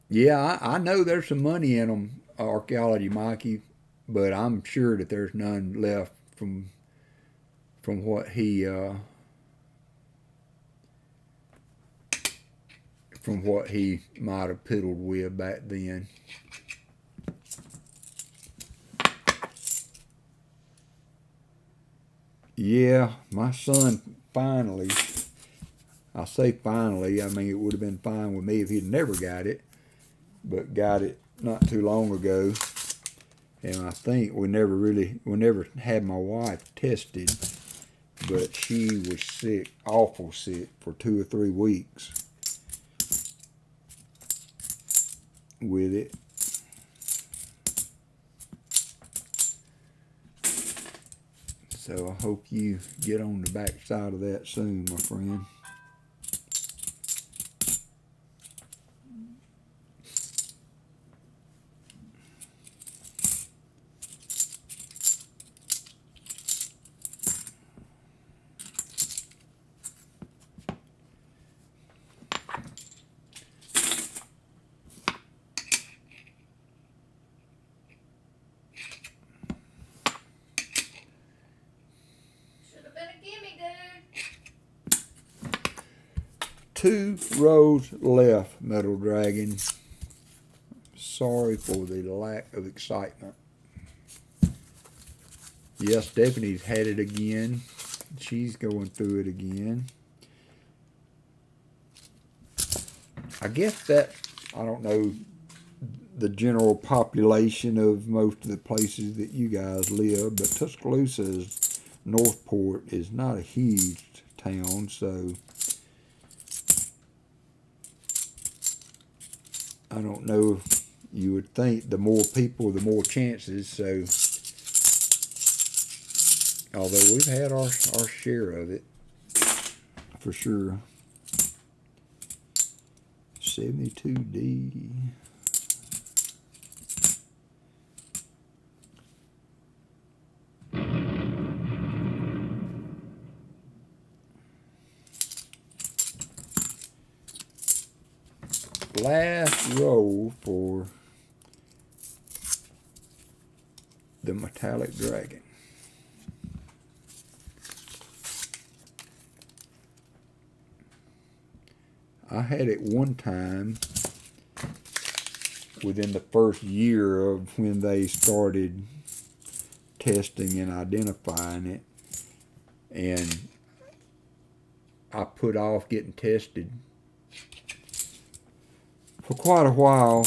Yeah, I know there's some money in them, Archaeology Mikey, but I'm sure that there's none left from what he might have piddled with back then. Yeah, my son finally, I say finally, I mean it would have been fine with me if he'd never got it, but got it not too long ago. And I think we never had my wife tested, but she was sick, awful sick, for 2 or 3 weeks with it. So I hope you get on the back side of that soon, my friend. Should have been a gimme, dude. 2 rows left, Metal Dragon. Sorry for the lack of excitement. Yes, Stephanie's had it again. She's going through it again. I guess that, I don't know, the general population of most of the places that you guys live, but Tuscaloosa's Northport is not a huge town, so I don't know if you would think the more people, the more chances, so although we've had our share of it, for sure. 72D. Last roll for the metallic dragon. I had it one time within the first year of when they started testing and identifying it, and I put off getting tested for quite a while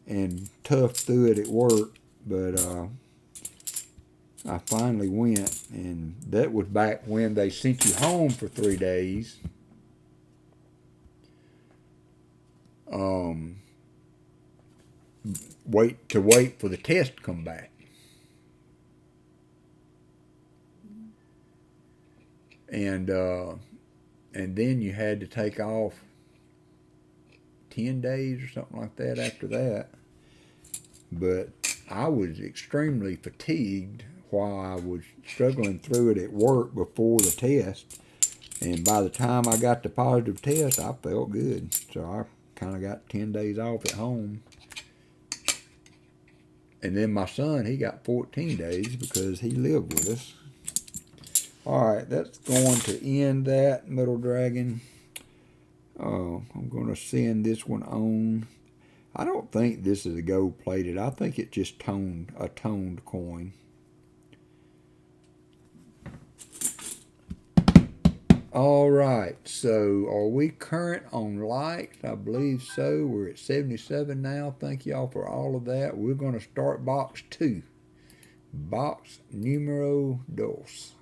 and toughed through it at work, but I finally went, and that was back when they sent you home for 3 days. Wait for the test to come back. And then you had to take off 10 days or something like that after that. But I was extremely fatigued while I was struggling through it at work before the test. And by the time I got the positive test, I felt good. So I kind of got 10 days off at home. And then my son, he got 14 days because he lived with us. Alright, that's going to end that Metal Dragon. I'm going to send this one on. I don't think this is a gold plated. I think it just a toned coin. Alright, so are we current on likes? I believe so. We're at 77 now. Thank y'all for all of that. We're going to start box 2. Box numero dos.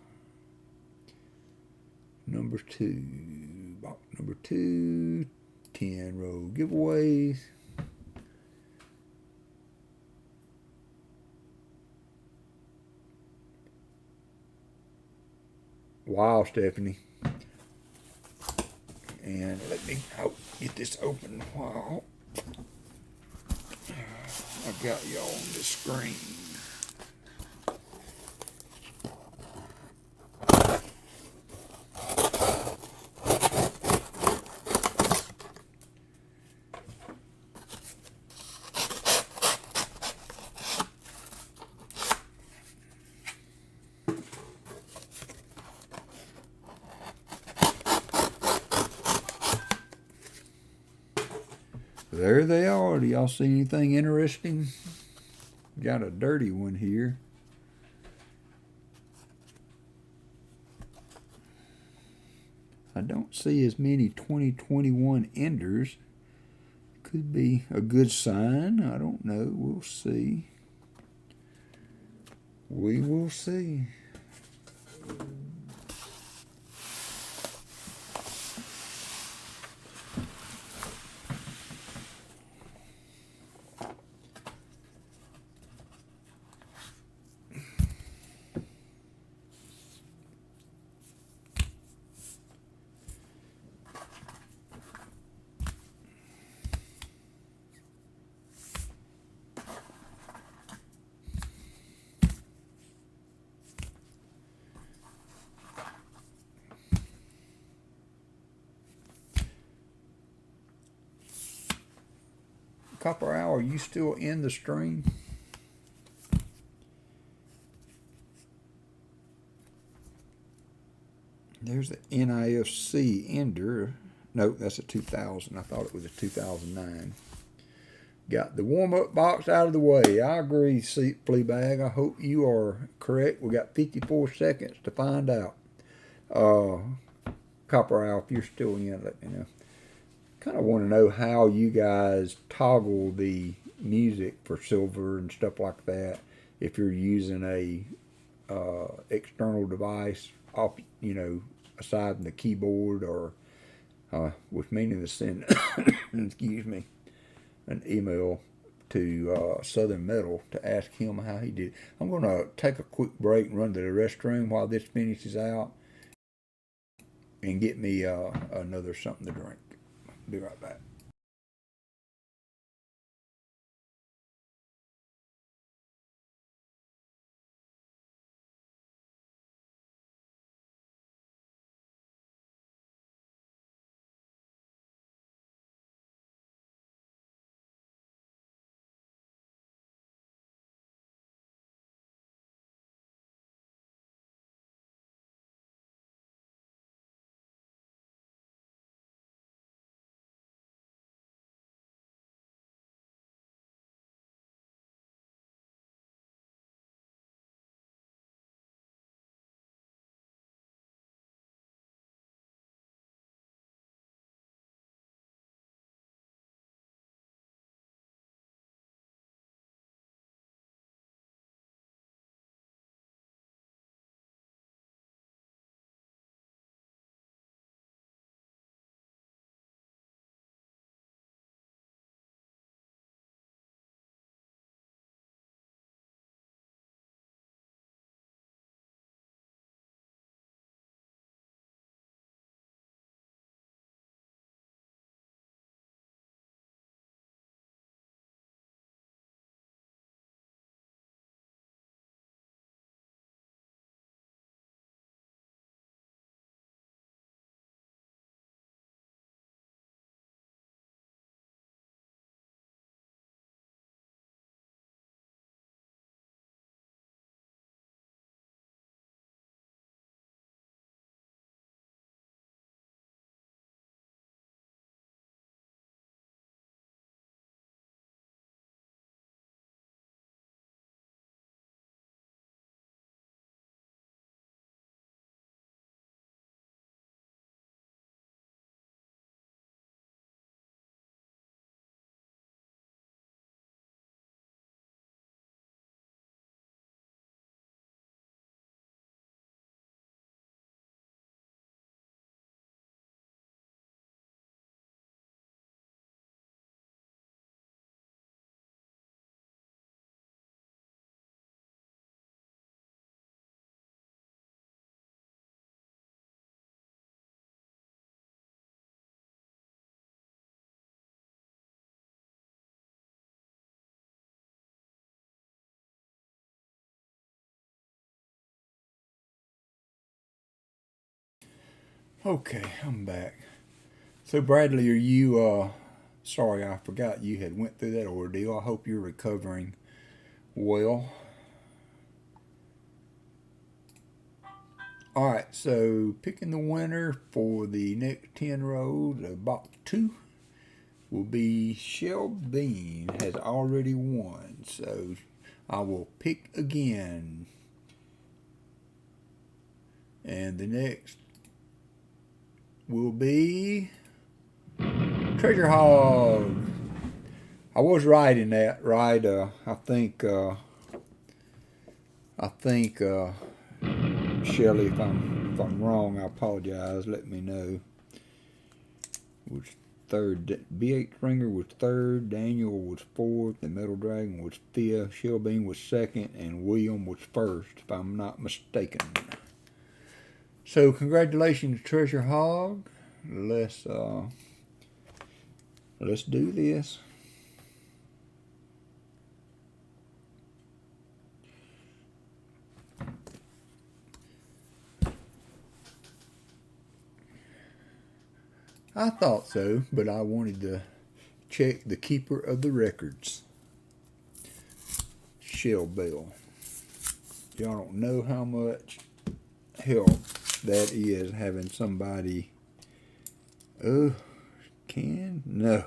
Number 2. Box number 2. 10 row giveaways. Wow, Stephanie. And let me get this open while I got y'all on the screen. There they are. Do y'all see anything interesting? Got a dirty one here. I don't see as many 2021 enders. Could be a good sign. I don't know. We'll see. We will see. Copper Owl, are you still in the stream? There's the NIFC Ender. No, that's a 2000. I thought it was a 2009. Got the warm-up box out of the way. I agree, Fleabag. I hope you are correct. We got 54 seconds to find out. Copper Owl, if you're still in, let me know. Kind of want to know how you guys toggle the music for silver and stuff like that. If you're using a external device off, aside from the keyboard, or was meaning to send, excuse me, an email to Southern Metal to ask him how he did. I'm going to take a quick break and run to the restroom while this finishes out and get me another something to drink. Be right back. Okay, I'm back. So Bradley, are you sorry I forgot you had went through that ordeal. I hope you're recovering well. Alright, so picking the winner for the next 10 rows of box 2 will be Shell Bean, has already won. So I will pick again. And the next will be Treasure Hog. I was right in that, right? I think Shelley, if I'm wrong, I apologize. Let me know. Was third. B8 Stringer was third. Daniel was fourth. The Metal Dragon was fifth. Shellbean was second, and William was first, if I'm not mistaken. So congratulations, Treasure Hog. Let's do this. I thought so, but I wanted to check the keeper of the records, Shell Bell. Y'all don't know how much help that is, having somebody. Oh, no.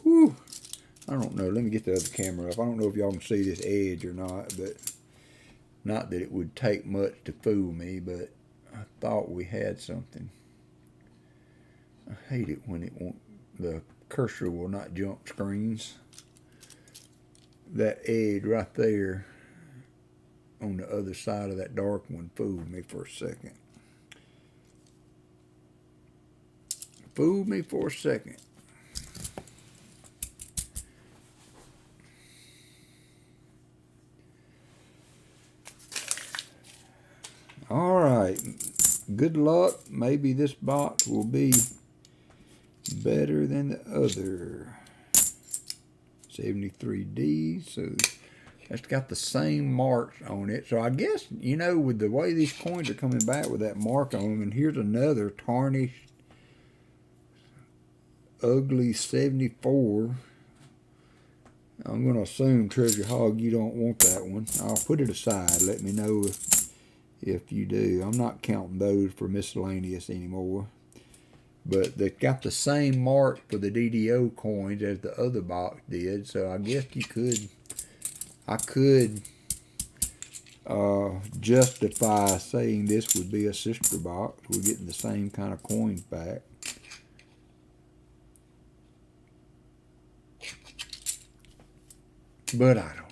Whew. I don't know. Let me get the other camera up. I don't know if y'all can see this edge or not, but not that it would take much to fool me, but I thought we had something. I hate it when the cursor will not jump screens. that edge right there on the other side of that dark one fooled me for a second. Fooled me for a second. All right. Good luck. Maybe this box will be better than the other. 73D. So that's got the same marks on it. So I guess, you know, with the way these coins are coming back with that mark on them, and here's another tarnished, ugly 74. I'm going to assume, Treasure Hog, you don't want that one. I'll put it aside. Let me know if you do. I'm not counting those for miscellaneous anymore. But they got the same mark for the DDO coins as the other box did. So I guess I could justify saying this would be a sister box. We're getting the same kind of coins back. But I don't know.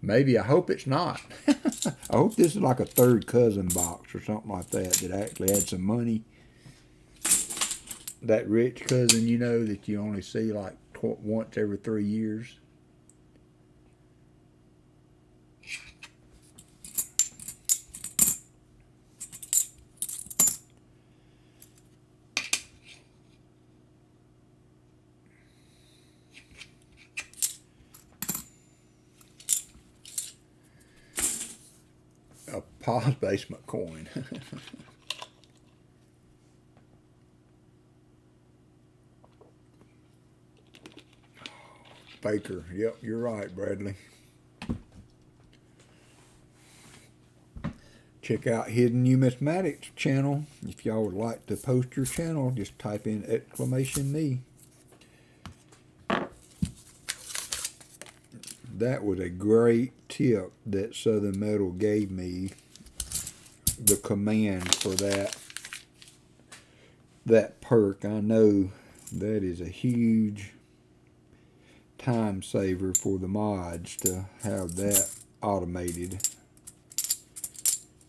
Maybe, I hope it's not. I hope this is like a third cousin box or something like that actually had some money. That rich cousin, you know, that you only see like once every 3 years. A Pa's Basement coin. Faker. Yep, you're right, Bradley. Check out Hidden Numismatics channel. If y'all would like to post your channel, just type in !me. That was a great tip that Southern Metal gave me, the command for that perk. I know that is a huge time saver for the mods to have that automated.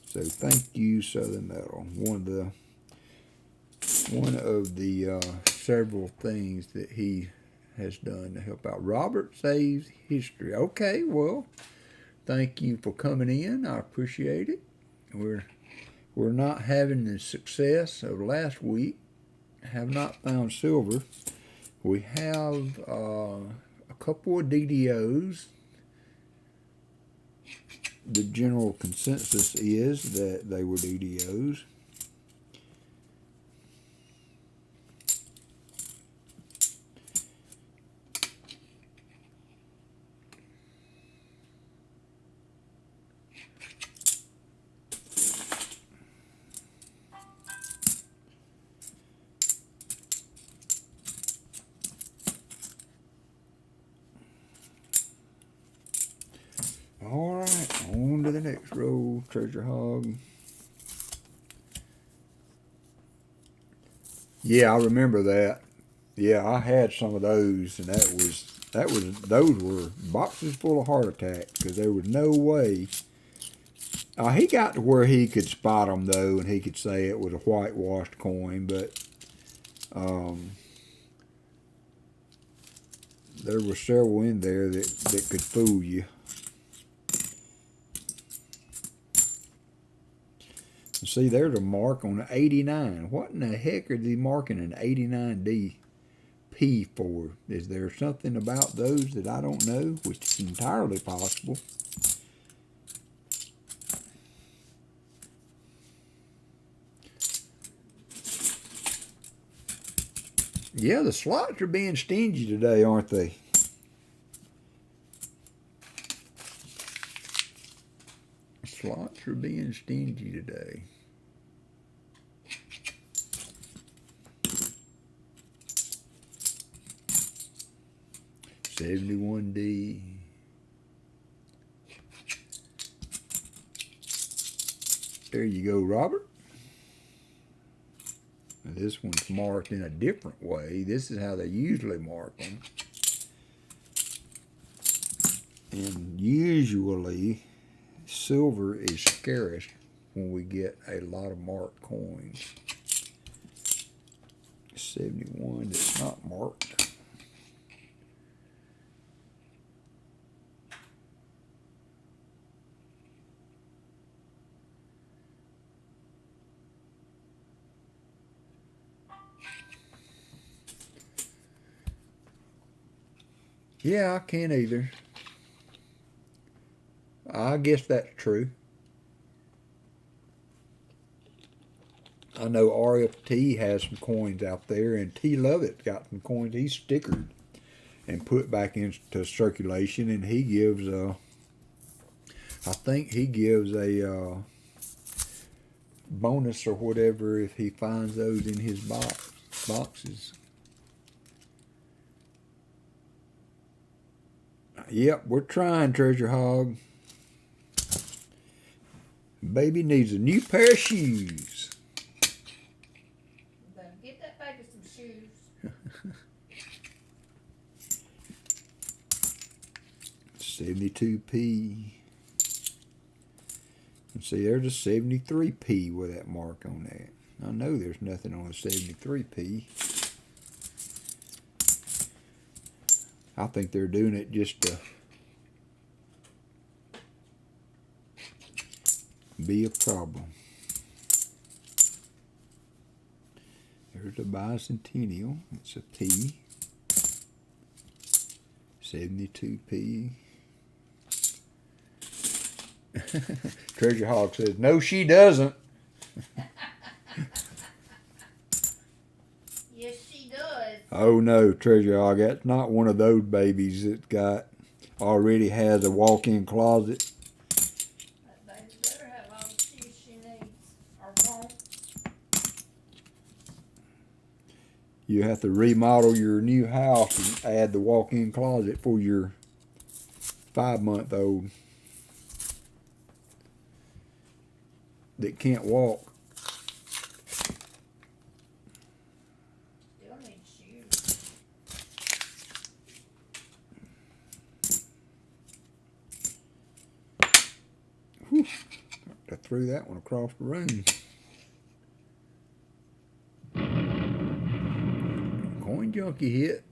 So thank you, Southern Metal. One of the several things that he has done to help out. Robert Saves History. Okay, well, thank you for coming in. I appreciate it. We're not having the success of last week. Have not found silver. We have a couple of DDOs. The general consensus is that they were DDOs. Alright, on to the next row, Treasure Hog. Yeah, I remember that. Yeah, I had some of those, and those were boxes full of heart attacks, because there was no way. He got to where he could spot them, though, and he could say it was a whitewashed coin, but there were several in there that could fool you. See, there's a mark on an 89. What in the heck are they marking an 89DP for? Is there something about those that I don't know, which is entirely possible? Yeah, the slots are being stingy today, aren't they? Slots are being stingy today. $71D. There you go, Robert. Now this one's marked in a different way. This is how they usually mark them. And usually silver is scarce when we get a lot of marked coins. 71 that's not marked. Yeah, I can't either. I guess that's true. I know RFT has some coins out there, and T Lovett's got some coins he's stickered and put back into circulation, and he gives I think he gives a bonus or whatever if he finds those in his boxes. Yep, we're trying, Treasure Hog. Baby needs a new pair of shoes. Better get that baby some shoes. 72p. And see, there's a 73p with that mark on that. I know there's nothing on a 73p. I think they're doing it just to be a problem. There's a bicentennial. It's a P. 72p. Treasure Hog says, no, she doesn't. Yes, she does. Oh no, Treasure Hog, that's not one of those babies that already has a walk-in closet. That baby better have all the shoes she needs, or won't. You have to remodel your new house and add the walk-in closet for your 5-month-old that can't walk. Still need shoes. Whew. I threw that one across the room. Coin junkie hit.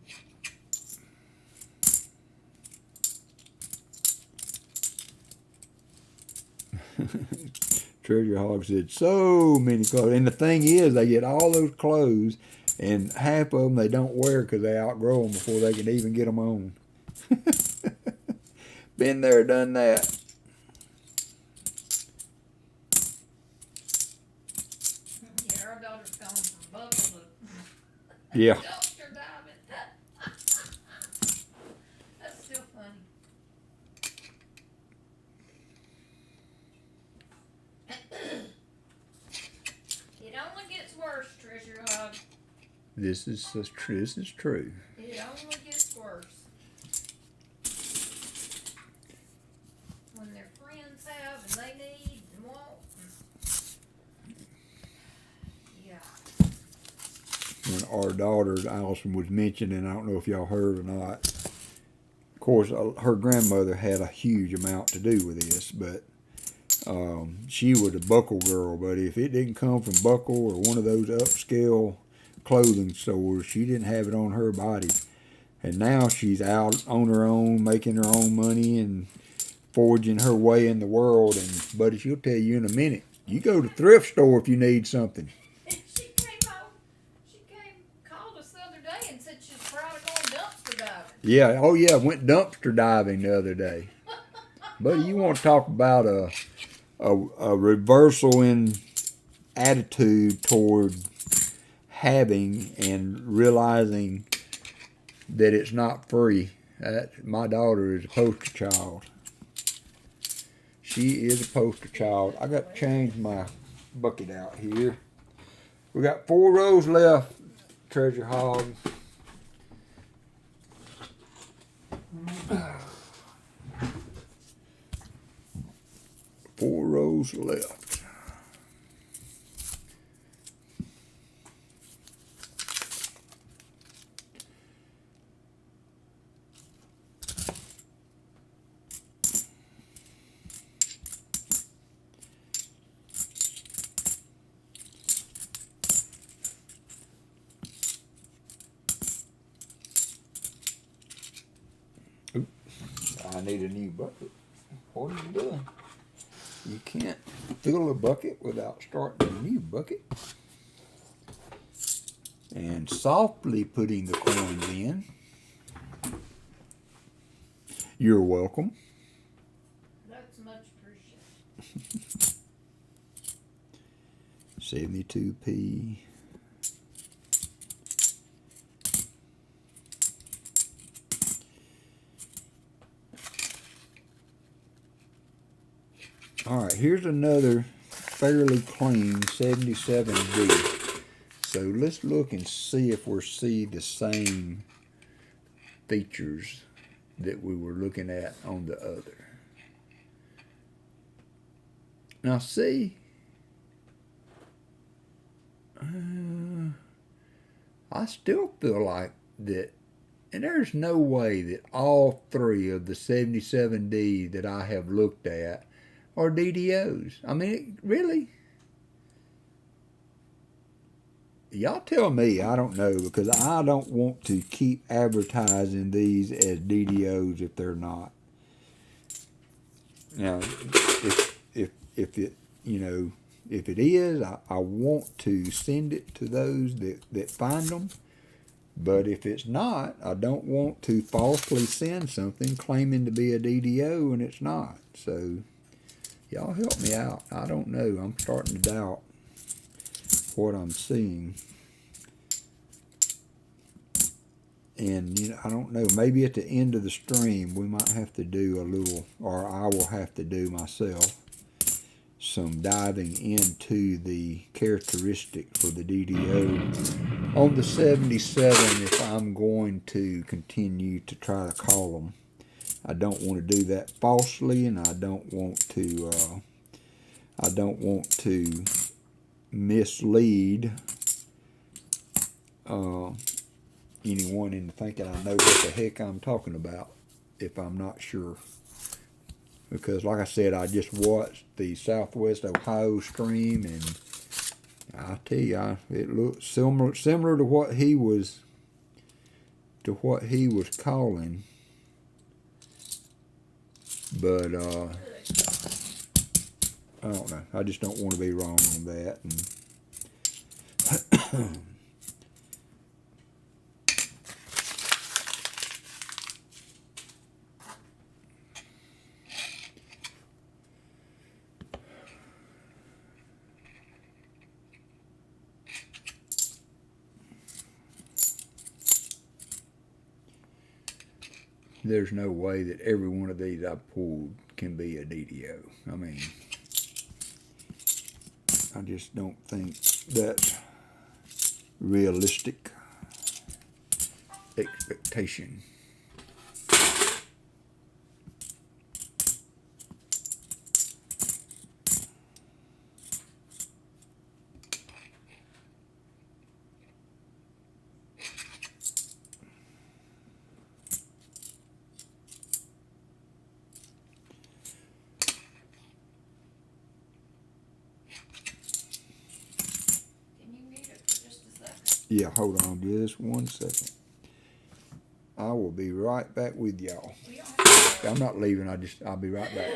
Treasure Hog said, so many clothes. And the thing is, they get all those clothes, and half of them they don't wear because they outgrow them before they can even get them on. Been there, done that. Yeah, our daughter's gone from Buckle to Yeah. dumpster diving. That's still funny. It only gets worse, Treasure Hog. This is true. It only gets worse. When their friends have and they need and want. Yeah. When our daughter Allison was mentioning, I don't know if y'all heard or not. Of course, her grandmother had a huge amount to do with this, but she was a Buckle girl. But if it didn't come from Buckle or one of those upscale clothing stores, she didn't have it on her body. And now she's out on her own, making her own money and forging her way in the world. And buddy, she'll tell you in a minute. You go to the thrift store if you need something. She called us the other day and said she was proud of going dumpster diving. Yeah, oh yeah, went dumpster diving the other day. Buddy, you want to talk about a reversal in attitude toward having and realizing that it's not free. My daughter is a poster child. She is a poster child. I got to change my bucket out here. We got 4 rows left, Treasure Hog. Four rows left. I need a new bucket. What are you doing? You can't fill a bucket without starting a new bucket. And softly putting the coins in. You're welcome. That's much appreciated. 72p. Alright, here's another fairly clean 77D. So let's look and see if we see the same features that we were looking at on the other. Now see, I still feel like that, and there's no way that all three of the 77D that I have looked at are DDOs. I mean, really? Y'all tell me. I don't know, because I don't want to keep advertising these as DDOs if they're not. Now, if it, you know, if it is, I want to send it to those that find them. But if it's not, I don't want to falsely send something claiming to be a DDO and it's not. So y'all help me out. I don't know. I'm starting to doubt what I'm seeing. And you know, I don't know, maybe at the end of the stream we might have to do a little, or I will have to do myself, some diving into the characteristics for the DDO on the 77 if I'm going to continue to try to call them. I don't want to do that falsely, and I don't want to mislead anyone into thinking I know what the heck I'm talking about if I'm not sure. Because like I said, I just watched the Southwest Ohio stream, and I tell you, it looked similar to what he was calling. But I don't know. I just don't want to be wrong on that. And there's no way that every one of these I pulled can be a DDO. I mean, I just don't think that's realistic expectation. Yeah, hold on just 1 second. I will be right back with y'all. I'm not leaving, I'll be right back.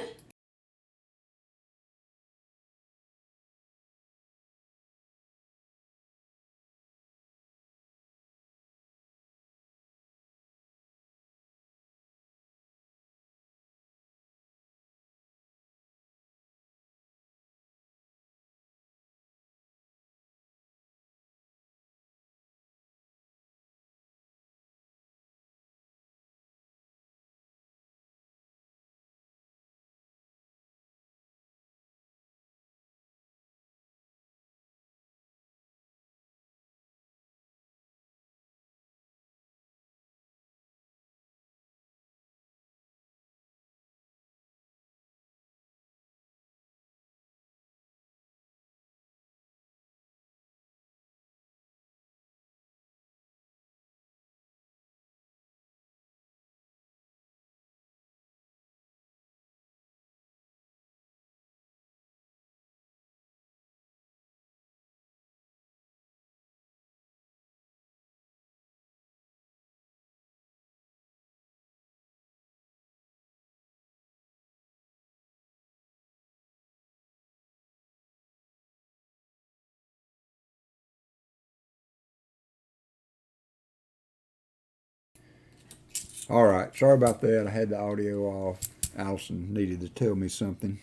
All right, sorry about that. I had the audio off. Allison needed to tell me something.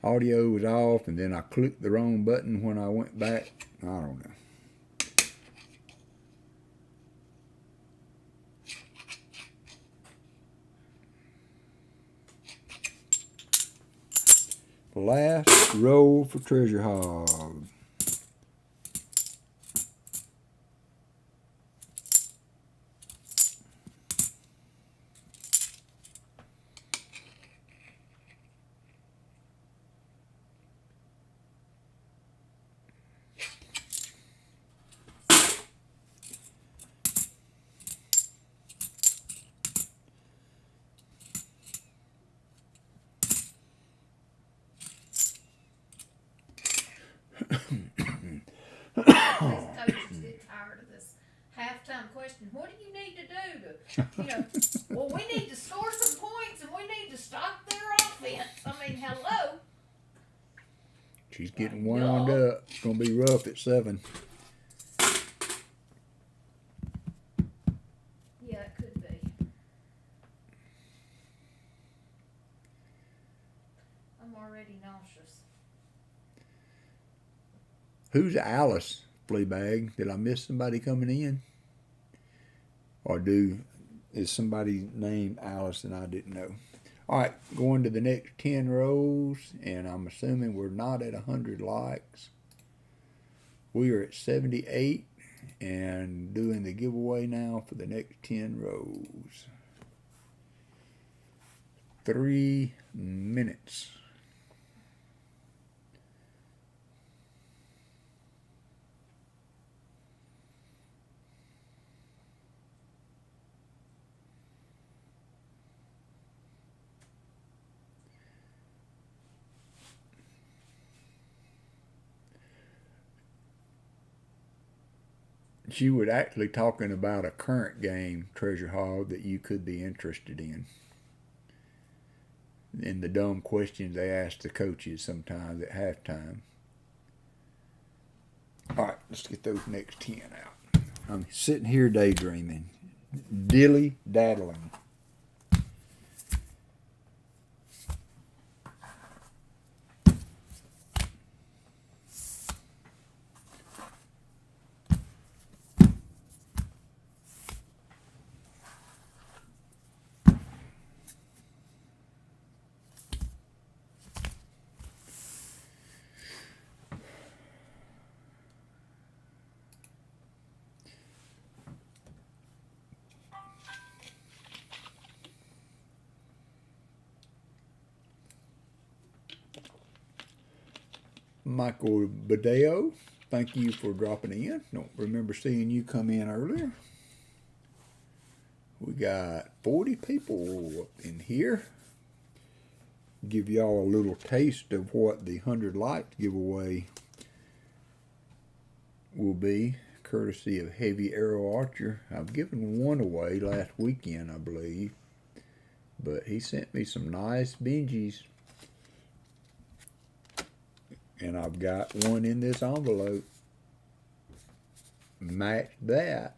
Audio was off, and then I clicked the wrong button when I went back. I don't know. Last roll for Treasure Hog. These coaches get tired of this halftime question. What do you need to do well, we need to score some points and we need to stop their offense. I mean, hello. She's getting wound up. It's going to be rough at 7. Yeah, it could be. I'm already nauseous. Who's Alice, Fleabag? Did I miss somebody coming in? Or is somebody named Alice and I didn't know? All right, going to the next 10 rows, and I'm assuming we're not at 100 likes. We are at 78 and doing the giveaway now for the next 10 rows. 3 minutes. She was actually talking about a current game, Treasure Hog, that you could be interested in. And the dumb questions they ask the coaches sometimes at halftime. All right, let's get those next 10 out. I'm sitting here daydreaming, dilly-daddling. Michael Badeo, thank you for dropping in. Don't remember seeing you come in earlier. We got 40 people up in here. Give y'all a little taste of what the 100 likes giveaway will be, courtesy of Heavy Arrow Archer. I've given one away last weekend, I believe, but he sent me some nice Benjis. And I've got one in this envelope. Match that,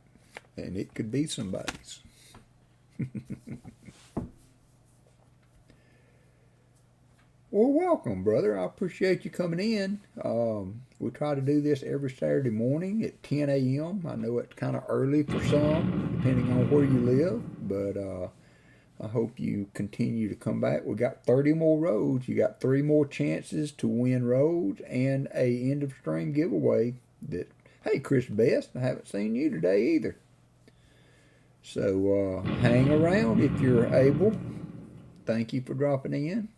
and it could be somebody's. Well, welcome, brother. I appreciate you coming in. We try to do this every Saturday morning at 10 a.m. I know it's kind of early for some, depending on where you live, but I hope you continue to come back. We got 30 more roads. You got 3 more chances to win roads and a end of stream giveaway. That, hey, Chris Best, I haven't seen you today either. So hang around if you're able. Thank you for dropping in.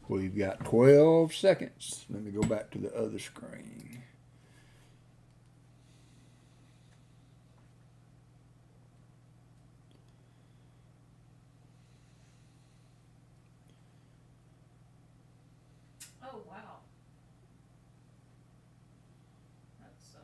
We've got 12 seconds. Let me go back to the other screen. Oh, wow. That sucked.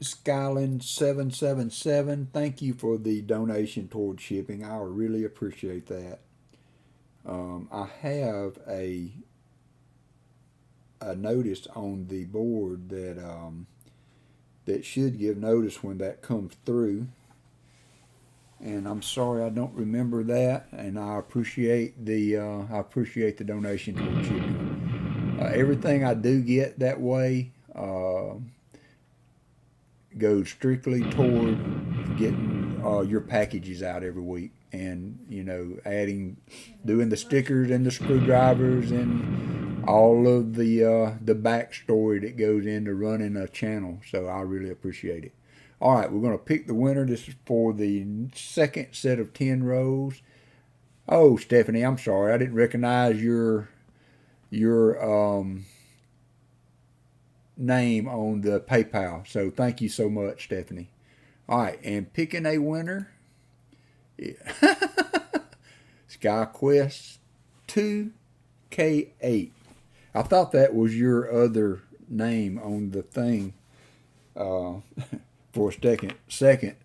Skyland 777. Thank you for the donation toward shipping. I really appreciate that. I have a notice on the board that that should give notice when that comes through. And I'm sorry I don't remember that, and I appreciate the donation toward shipping. Everything I do get that way goes strictly toward getting your packages out every week, and doing the stickers and the screwdrivers and all of the backstory that goes into running a channel. So I really appreciate it. All right, we're going to pick the winner. This is for the second set of 10 rows. Oh, Stephanie, I'm sorry. I didn't recognize your name on the PayPal. So thank you so much, Stephanie. All right, and picking a winner. SkyQuest 2K8. I thought that was your other name on the thing. For a second,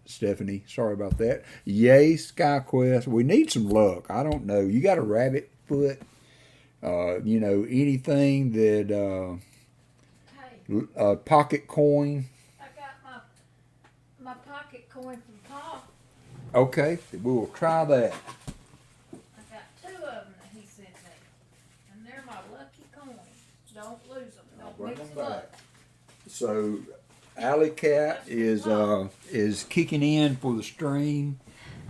Stephanie. Sorry about that. Yay, SkyQuest. We need some luck. I don't know. You got a rabbit foot. Anything that pocket coin. I got my pocket coin from Pa. Okay, we will try that. I got 2 of them that he sent me, and they're my lucky coins. Don't lose them. Don't Bring mix them them back. up. So, Alley Cat is kicking in for the stream,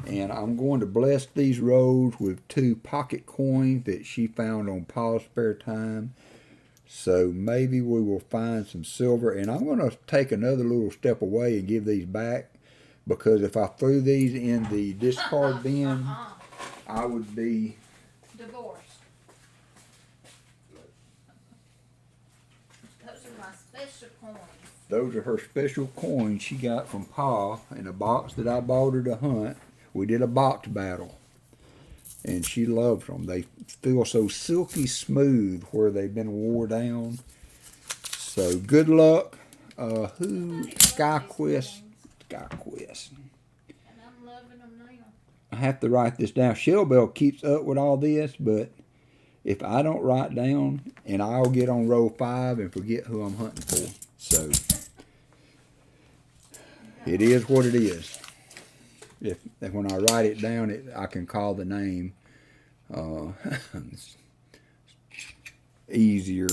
and I'm going to bless these rows with 2 pocket coins that she found on Pa's spare time. So maybe we will find some silver, and I'm going to take another little step away and give these back, because if I threw these in the discard bin, I would be Divorced. Those are my special coins. Those are her special coins she got from Pa in a box that I bought her to hunt. We did a box battle, and she loves them. They feel so silky smooth where they've been wore down. So good luck. SkyQuest. And I'm loving them now. I have to write this down. Shellbell keeps up with all this, but if I don't write down, and I'll get on row 5 and forget who I'm hunting for. So it is what it is. If when I write it down, I can call the name. It's easier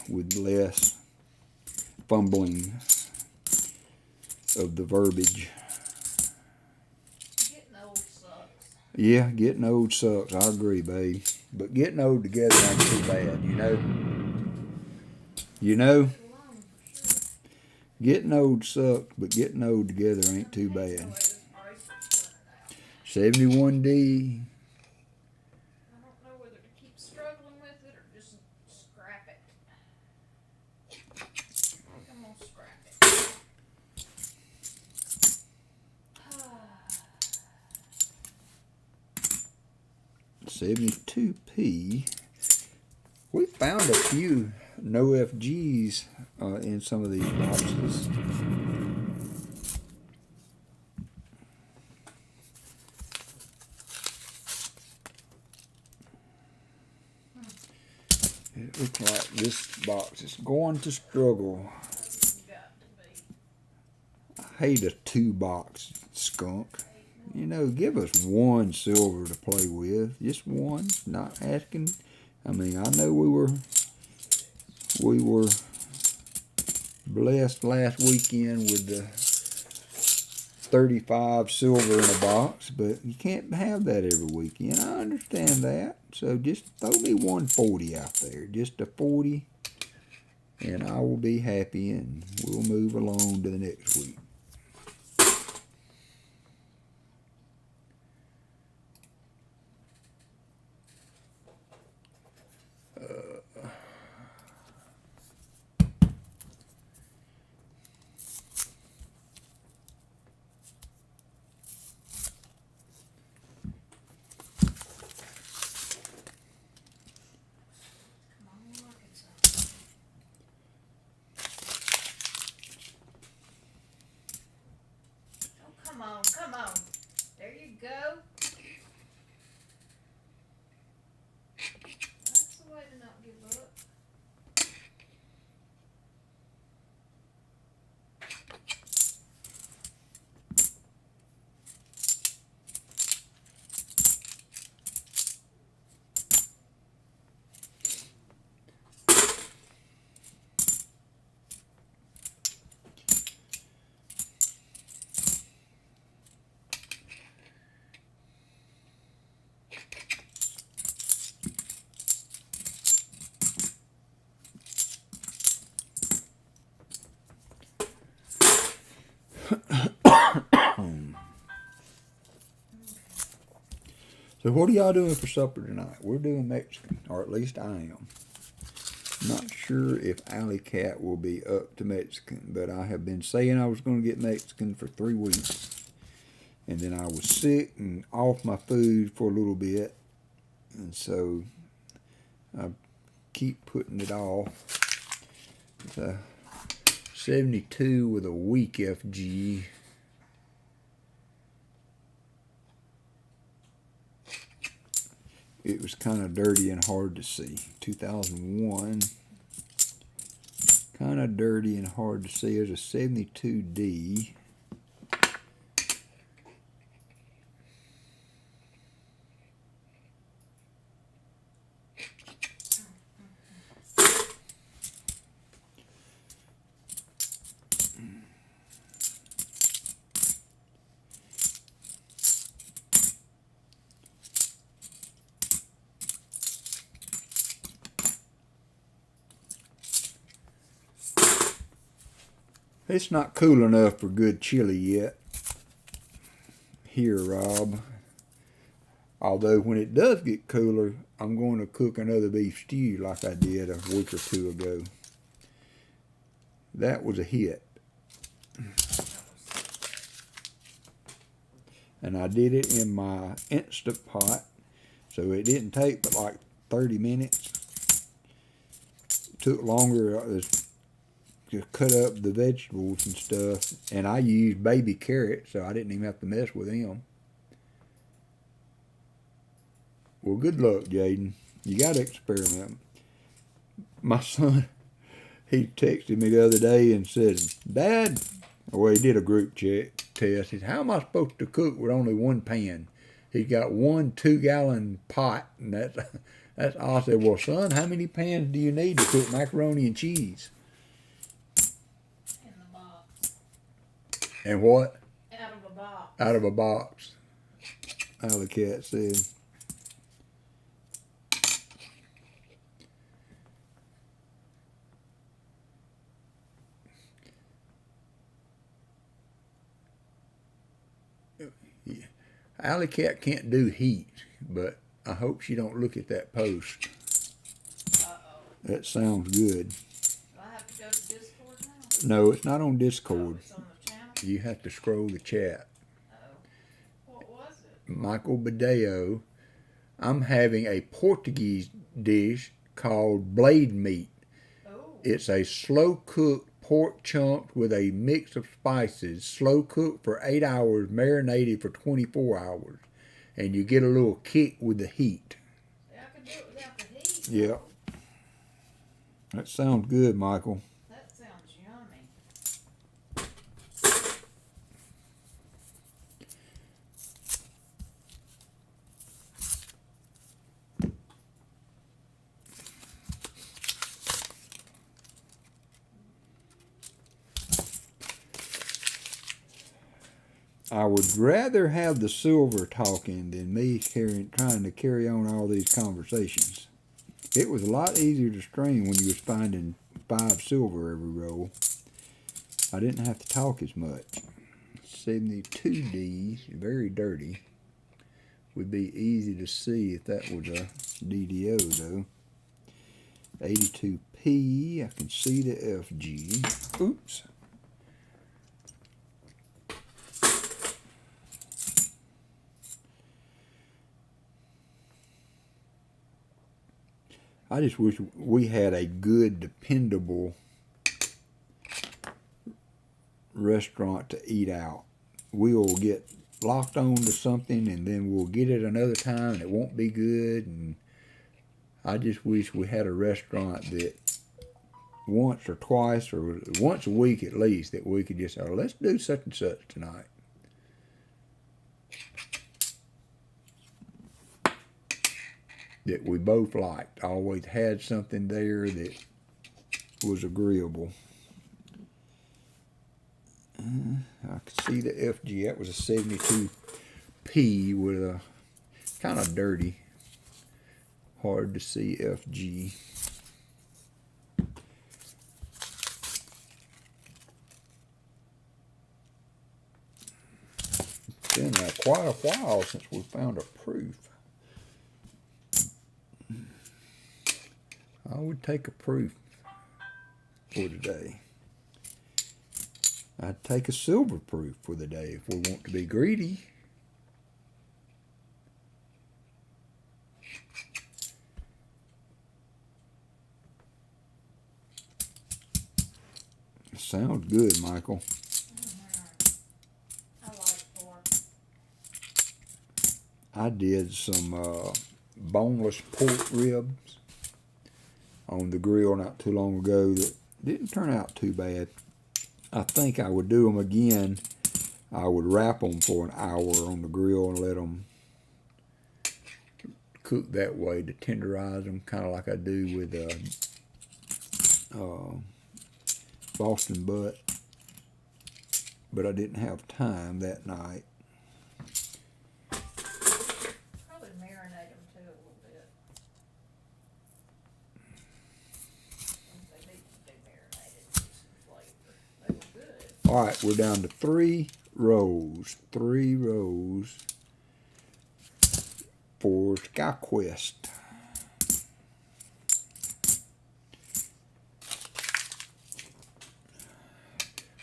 with less fumbling of the verbiage. Getting old sucks. Yeah, getting old sucks. I agree, babe. But getting old together ain't too bad, you know? You know? Getting old sucks, but getting old together ain't too bad. 71D. I don't know whether to keep struggling with it or just scrap it. I'm gonna scrap it. 72P. We found a few no FGs in some of these boxes. It looks like this box is going to struggle. I hate a 2-box skunk. You know, give us 1 silver to play with. Just 1. Not asking. I mean, I know we were blessed last weekend with the 35 silver in a box, but you can't have that every weekend. I understand that. So just throw me 140 out there. Just a 40, and I will be happy, and we'll move along to the next week. So what are y'all doing for supper tonight? We're doing Mexican, or at least I am. Not sure if Alley Cat will be up to Mexican, but I have been saying I was going to get Mexican for 3 weeks. And then I was sick and off my food for a little bit. And so I keep putting it off. It's a 72 with a weak FG. It was kind of dirty and hard to see. 2001. Kind of dirty and hard to see. There's a 72D. It's not cool enough for good chili yet. Here, Rob. Although when it does get cooler, I'm going to cook another beef stew like I did a week or 2 ago. That was a hit. And I did it in my Instant Pot, so it didn't take but like 30 minutes. It took longer to cut up the vegetables and stuff, and I used baby carrots, so I didn't even have to mess with them. Well, good luck, Jaden. You got to experiment. My son, he texted me the other day and said, Dad, well, he did a group test. He said, how am I supposed to cook with only 1 pan? He's got 1 2-gallon pot, and that's all. I said, well, son, how many pans do you need to cook macaroni and cheese? And what? Out of a box. Out of a box. Alley Cat said. Yeah. Alley Cat can't do heat, but I hope she don't look at that post. Uh-oh. That sounds good. Do I have to go to Discord now? No, it's not on Discord. Oh, it's on the channel? You have to scroll the chat. Oh. What was it? Michael Badeo. I'm having a Portuguese dish called blade meat. Oh. It's a slow-cooked pork chunks with a mix of spices, slow cooked for 8 hours, marinated for 24 hours. And you get a little kick with the heat. I can do it without the heat. Yeah. That sounds good, Michael. That sounds yummy. I would rather have the silver talking than me trying to carry on all these conversations. It was a lot easier to string when you was finding 5 silver every roll. I didn't have to talk as much. 72D, very dirty. Would be easy to see if that was a DDO though. 82P, I can see the FG. Oops. I just wish we had a good, dependable restaurant to eat out. We'll get locked on to something and then we'll get it another time and it won't be good. And I just wish we had a restaurant that once or twice or once a week at least that we could just say, oh, let's do such and such tonight. That we both liked. Always had something there that was agreeable. I could see the FG. That was a 72P with a kind of dirty, hard to see FG. It's been quite a while since we found a proof. I would take a proof for today. I'd take a silver proof for the day if we want to be greedy. Sounds good, Michael. I like pork. I did some boneless pork ribs on the grill not too long ago that didn't turn out too bad. I think I would do them again. I would wrap them for an hour on the grill and let them cook that way to tenderize them, kind of like I do with Boston butt. But I didn't have time that night. Probably marinate them too a little bit. They need to be marinated for some flavor. They were good. All right, we're down to 3 rows. 3 rows for SkyQuest.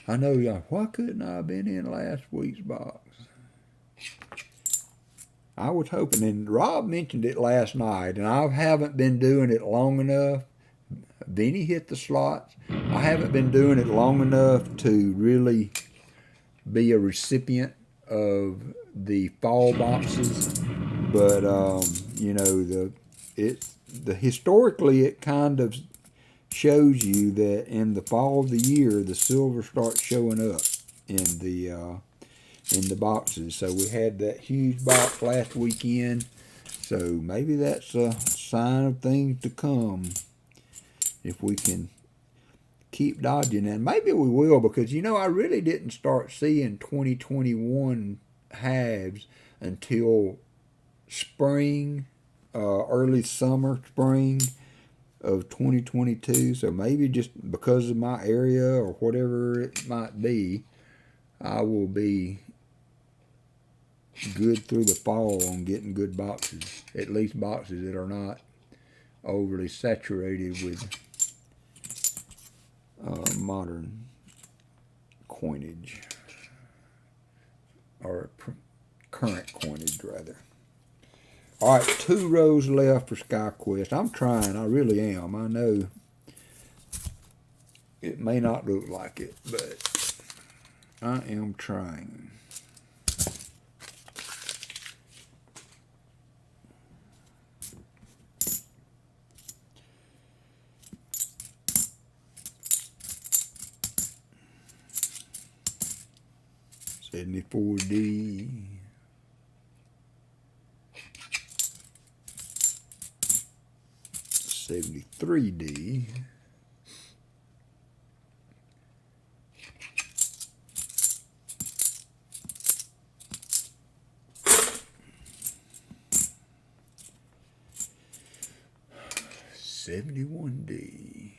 I know y'all, why couldn't I have been in last week's box? I was hoping, and Rob mentioned it last night, and I haven't been doing it long enough. Vinny hit the slots. I haven't been doing it long enough to really be a recipient of the fall boxes. But you know, historically it kind of shows you that in the fall of the year the silver starts showing up in the boxes. So we had that huge box last weekend, so maybe that's a sign of things to come if we can keep dodging. And maybe we will, because you know, I really didn't start seeing 2021 halves until spring, early summer, spring of 2022. So maybe just because of my area or whatever it might be, I will be good through the fall on getting good boxes, at least boxes that are not overly saturated with modern coinage, or current coinage rather. All right, 2 rows left for SkyQuest. I'm trying, I really am. I know it may not look like it, but I am trying. $74D. $73D. $71D.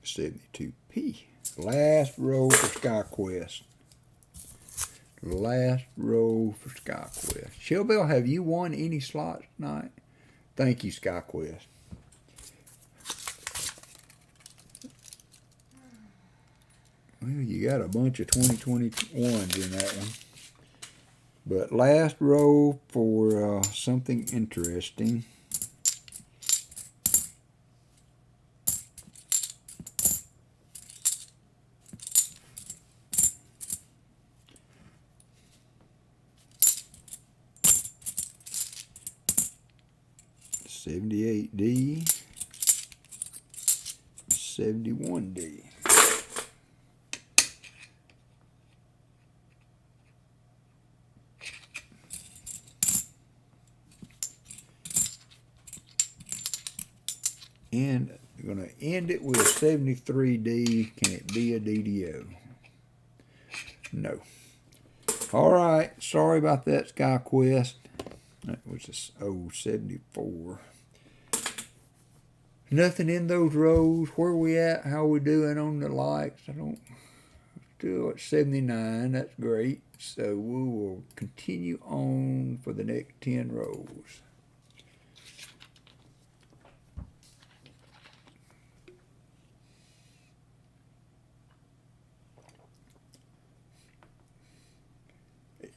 $72P. Last row for SkyQuest. Last row for SkyQuest. Shelbell, have you won any slots tonight? Thank you, SkyQuest. Well, you got a bunch of 2021s in that one. But last row for something interesting. $78D, $71D. And we're going to end it with a 73D. Can it be a DDO? No. All right. Sorry about that, SkyQuest. That was a 74. Nothing in those rows. Where we at? How we doing on the likes? I don't. Still at 79. That's great. So we will continue on for the next 10 rows.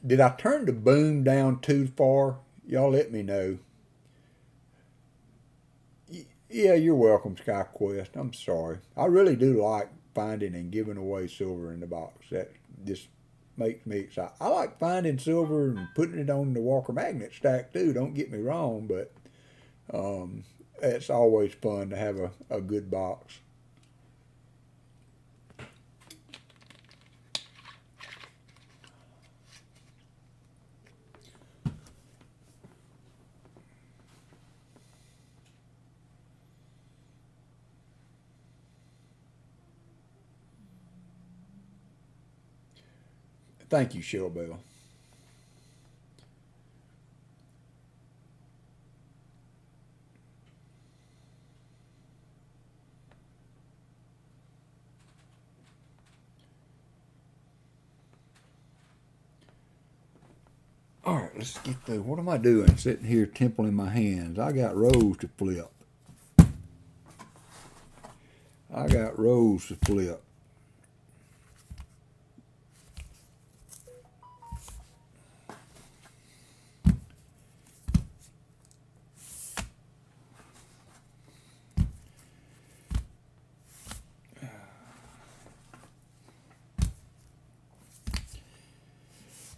Did I turn the boom down too far? Y'all let me know. Yeah, you're welcome, SkyQuest. I'm sorry. I really do like finding and giving away silver in the box. That just makes me excited. I like finding silver and putting it on the Walker magnet stack too. Don't get me wrong, but it's always fun to have a good box. Thank you, Shellbell. All right, let's get through. What am I doing? Sitting here templing my hands. I got rows to flip. I got rows to flip.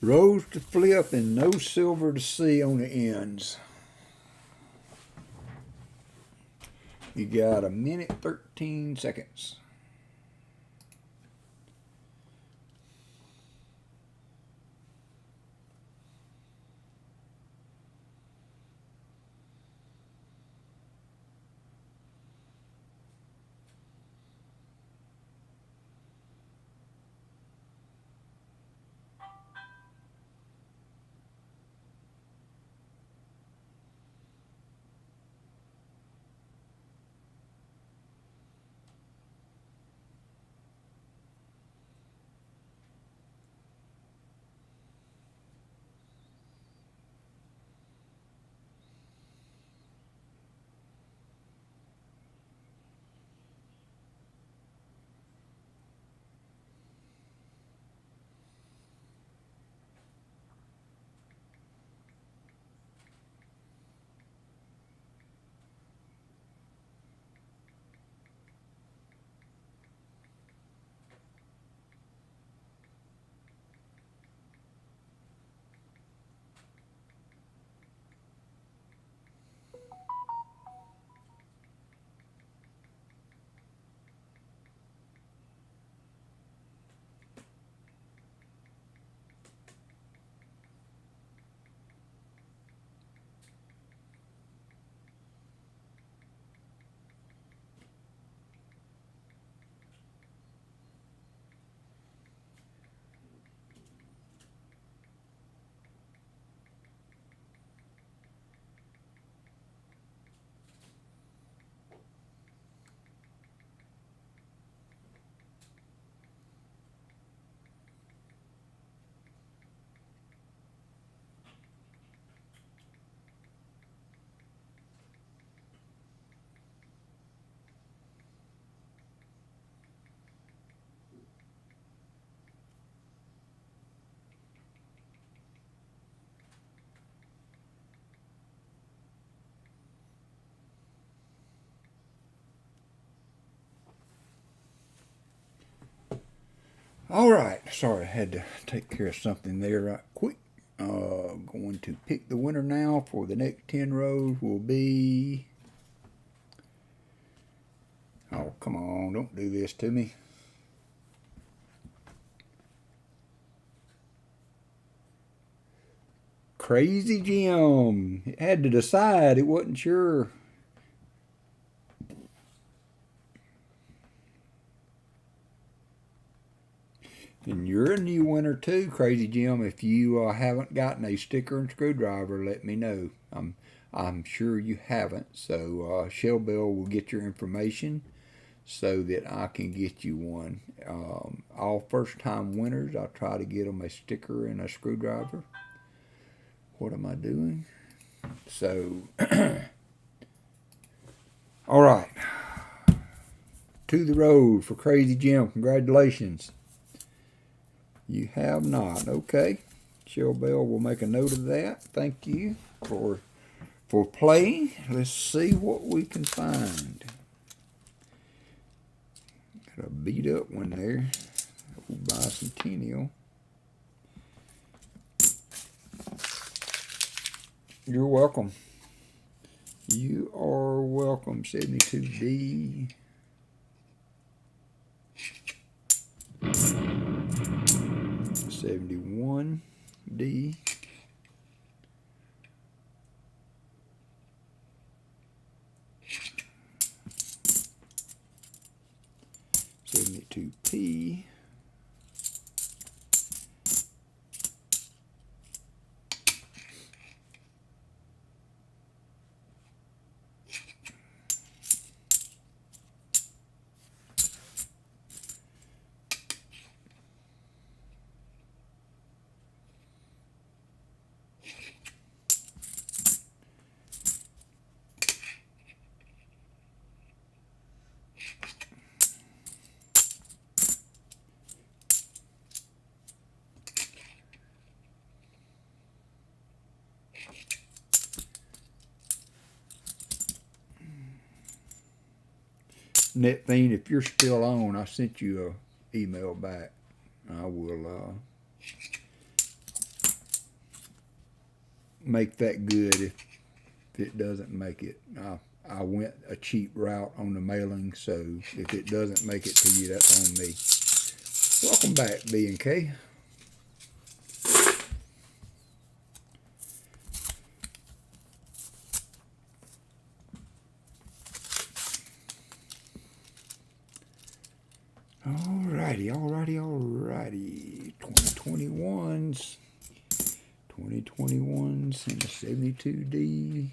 Rows to flip and no silver to see on the ends. You got a minute 13 seconds. All right, sorry, I had to take care of something there right quick. Going to pick the winner now for the next 10 rows will be... Oh, come on, don't do this to me. Crazy Jim. It had to decide, it wasn't sure. And you're a new winner too, Crazy Jim. If you haven't gotten a sticker and screwdriver, let me know. I'm sure you haven't. So Shell Bell will get your information so that I can get you one. All first time winners, I'll try to get them a sticker and a screwdriver. What am I doing? So, all right. To the road for Crazy Jim. Congratulations. You have not. Okay. Shell Bell will make a note of that. Thank you for playing. Let's see what we can find. Got a beat up one there. Bicentennial. You're welcome. You are welcome. 72D. $71D. $72P. Netfiend, if you're still on, I sent you a email back. I will make that good if it doesn't make it. I went a cheap route on the mailing, so if it doesn't make it to you, that's on me. Welcome back, B&K. Alrighty. 2021s. 2021s and the 72D.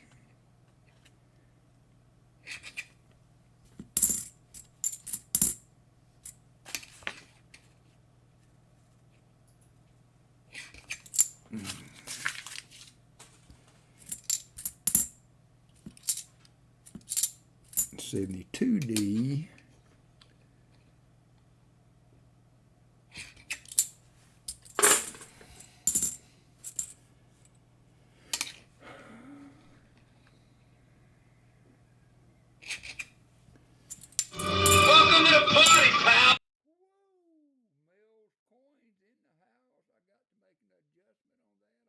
$72D. Welcome to the party, pal. Mel's coins in the house. I got to make an adjustment on that.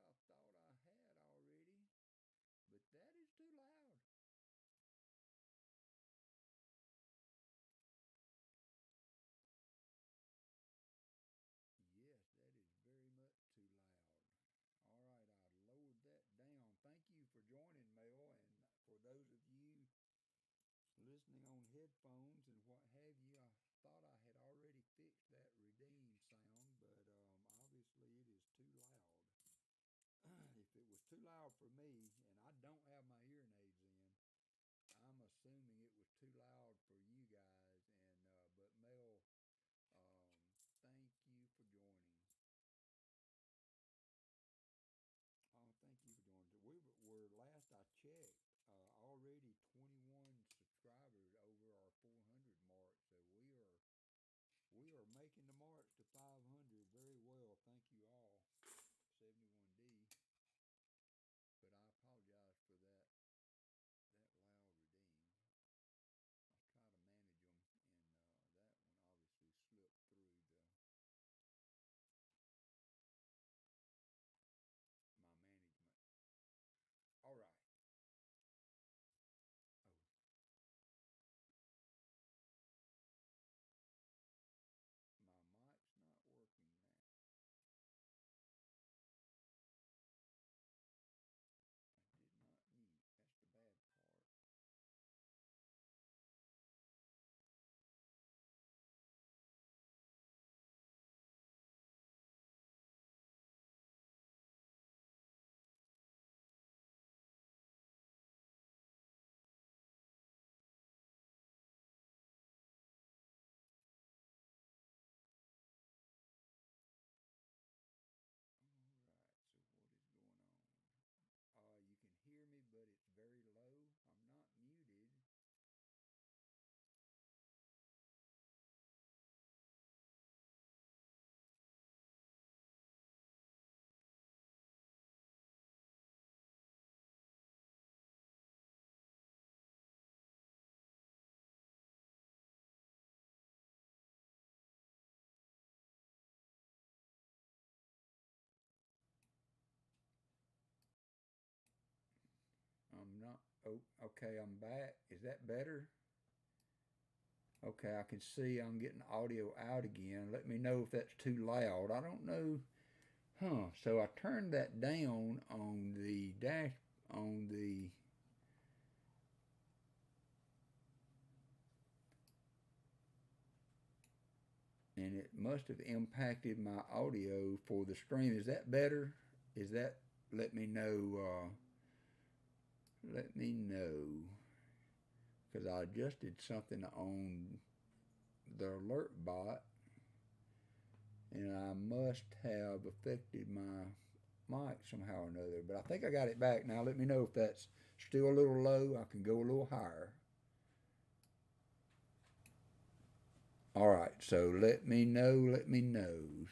I thought I had already, but that is too loud. Yes, that is very much too loud. All right, I lowered that down. Thank you for joining, Mel, and for those of you listening on headphones and what have you, I thought I had already fixed that redeem sound, but obviously it is too loud. If it was too loud for me, and I don't have my hearing aids in, I'm assuming it was too loud for you guys. And but Mel, thank you for joining. Oh, thank you for joining. We were last I checked, already 21 subscribers over our 400 mark. So we are making the march to 500 very well. Thank you all. 71D. But I apologize. Oh, okay, I'm back. Is that better? Okay, I can see I'm getting audio out again. Let me know if that's too loud. I don't know. So I turned that down on the on the, and it must have impacted my audio for the stream. Is that better? Is that, let me know, because I adjusted something on the alert bot, and I must have affected my mic somehow or another. But I think I got it back now. Let me know if that's still a little low. I can go a little higher. All right, so let me know.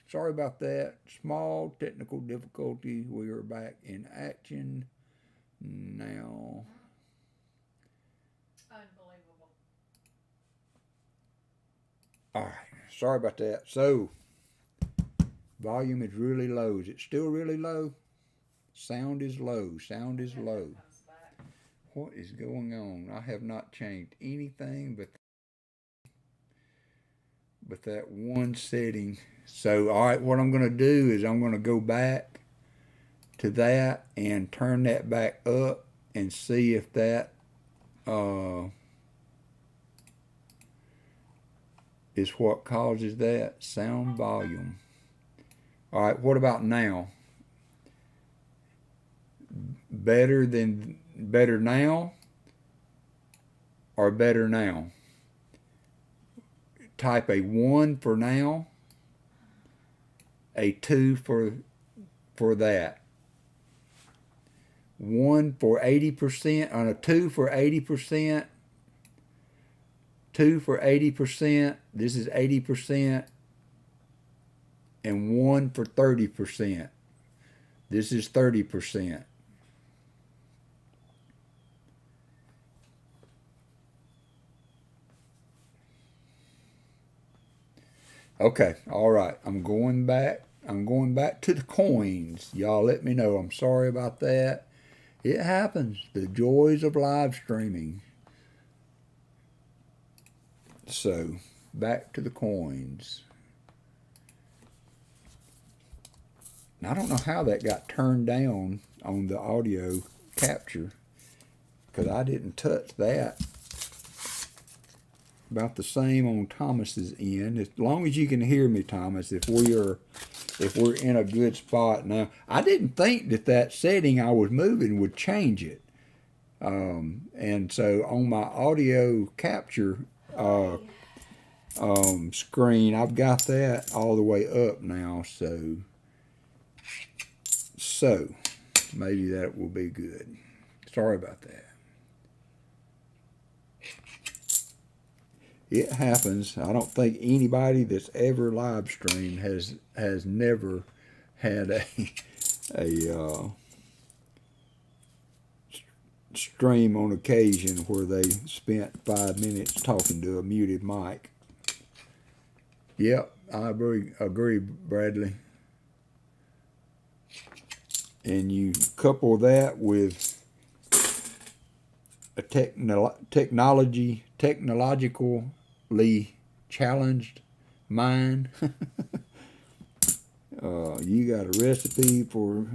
Sorry about that. Small technical difficulty. We are back in action now. Unbelievable. All right, sorry about that. So, volume is really low. Is it still really low? Sound is low. Sound is low. What is going on? I have not changed anything but that one setting. So, all right, what I'm going to do is I'm going to go back to that and turn that back up and see if that is what causes that sound volume. All right, what about now? Better now or better now? Type a 1 for now, a 2 for that. 1 for 80%, on a 2 for 80%, 2 for 80%, this is 80%, and 1 for 30%. This is 30%. Okay, all right. I'm going back to the coins. Y'all let me know. I'm sorry about that. It happens. The joys of live streaming. So, back to the coins. Now, I don't know how that got turned down on the audio capture, because I didn't touch that. About the same on Thomas's end. As long as you can hear me, Thomas, if we're in a good spot. Now, I didn't think that setting I was moving would change it. And so on my audio capture screen, I've got that all the way up now. So maybe that will be good. Sorry about that. It happens. I don't think anybody that's ever live streamed has never had a stream on occasion where they spent 5 minutes talking to a muted mic. Yep, I agree, Bradley. And you couple that with a technologically challenged mind. You got a recipe for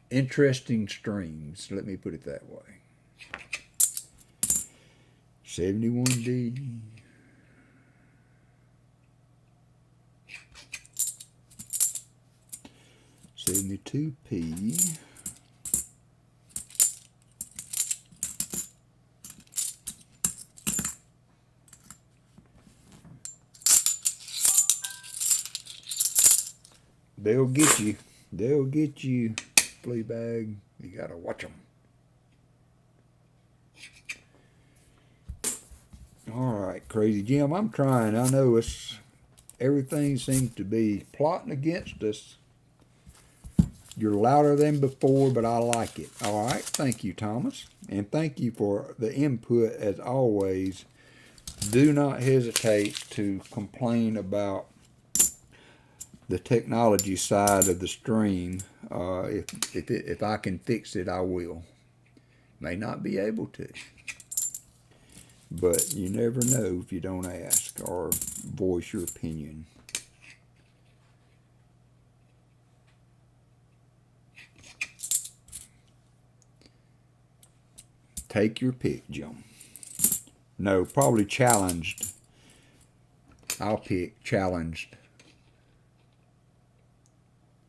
interesting streams. Let me put it that way. 71D. $72p. They'll get you. They'll get you, flea bag. You gotta watch them. All right, Crazy Jim, I'm trying. I know everything seems to be plotting against us. You're louder than before, but I like it. All right, thank you, Thomas. And thank you for the input, as always. Do not hesitate to complain about the technology side of the stream. If I can fix it, I will. May not be able to. But you never know if you don't ask or voice your opinion. Take your pick, Jim. No, probably challenged. I'll pick challenged.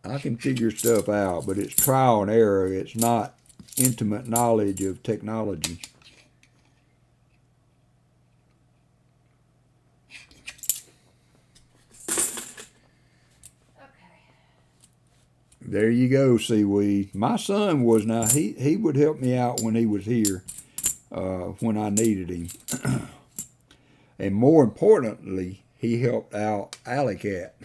I can figure stuff out, but it's trial and error. It's not intimate knowledge of technology. There you go, Seaweed. My son was now, he would help me out when he was here, when I needed him. And more importantly, he helped out Alley Cat.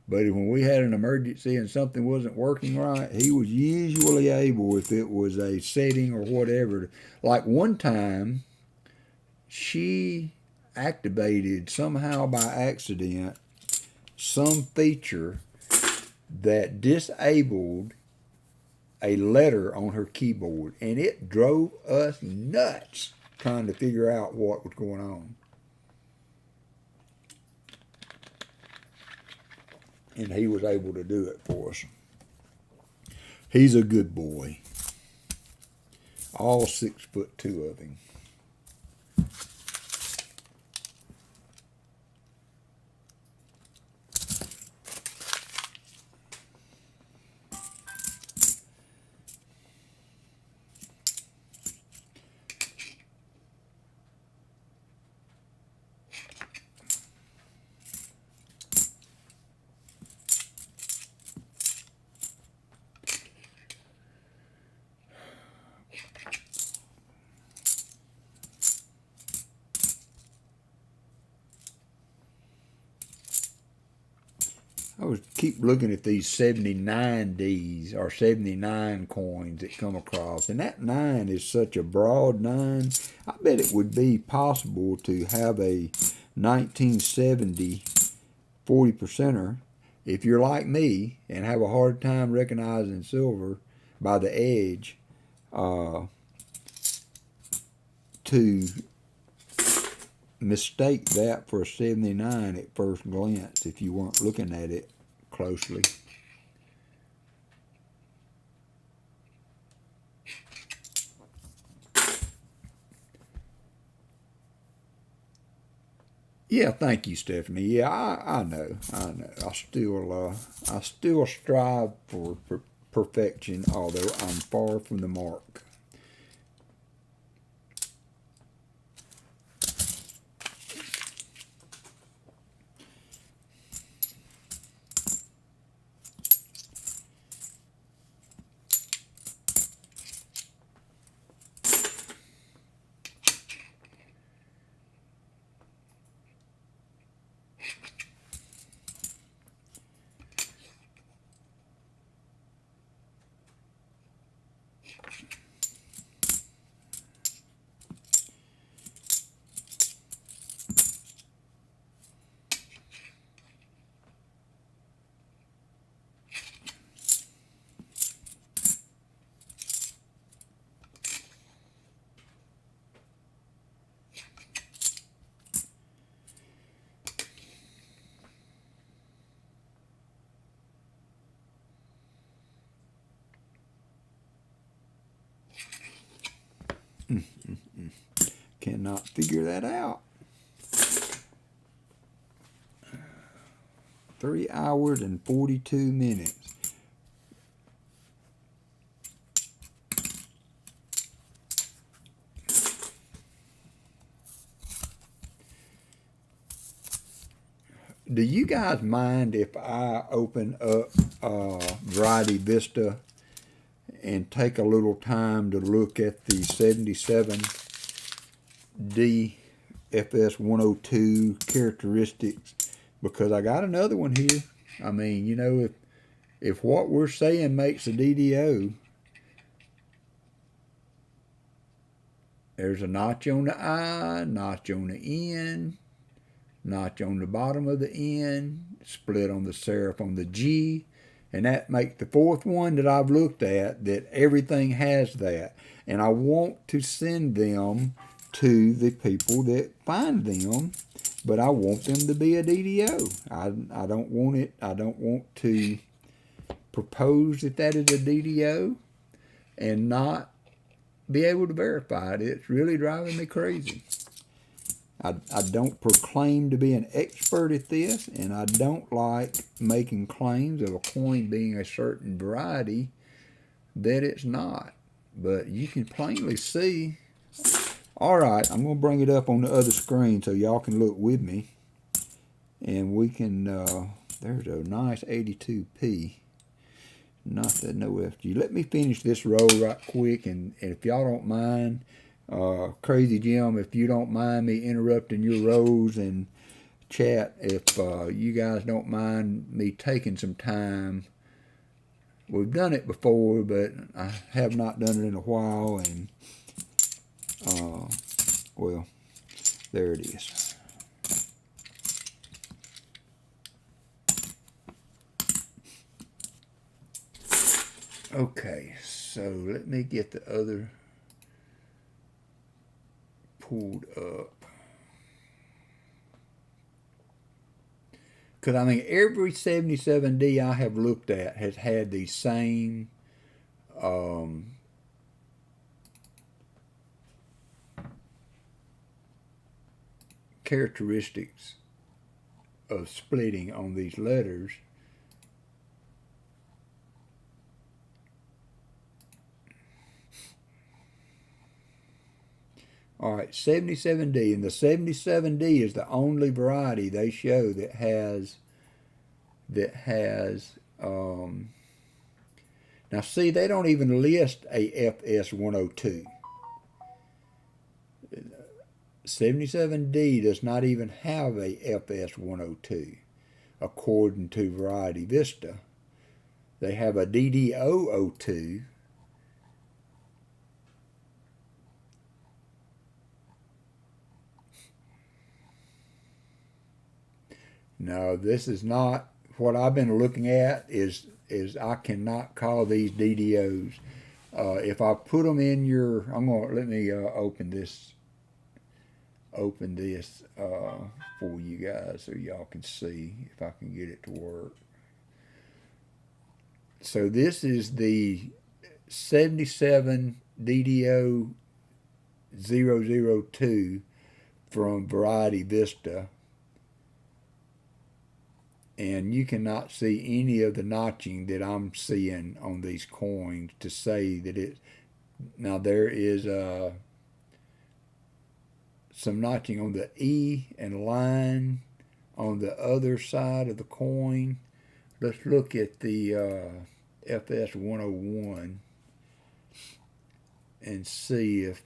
But when we had an emergency and something wasn't working right, he was usually able, if it was a setting or whatever. Like one time, she activated somehow by accident some feature that disabled a letter on her keyboard, and it drove us nuts trying to figure out what was going on. And he was able to do it for us. He's a good boy. All 6'2" of him. I was keep looking at these 79Ds or 79 coins that come across, and that 9 is such a broad 9. I bet it would be possible to have a 1970 40%er if you're like me and have a hard time recognizing silver by the edge, to mistake that for a 79 at first glance if you weren't looking at it closely. Yeah, thank you, Stephanie. Yeah, I know. I still strive for perfection, although I'm far from the mark. Cannot figure that out. 3 hours and 42 minutes. Do you guys mind if I open up Variety Vista and take a little time to look at the 77 DFS 102 characteristics? Because I got another one here. I mean, you know, if what we're saying makes a DDO, there's a notch on the I, notch on the N, notch on the bottom of the N, split on the serif on the G, And that makes the fourth one that I've looked at that everything has that. And I want to send them to the people that find them, but I want them to be a DDO. I don't want it. I don't want to propose that that is a DDO and not be able to verify it. It's really driving me crazy. I don't proclaim to be an expert at this, and I don't like making claims of a coin being a certain variety that it's not. But you can plainly see. All right, I'm going to bring it up on the other screen so y'all can look with me. And we can, there's a nice 82p. Not that no FG. Let me finish this row right quick, and if y'all don't mind, Crazy Jim, if you don't mind me interrupting your rows and chat, if you guys don't mind me taking some time. We've done it before, but I have not done it in a while, and well, there it is. Okay, so let me get the other pulled up. Because, I mean, every 77D I have looked at has had the same characteristics of splitting on these letters. All right, 77D, and the 77D is the only variety they show that has now see, they don't even list a FS102. 77D does not even have a FS102 according to Variety Vista. They have a DD002. No, this is not what I've been looking at. Is I cannot call these DDOs. If I put them in your, I'm gonna let me open this for you guys so y'all can see if I can get it to work. So this is the 77 DDO 002 from Variety Vista. And you cannot see any of the notching that I'm seeing on these coins to say that it. Now there is some notching on the E and line on the other side of the coin. Let's look at the FS101 and see if.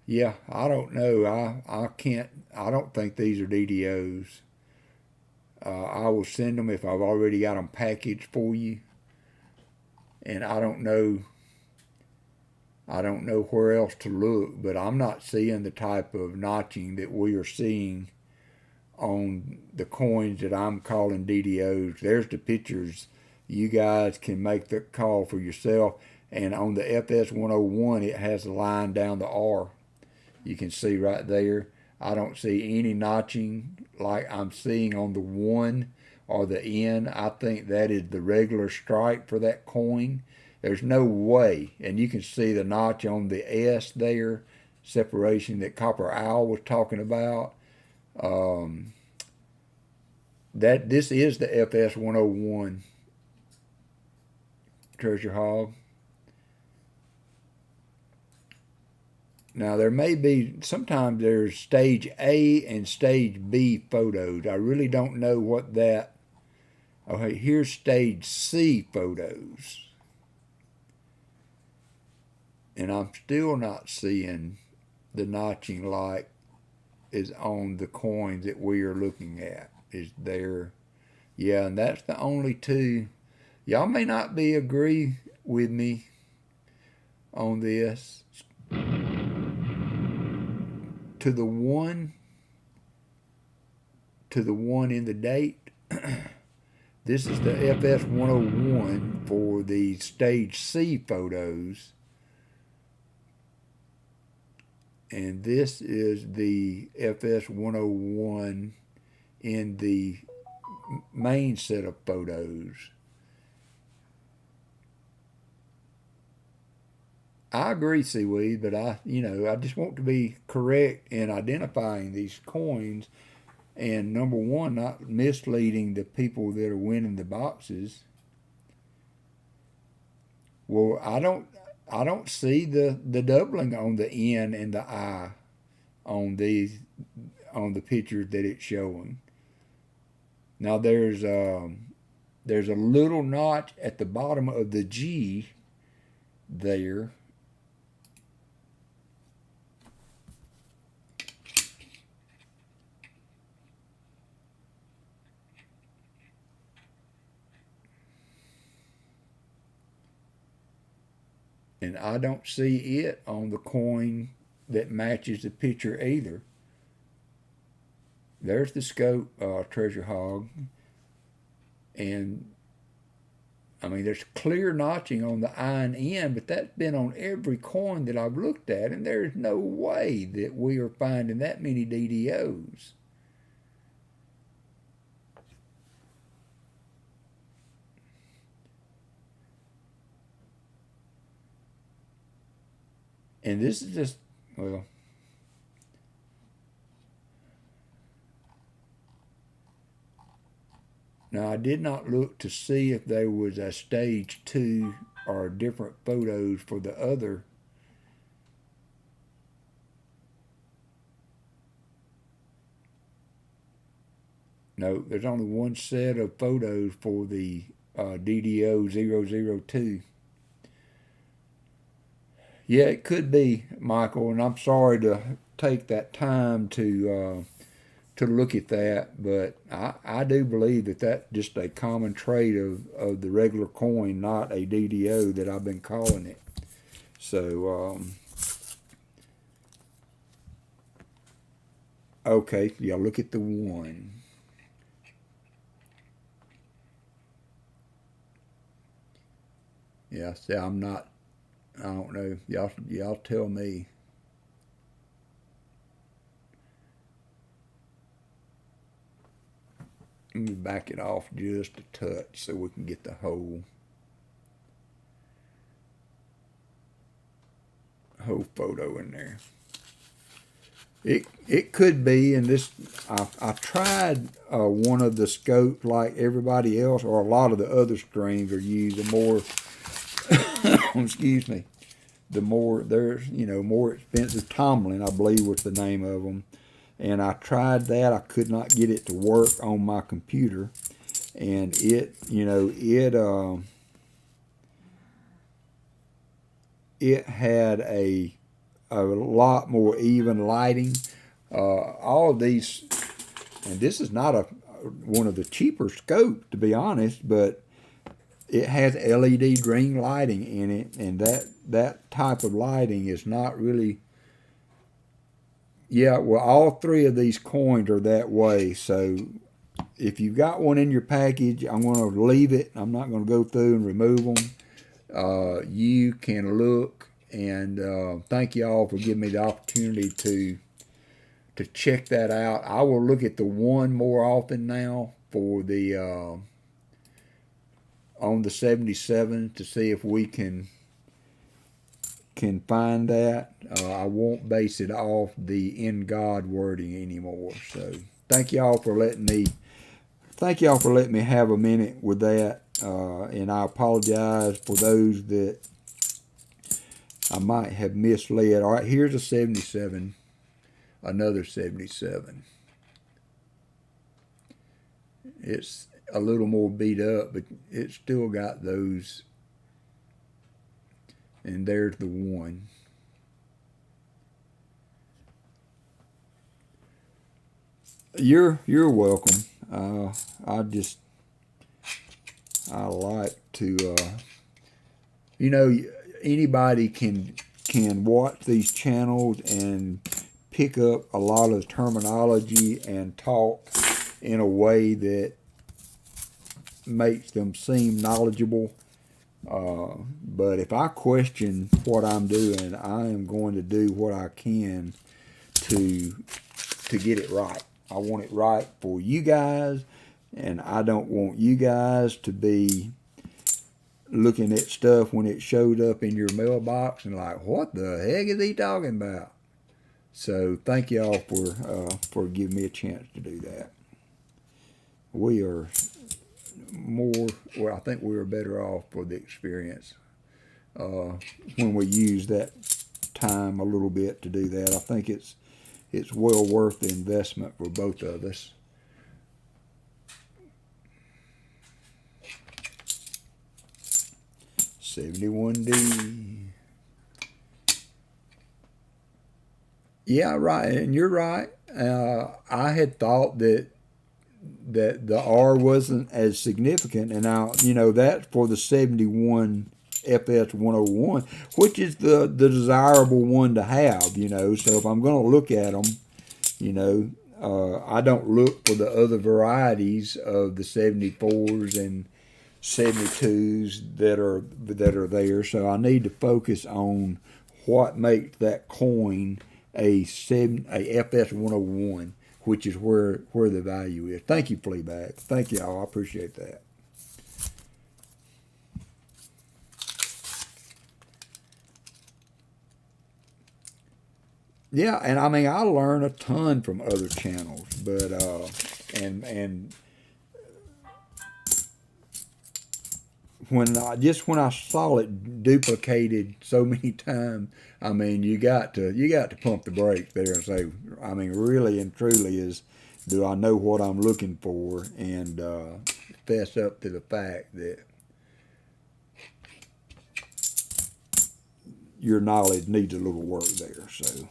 Yeah, I don't know. I can't. I don't think these are DDOs. I will send them if I've already got them packaged for you. And I don't know. I don't know where else to look, but I'm not seeing the type of notching that we are seeing on the coins that I'm calling DDOs. There's the pictures. You guys can make the call for yourself. And on the FS101, it has a line down the R. You can see right there. I don't see any notching like I'm seeing on the 1 or the N. I think that is the regular stripe for that coin. There's no way. And you can see the notch on the S there, separation that Copper Owl was talking about. This is the FS101 Treasure Hog. Now, there may be, sometimes there's stage A and stage B photos. I really don't know what that, okay, here's stage C photos. And I'm still not seeing the notching like is on the coins that we are looking at. Is there, yeah, and that's the only two. Y'all may not agree with me on this. To the one in the date, This is the FS 101 for the stage C photos. And this is the FS 101 in the main set of photos. I agree, Seaweed, but I just want to be correct in identifying these coins, and number one, not misleading the people that are winning the boxes. Well, I don't see the doubling on the N and the I on the pictures that it's showing. Now there's a little notch at the bottom of the G there. And I don't see it on the coin that matches the picture either. There's the scope treasure hog. And, I mean, there's clear notching on the I and N, but that's been on every coin that I've looked at, and there's no way that we are finding that many DDOs. And this is just, well, now I did not look to see if there was a stage 2 or different photos for the other. No, there's only one set of photos for the DDO 002. Yeah, it could be, Michael, and I'm sorry to take that time to look at that, but I do believe that that's just a common trait of the regular coin, not a DDO that I've been calling it. So, okay, yeah, look at the one. Yeah, see, I don't know. Y'all tell me. Let me back it off just a touch so we can get the whole photo in there. It could be, and this I tried one of the scopes like everybody else, or a lot of the other streams are using more. Excuse me. The more there's more expensive Tomlin, I believe was the name of them. And I tried that. I could not get it to work on my computer, and it had a lot more even lighting. All of these, and this is not one of the cheaper scopes, to be honest, but it has LED green lighting in it, and that type of lighting is not really. Yeah, well, all three of these coins are that way. So if you've got one in your package, I'm going to leave it. I'm not going to go through and remove them. You can look, and thank you all for giving me the opportunity to check that out. I will look at the one more often now for the on the 77 to see if we can find that. I won't base it off the "in God" wording anymore. So thank y'all for letting me have a minute with that, and I apologize for those that I might have misled. All right, here's a 77, another 77. It's a little more beat up, but it's still got those. And there's the one. You're welcome. I like to anybody can watch these channels and pick up a lot of terminology and talk in a way that makes them seem knowledgeable. But if I question what I'm doing, I am going to do what I can to get it right. I want it right for you guys, and I don't want you guys to be looking at stuff when it showed up in your mailbox and like, what the heck is he talking about? So thank y'all for giving me a chance to do that. We are I think we are better off for the experience when we use that time a little bit to do that. I think it's well worth the investment for both of us. $71D. Yeah, right, and you're right. I had thought that the R wasn't as significant, and now that's for the 71 FS 101, which is the desirable one to have. So if I'm going to look at them, I don't look for the other varieties of the 74s and 72s that are there. So I need to focus on what makes that coin a FS 101, which is where the value is. Thank you, Fleabag. Thank y'all. I appreciate that. Yeah, and I mean, I learn a ton from other channels, but and when I saw it duplicated so many times, I mean, you got to pump the brakes there and say, I mean, really and truly, do I know what I'm looking for, and fess up to the fact that your knowledge needs a little work there. So.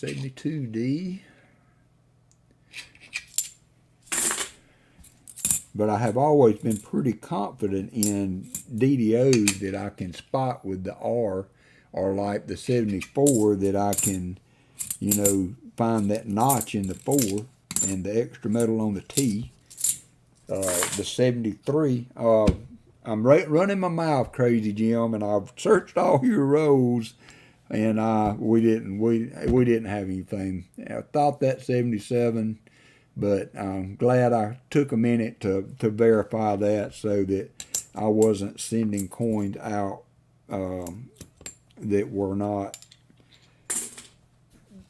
$72D. But I have always been pretty confident in DDOs that I can spot with the R, or like the 74 that I can, find that notch in the 4 and the extra metal on the T. The 73, I'm running my mouth crazy, Jim, and I've searched all your rows, and we didn't have anything. I thought that 77, but I'm glad I took a minute to verify that, so that I wasn't sending coins out that were not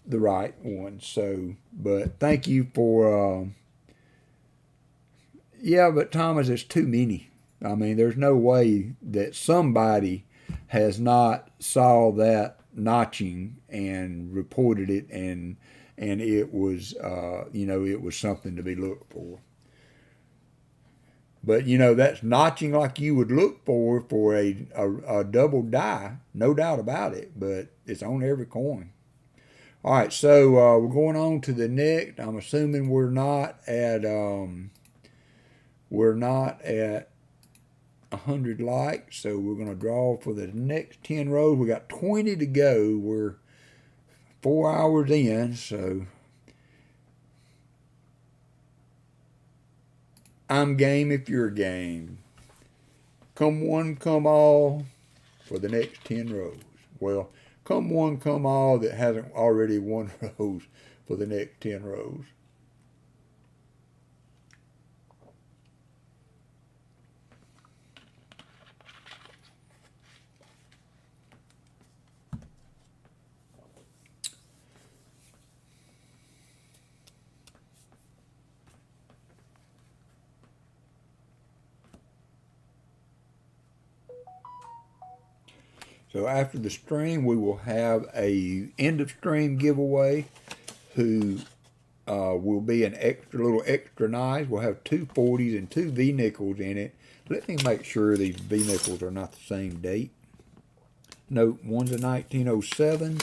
the right ones. So, but thank you for. Yeah, but Thomas, it's too many. I mean, there's no way that somebody has not saw that notching and reported it, and it was it was something to be looked for. But that's notching like you would look for a double die, no doubt about it. But it's on every coin. All right, so we're going on to the next. I'm assuming we're not at 100 likes, so we're going to draw for the next 10 rows. We got 20 to go. We're 4 hours in, so I'm game if you're game. Come one, come all for the next 10 rows. Well, come one, come all that hasn't already won rows for the next 10 rows. So after the stream, we will have a end of stream giveaway, who will be an little extra nice. We'll have 2 40s and 2 V-nickels in it. Let me make sure these V-nickels are not the same date. No, one's a 1907,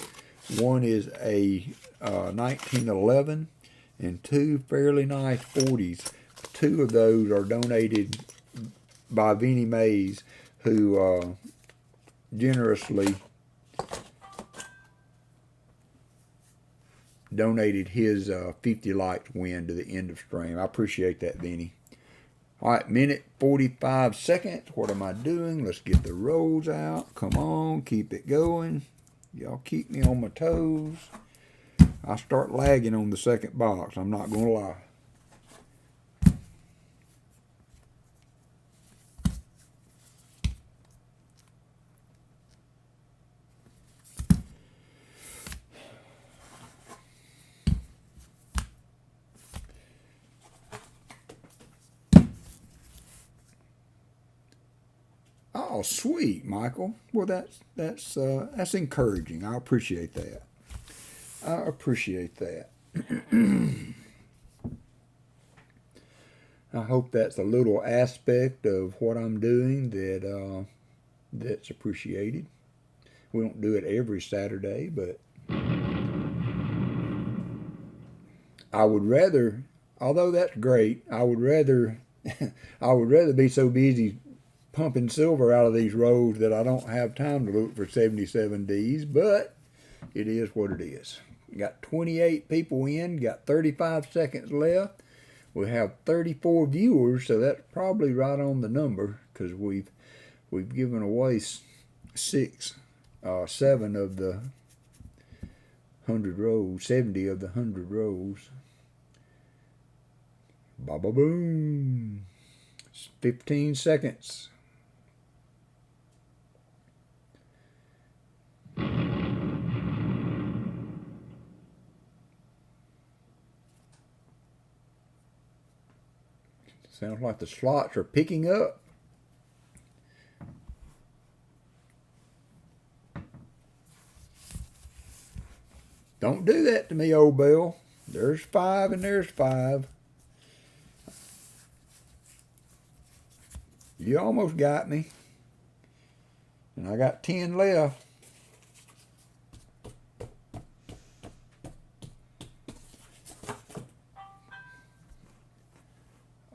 one is a 1911, and 2 fairly nice 40s. 2 of those are donated by Vinnie Mays, who generously donated his 50 likes win to the end of stream. I appreciate that, Vinny. All right, minute 45 seconds. What am I doing? Let's get the rolls out. Come on, keep it going. Y'all keep me on my toes. I start lagging on the second box. I'm not going to lie. Oh, sweet, Michael. Well, that's encouraging. I appreciate that. I appreciate that. I hope that's a little aspect of what I'm doing that's appreciated. We don't do it every Saturday, but I would rather, although that's great, I would rather be so busy pumping silver out of these rolls that I don't have time to look for 77 Ds, but it is what it is. We got 28 people in, got 35 seconds left. We have 34 viewers, so that's probably right on the number because we've given away 7 of the 100 rows, 70 of the 100 rows. Ba-ba-boom. 15 seconds. Sounds like the slots are picking up. Don't do that to me, old Bill. There's 5 and there's 5. You almost got me. And I got 10 left.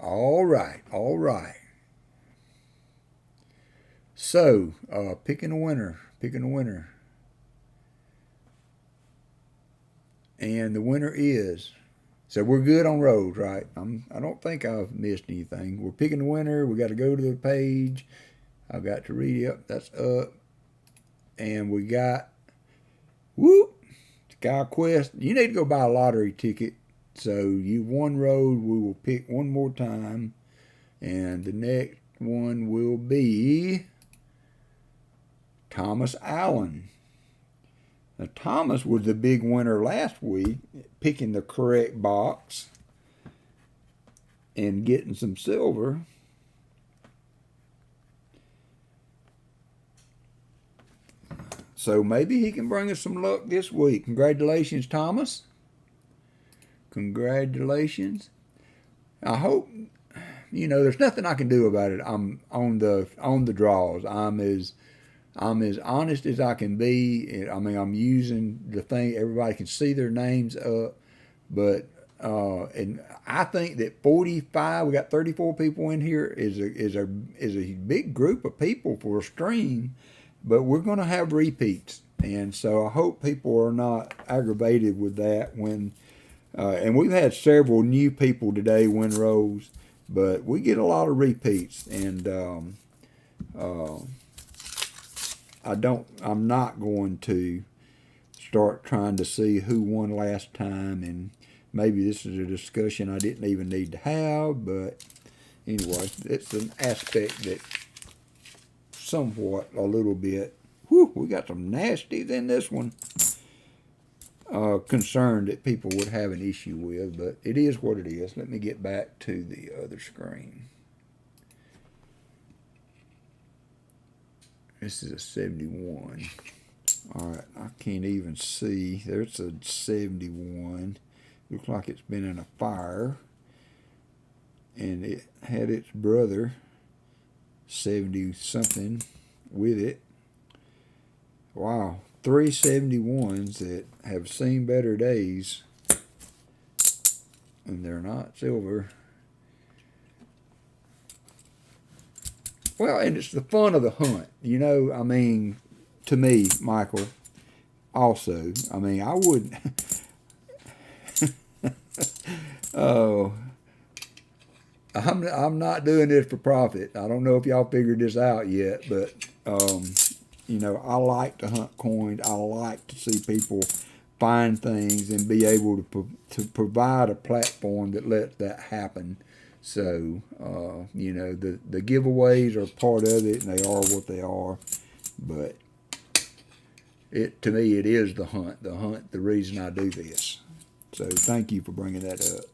All right, all right. So, picking a winner. And the winner is, so we're good on rows, right? I don't think I've missed anything. We're picking the winner. We got to go to the page. I've got to read, yep, that's up. And we got, whoop, Sky Quest. You need to go buy a lottery ticket. So you've won road. We will pick one more time. And the next one will be Thomas Allen. Now, Thomas was the big winner last week, picking the correct box and getting some silver. So maybe he can bring us some luck this week. Congratulations, Thomas. Congratulations. I hope, there's nothing I can do about it. I'm on the draws. I'm as honest as I can be. I mean, I'm using the thing everybody can see their names up, but and I think that 45. We got 34 people in here is a big group of people for a stream, but we're going to have repeats, and so I hope people are not aggravated with that when. And we've had several new people today win rows, but we get a lot of repeats, and I'm not going to start trying to see who won last time, and maybe this is a discussion I didn't even need to have, but anyway, it's an aspect that somewhat a little bit, we got some nasties in this one, concerned that people would have an issue with, but it is what it is. Let me get back to the other screen. This is a 71. All right, I can't even see. There's a 71. Looks like it's been in a fire. And it had its brother, 70-something, with it. Wow, 3 71s that have seen better days. And they're not silver. Well, and it's the fun of the hunt. You know, I mean, to me, Michael, also, I mean, I wouldn't. Oh, I'm not doing this for profit. I don't know if y'all figured this out yet, but you know, I like to hunt coins. I like to see people find things and be able to provide a platform that lets that happen. So you know, the giveaways are part of it, and they are what they are. But to me, it is the hunt. The hunt, the reason I do this. So thank you for bringing that up.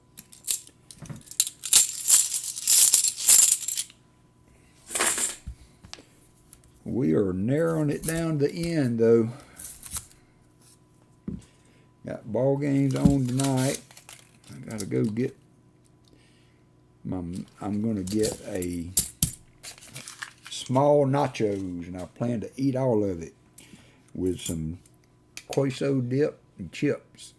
We are narrowing it down to the end, though. Got ball games on tonight. I gotta go get I'm gonna get a small nachos, and I plan to eat all of it with some queso dip and chips.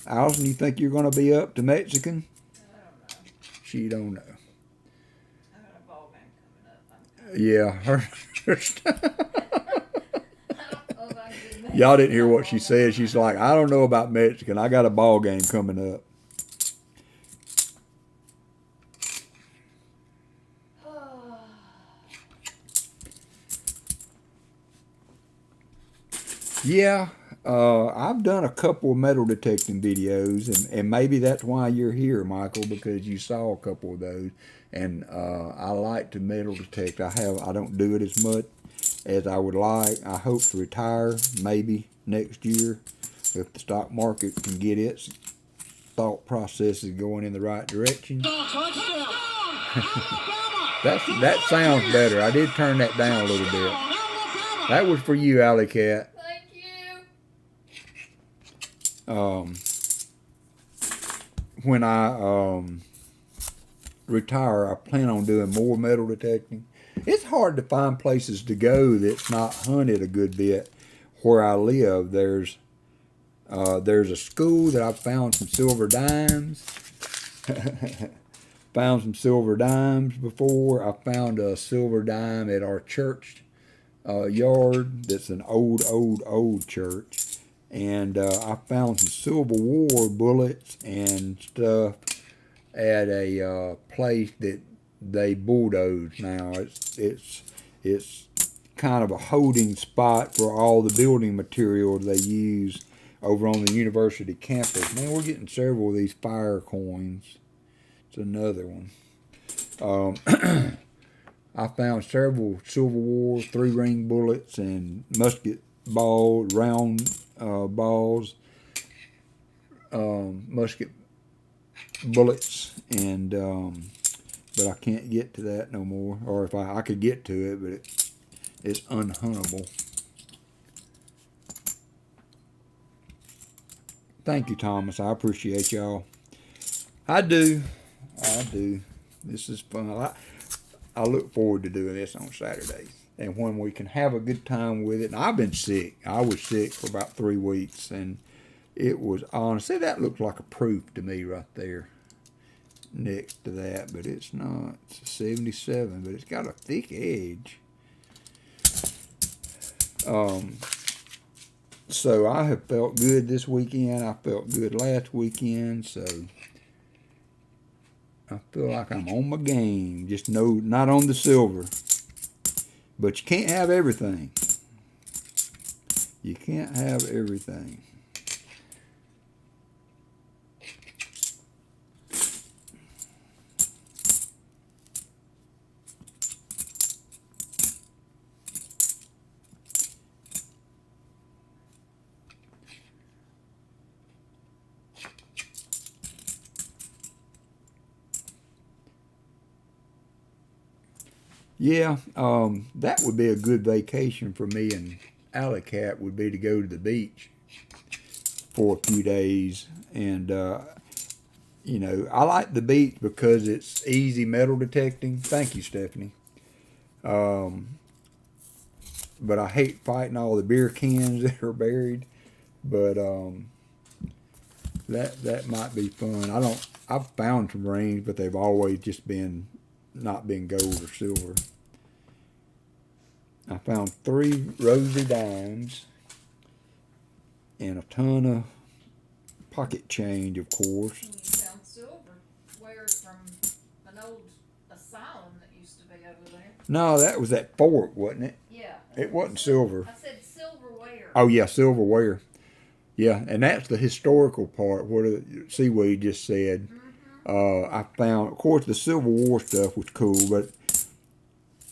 Allison, you think you're gonna be up to Mexican? I don't know. She don't know. I got a ball game coming up. Yeah, her. I don't know if I can do Y'all didn't hear what she said. She's like, I don't know about Mexican. I got a ball game coming up. Yeah, I've done a couple of metal detecting videos, and maybe that's why you're here, Michael, because you saw a couple of those. And I like to metal detect. I don't do it as much as I would like. I hope to retire maybe next year if the stock market can get its thought processes going in the right direction. That sounds better. I did turn that down a little bit. That was for you, Alley Cat. Thank you. When I retire, I plan on doing more metal detecting. It's hard to find places to go that's not hunted a good bit. Where I live, there's a school that I've found some silver dimes. Found some silver dimes before. I found a silver dime at our church yard. That's an old church. And I found some Civil War bullets and stuff at a place that they bulldoze now. It's kind of a holding spot for all the building material they use over on the university campus. Man, we're getting several of these fire coins. It's another one. I found several Civil War 3-ring bullets and musket balls, round balls, musket bullets, and but I can't get to that no more. Or if I could get to it, but it's unhuntable. Thank you, Thomas. I appreciate y'all. I do. This is fun. I look forward to doing this on Saturdays. And when we can have a good time with it. And I've been sick. I was sick for about 3 weeks. And it was honestly, that looks like a proof to me right there next to that. But it's not. It's a 77. But it's got a thick edge. So I have felt good this weekend. I felt good last weekend. So I feel like I'm on my game. Just not on the silver. But you can't have everything. You can't have everything. Yeah, that would be a good vacation for me and Alley Cat would be to go to the beach for a few days. And, you know, I like the beach because it's easy metal detecting. Thank you, Stephanie. But I hate fighting all the beer cans that are buried. But that might be fun. I've found some rings, but they've always just been not been gold or silver. I found 3 rosy dimes and a ton of pocket change, of course. And you found silverware from an old asylum that used to be over there. No, that was that fork, wasn't it? Yeah. It wasn't silver. I said silverware. Oh yeah, silverware. Yeah, and that's the historical part. See what he just said. I found, of course, the Civil War stuff was cool, but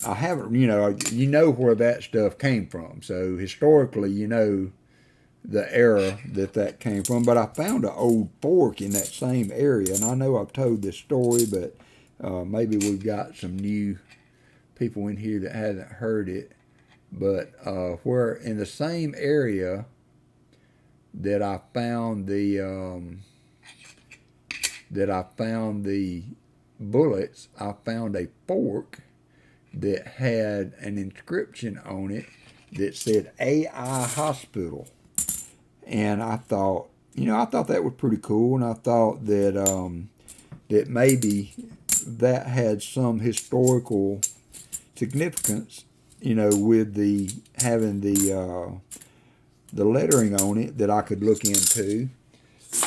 I haven't, you know where that stuff came from. So historically, you know the era that came from. But I found an old fork in that same area, and I know I've told this story, but maybe we've got some new people in here that hasn't heard it. But where in the same area that I found the bullets, I found a fork that had an inscription on it that said AI Hospital. And I thought, that was pretty cool, and I thought that that maybe that had some historical significance, with having the lettering on it that I could look into.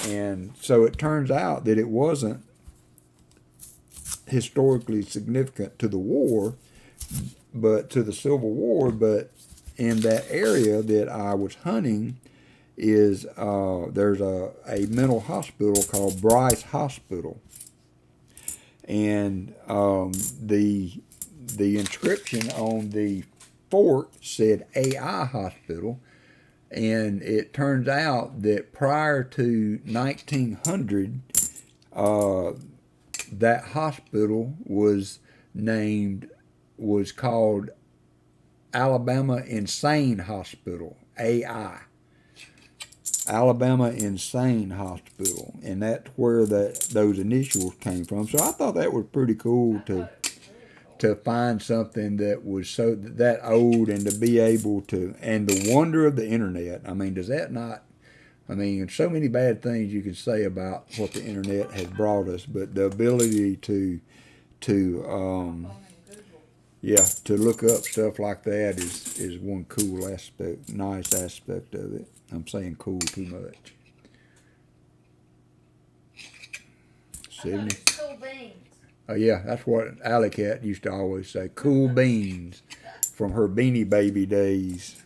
And so it turns out that it wasn't historically significant to the war, but to the Civil War, but in that area that I was hunting is there's a mental hospital called Bryce Hospital, and the inscription on the fork said AI Hospital, and it turns out that prior to 1900, that hospital was called Alabama Insane Hospital, AI. Alabama Insane Hospital, and that's where those initials came from. So I thought that was pretty cool to find something that was that old, and to be able to, and the wonder of the internet. I mean, does that not? I mean, so many bad things you could say about what the internet has brought us, but the ability to look up stuff like that is one cool aspect, nice aspect of it. I'm saying cool too much. Sydney. Cool beans. Oh yeah, that's what Alley Cat used to always say. Cool beans, from her Beanie Baby days.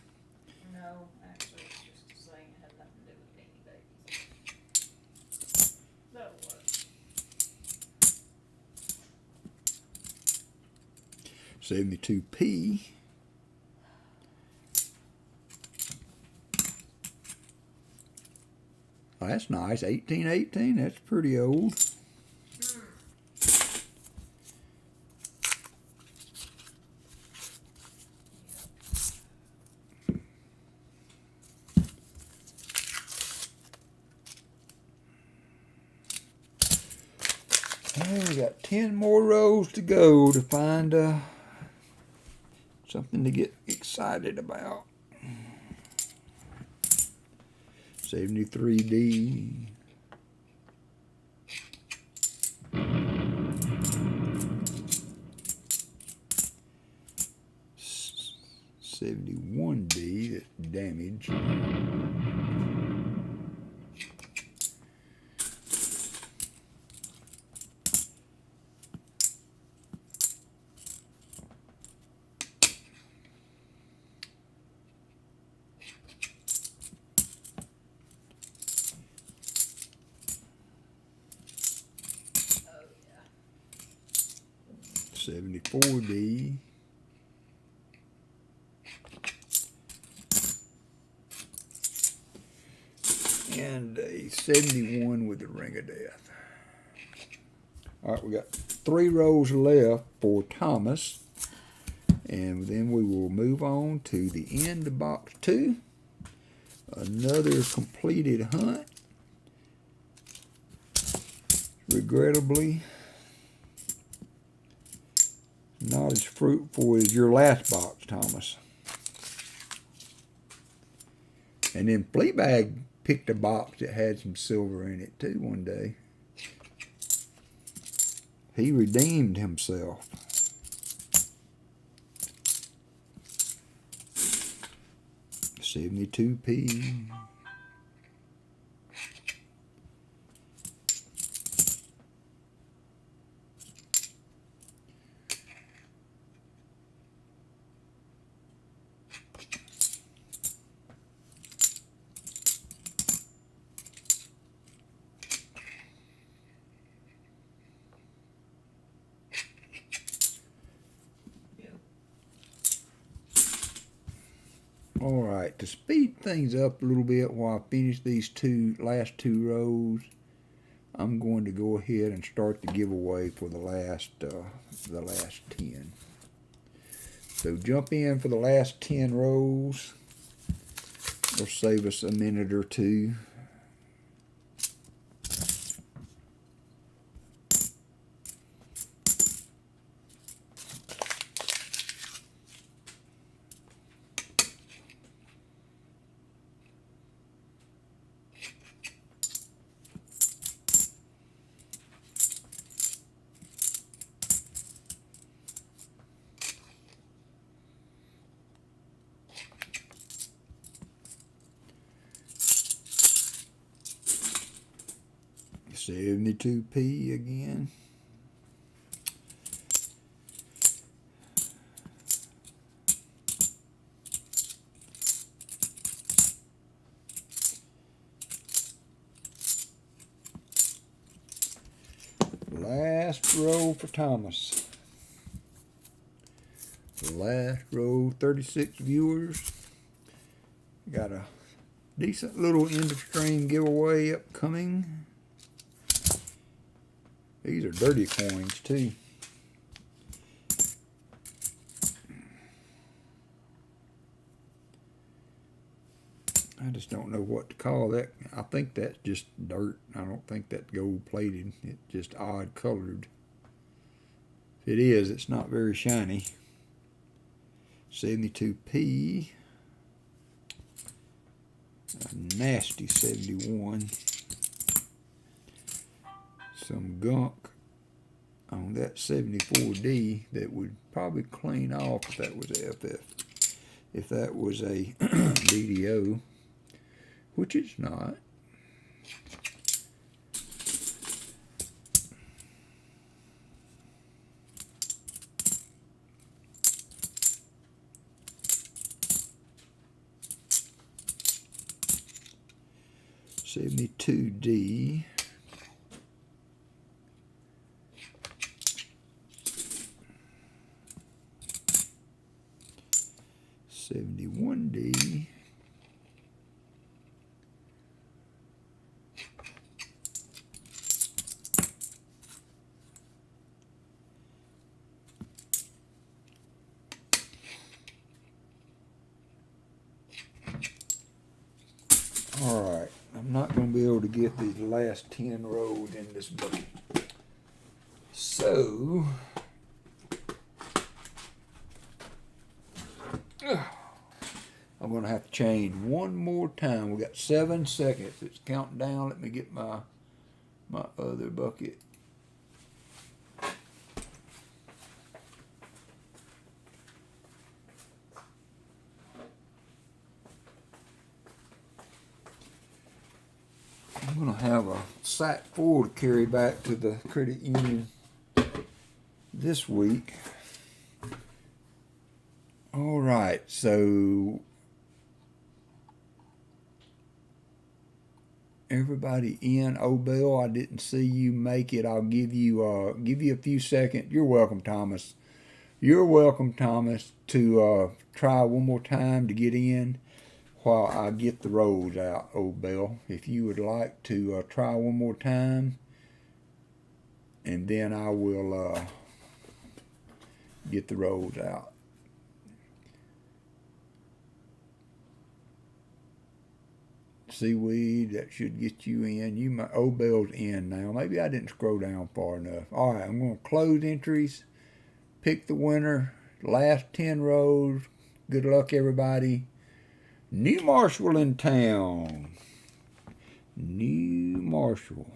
No, actually, it's just a saying. It had nothing to do with Beanie Babies. No, it 72p. Oh, that's nice. 1818. That's pretty old. Well, we got 10 more rows to go to find something to get excited about. 73D. $71D, that's damage. Oh, yeah. 74D. And a 71 with the ring of death. All right, we got 3 rows left for Thomas. And then we will move on to the end of box 2. Another completed hunt. Regrettably, not as fruitful as your last box, Thomas. And then Fleabag picked a box that had some silver in it too one day. He redeemed himself. $72p. All right, to speed things up a little bit while I finish these last two rows, I'm going to go ahead and start the giveaway for the last 10. So jump in for the last 10 rows. It'll save us a minute or two. $72p again. Last row for Thomas. Last row, 36 viewers. Got a decent little end of stream giveaway upcoming. These are dirty coins too. I just don't know what to call that. I think that's just dirt. I don't think that's gold plated. It's just odd colored. If it is, it's not very shiny. 72p. A nasty 71. Some gunk on that 74D that would probably clean off if that was FF. If that was a DDO, which it's not. $72D. $71D. All right, I'm not going to be able to get these last 10 rows in this bucket. So, I'm going to have to change one more time. We got 7 seconds. It's counting down. Let me get my other bucket. I'm going to have a sack full to carry back to the credit union this week. All right, so everybody in. Oh, Bill, I didn't see you make it. I'll give you a few seconds. You're welcome, Thomas. You're welcome, Thomas, to try one more time to get in while I get the rolls out, old Bill. If you would like to try one more time, and then I will get the rolls out. Seaweed, that should get you in. Old Bill's in now. Maybe I didn't scroll down far enough. All right, I'm going to close entries, pick the winner, last 10 rows. Good luck, everybody. New Marshall in town. New Marshall.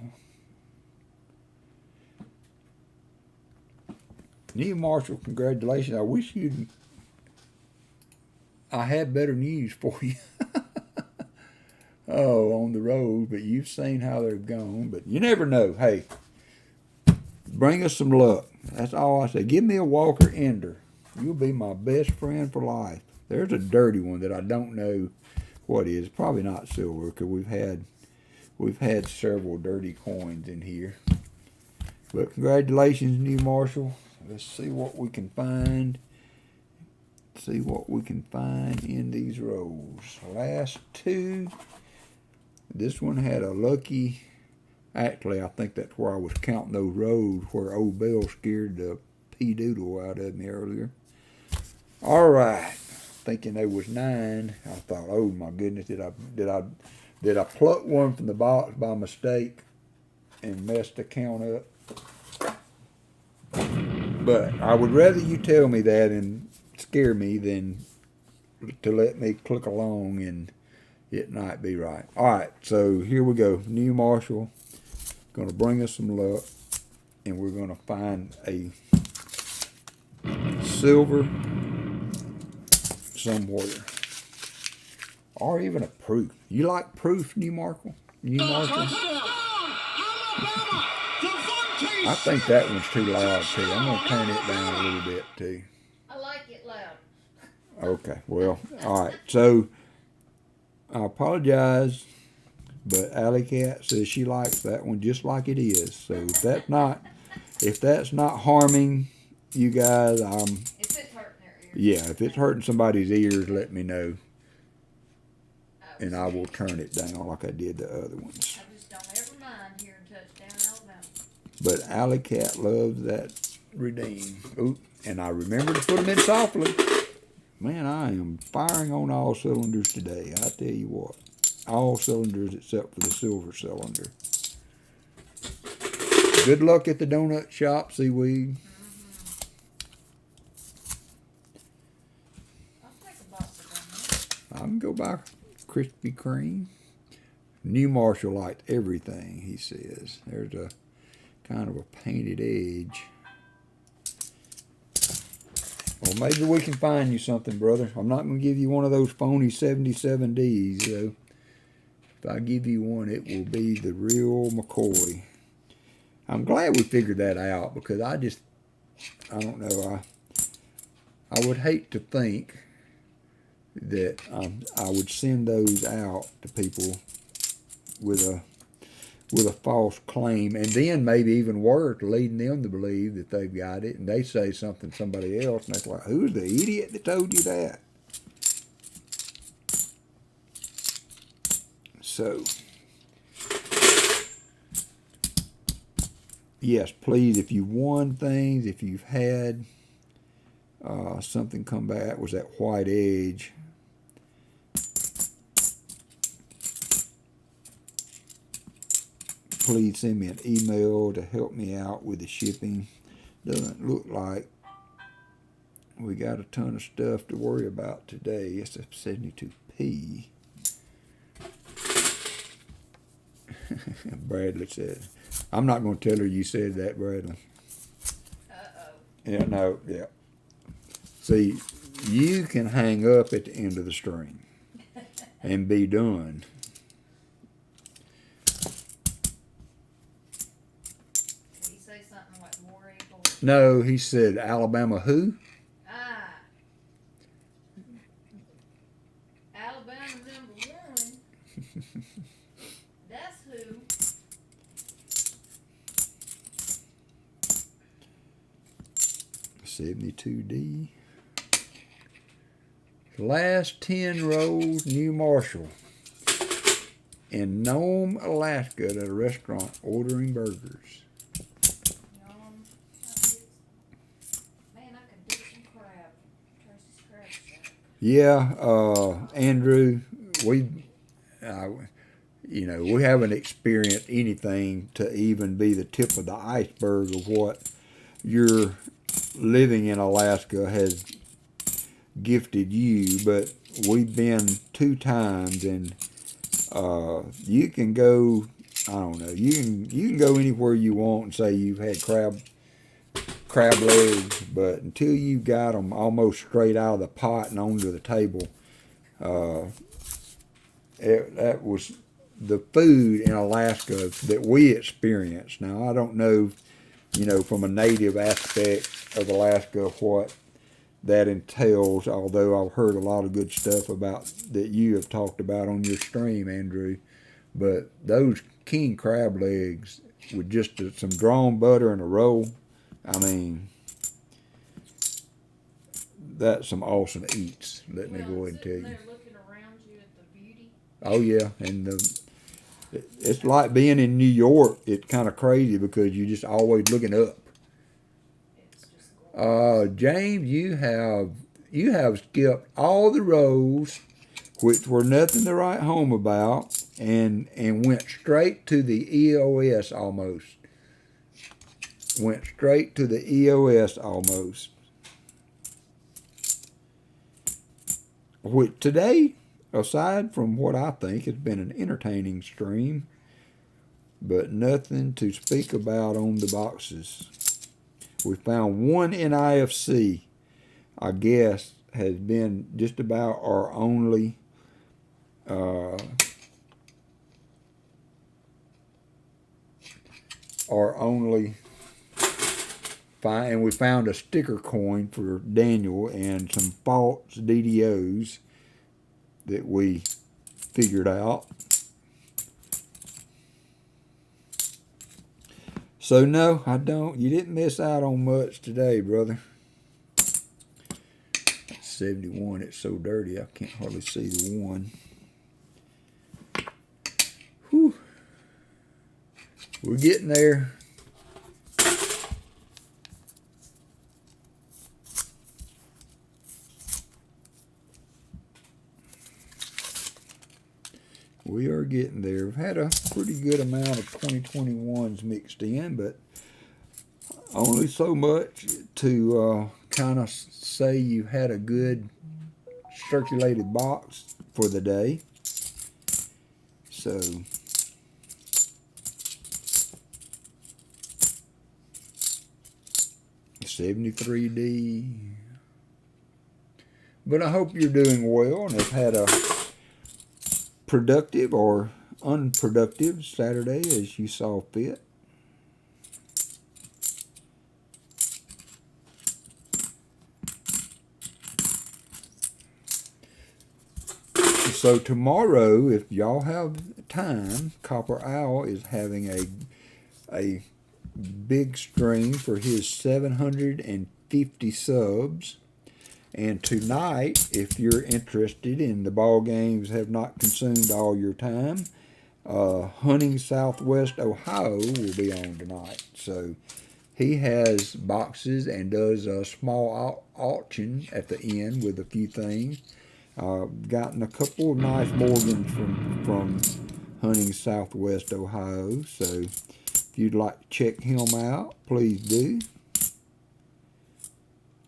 Neil Marshall, congratulations. I wish I had better news for you. Oh, on the road, but you've seen how they've gone. But you never know. Hey, bring us some luck. That's all I say. Give me a Walker Ender. You'll be my best friend for life. There's a dirty one that I don't know what is. Probably not silver, because we've had several dirty coins in here. But congratulations, New Marshall. Let's see what we can find. See what we can find in these rolls. Last two. This one had a lucky. Actually, I think that's where I was counting those rolls where old Bill scared the pea doodle out of me earlier. All right, thinking there was 9. I thought, oh my goodness, did I pluck one from the box by mistake and mess the count up? But I would rather you tell me that and scare me than to let me click along and it not be right. All right, so here we go. New Marshall going to bring us some luck, and we're going to find a silver somewhere, or even a proof. You like proof, New Marshall? New Marshall? I think that one's too loud too. I'm going to turn it down a little bit too. I like it loud. Okay, well, all right. So I apologize, but Alley Cat says she likes that one just like it is. So if that's not harming you guys, If it's hurting their ears. yeah, if it's hurting somebody's ears, let me know, and I will turn it down like I did the other ones. I just don't ever mind hearing Touchdown Alabama. But Alley Cat loves that redeem. Oop, and I remember to put them in softly. Man, I am firing on all cylinders today. I tell you what. All cylinders except for the silver cylinder. Good luck at the donut shop, Seaweed. I'll take a box of donuts. I can go buy Krispy Kreme. New Marshall liked everything, he says. There's a kind of a painted edge. Well, maybe we can find you something, brother. I'm not going to give you one of those phony 77Ds, though. If I give you one, it will be the real McCoy. I'm glad we figured that out, because I don't know, I would hate to think that I would send those out to people with a false claim, and then maybe even worse, leading them to believe that they've got it, and they say something to somebody else, and they're like, who's the idiot that told you that? So, yes, please, if you won things, if you've had something come back, was that white edge, please send me an email to help me out with the shipping. Doesn't look like we got a ton of stuff to worry about today. It's a 72p. Bradley said, I'm not going to tell her you said that, Bradley. Uh-oh. Yeah, no, yeah. See, you can hang up at the end of the string and be done. Did he say something like War Eagle? No, he said Alabama who? Ah. Alabama #1. That's who. $72D. Last 10 rolls, New Marshall. In Nome, Alaska, at a restaurant ordering burgers. Man, I could do some crab. Tracy's crab shack. Yeah, Andrew, we haven't experienced anything to even be the tip of the iceberg of what your living in Alaska has gifted you, but we've been 2 times, and you can go, I don't know, you can go anywhere you want and say you've had crab crab legs, but until you got them almost straight out of the pot and onto the table, that was the food in Alaska that we experienced. Now, I don't know, from a native aspect of Alaska what that entails, although I've heard a lot of good stuff about that you have talked about on your stream, Andrew. But those king crab legs with just some drawn butter and a roll, I mean, that's some awesome eats. Let me go ahead and tell you. There looking around you at the beauty. Oh yeah, and it's like being in New York. It's kind of crazy because you're just always looking up. It's just gorgeous. James, you have skipped all the rows, which were nothing to write home about, and went straight to the EOS almost. Went straight to the EOS almost. Which today, aside from what I think has been an entertaining stream, but nothing to speak about on the boxes. We found one NIFC, I guess, has been just about our only find, and we found a sticker coin for Daniel and some false DDOs that we figured out. So no, I don't. You didn't miss out on much today, brother. 71. It's so dirty I can't hardly see the one. Whew. We're getting there. We are getting there. We've had a pretty good amount of 2021s mixed in, but only so much to kind of say you had a good circulated box for the day. So, $73D. But I hope you're doing well and have had a productive or unproductive Saturday as you saw fit. So tomorrow, if y'all have time, Copper Owl is having a big stream for his 750 subs. And tonight, if you're interested and the ball games have not consumed all your time, Hunting Southwest Ohio will be on tonight. So he has boxes and does a small auction at the end with a few things. Gotten a couple of nice Morgans from Hunting Southwest Ohio. So if you'd like to check him out, please do.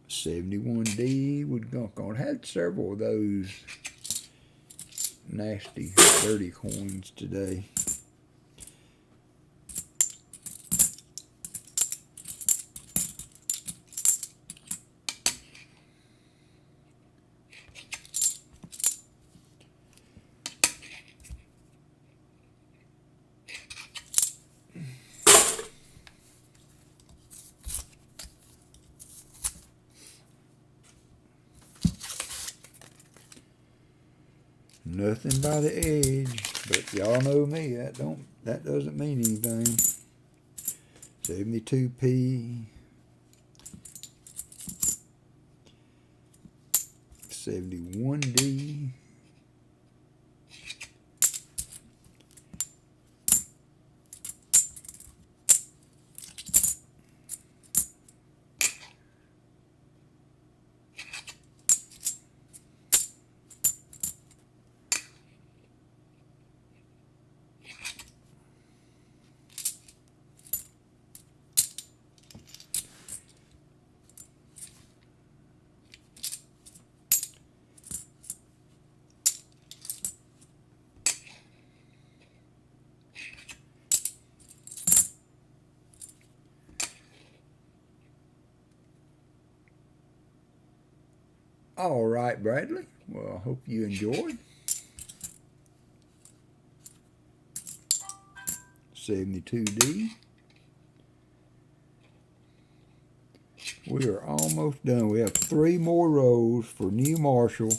71D with gunk on. Had several of those nasty, dirty coins today. Nothing by the edge, but y'all know me. That doesn't mean anything. 72P, 71D, All right, Bradley. Well, I hope you enjoyed. 72D. We are almost done. We have 3 more rows for New Marshall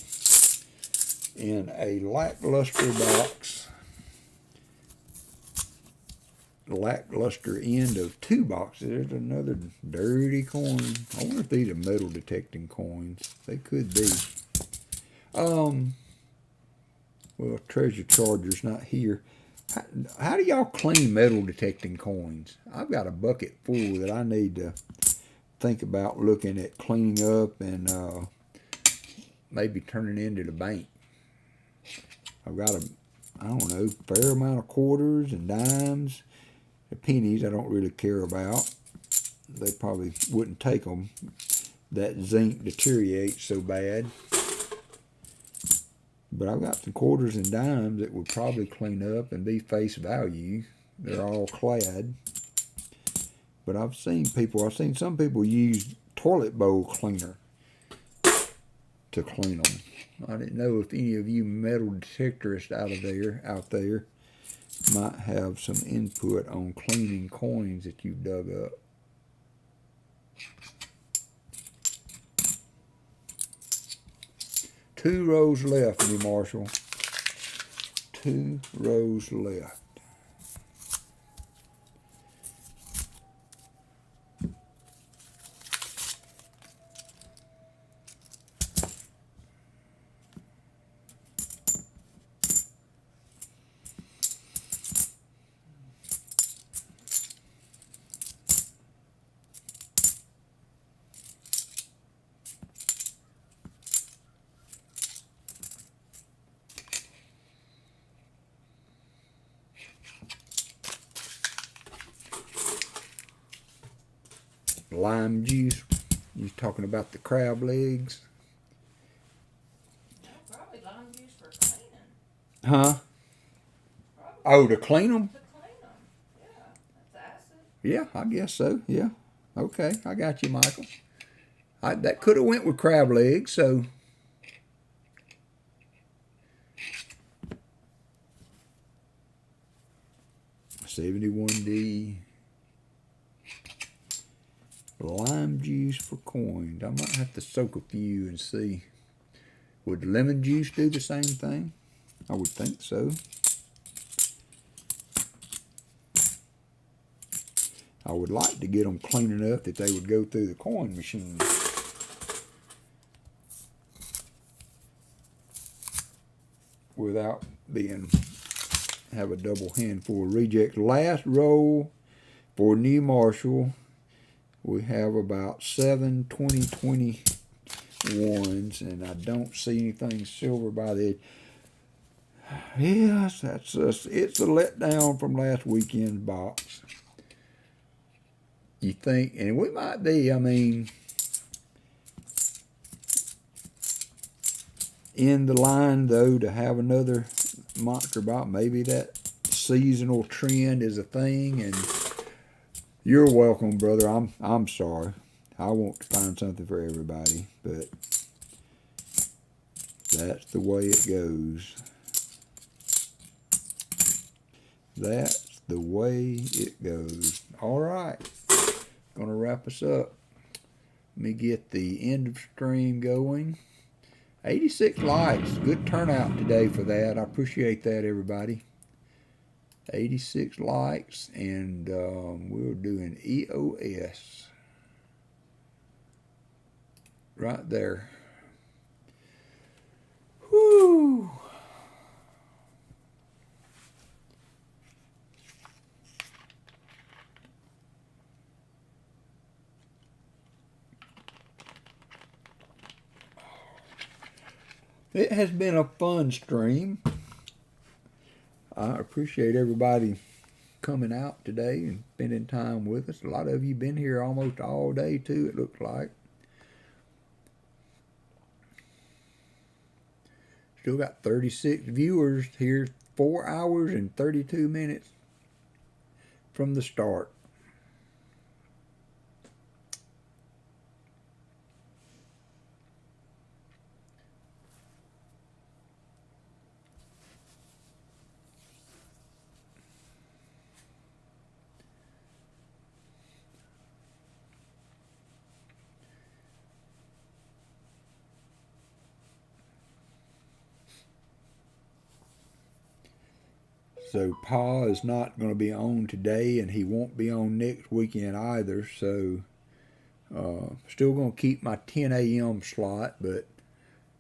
in a lackluster box. Lackluster end of 2 boxes. There's another dirty coin. I wonder if these are metal detecting coins. They could be. Well, treasure charger's not here. How do y'all clean metal detecting coins? I've got a bucket full that I need to think about looking at cleaning up and maybe turning into the bank. I've got I don't know, fair amount of quarters and dimes. The pennies I don't really care about. They probably wouldn't take them. That zinc deteriorates so bad. But I've got some quarters and dimes that would probably clean up and be face value. They're all clad. But I've seen some people use toilet bowl cleaner to clean them. I didn't know if any of you metal detectorists out there might have some input on cleaning coins that you've dug up. Two rows left, New Marshall. 2 rows left. Lime juice. You talking about the crab legs? Probably lime juice for cleaning. Huh? Probably Oh, to clean them? to clean them. Yeah, that's acid. Yeah, I guess so. Yeah. Okay, I got you, Michael. That could have went with crab legs, so. $71D. Lime juice for coins. I might have to soak a few and see. Would lemon juice do the same thing? I would think so. I would like to get them clean enough that they would go through the coin machine. Without have a double handful of rejects. Last roll for New Marshall. We have about 7 20/20 ones, and I don't see anything silver by the edge. Yes, it's a letdown from last weekend's box. You think, and we might be, I mean, in the line though to have another monster box. Maybe that seasonal trend is a thing, and you're welcome, brother. I'm sorry. I want to find something for everybody, but that's the way it goes. That's the way it goes. All right. Gonna wrap us up. Let me get the end of stream going. 86 likes. Good turnout today for that. I appreciate that, everybody. 86 likes, and we're doing EOS right there. Whoo! It has been a fun stream. I appreciate everybody coming out today and spending time with us. A lot of you been here almost all day too, it looks like. Still got 36 viewers here, 4 hours and 32 minutes from the start. So Pa is not going to be on today, and he won't be on next weekend either. So still going to keep my 10 a.m. slot, but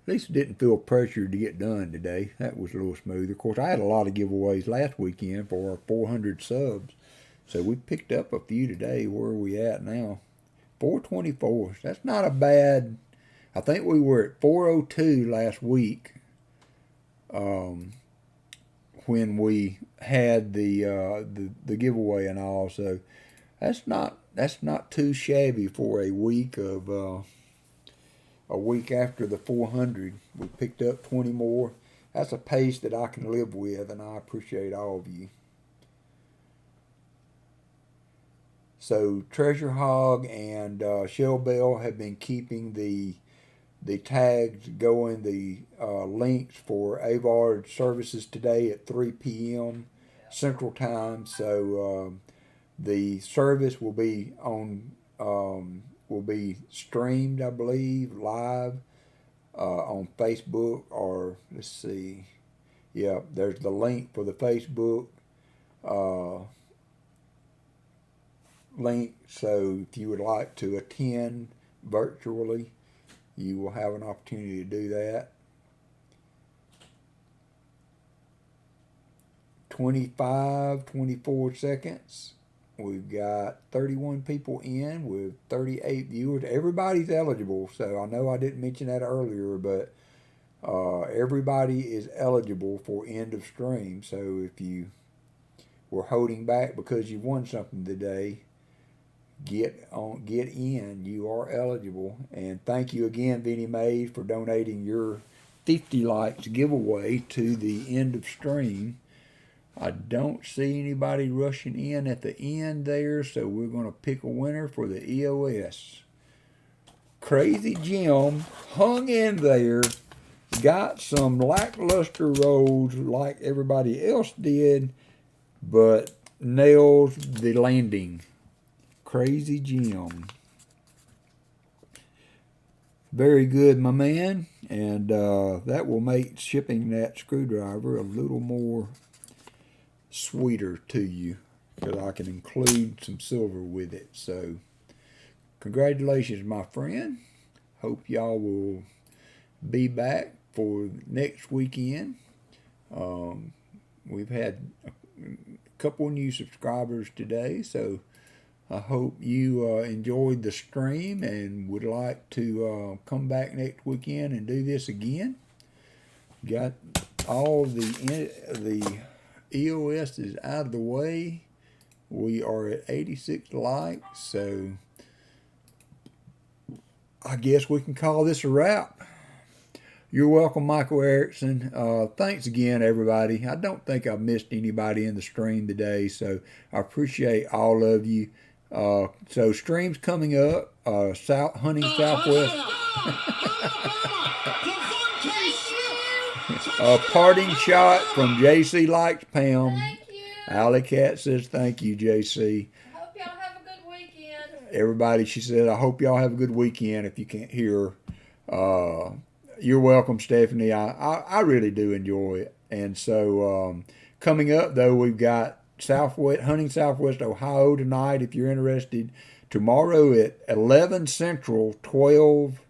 at least didn't feel pressured to get done today. That was a little smoother. Of course, I had a lot of giveaways last weekend for our 400 subs. So we picked up a few today. Where are we at now? 424. That's not a bad. I think we were at 402 last week when we had the giveaway and all. So that's not too shabby for a week of a week after the 400. We picked up 20 more. That's a pace that I can live with, and I appreciate all of you. So Treasure Hog and Shell Bell have been keeping the tags going, the links for Avard services today at 3 p.m. Central Time. So the service will be on will be streamed, I believe, live on Facebook, or let's see, yeah, there's the link for the Facebook link. So if you would like to attend virtually, you will have an opportunity to do that. 24 seconds. We've got 31 people in with 38 viewers. Everybody's eligible, so I know I didn't mention that earlier, but everybody is eligible for end of stream. So if you were holding back because you won something today, get in. You are eligible. And thank you again, Vinnie Mays, for donating your 50 likes giveaway to the end of stream. I don't see anybody rushing in at the end there, so we're going to pick a winner for the EOS. Crazy Jim hung in there, got some lackluster rolls like everybody else did, but nails the landing. Crazy Jim. Very good, my man, and that will make shipping that screwdriver a little more sweeter to you, because I can include some silver with it. So congratulations, my friend. Hope y'all will be back for next weekend. We've had a couple new subscribers today, so I hope you enjoyed the stream and would like to come back next weekend and do this again. Got all the EOS is out of the way. We are at 86 likes, so I guess we can call this a wrap. You're welcome, Michael Erickson. Thanks again, everybody. I don't think I missed anybody in the stream today, so I appreciate all of you. So streams coming up, Hunting Southwest. A parting shot from JC Likes Pam. Thank you. Alley Cat says thank you, JC. I hope y'all have a good weekend. Everybody, she said, I hope y'all have a good weekend. If you can't hear her, you're welcome, Stephanie. I really do enjoy it. And so coming up, though, we've got Hunting Southwest Ohio tonight, if you're interested. Tomorrow at 11 Central, 12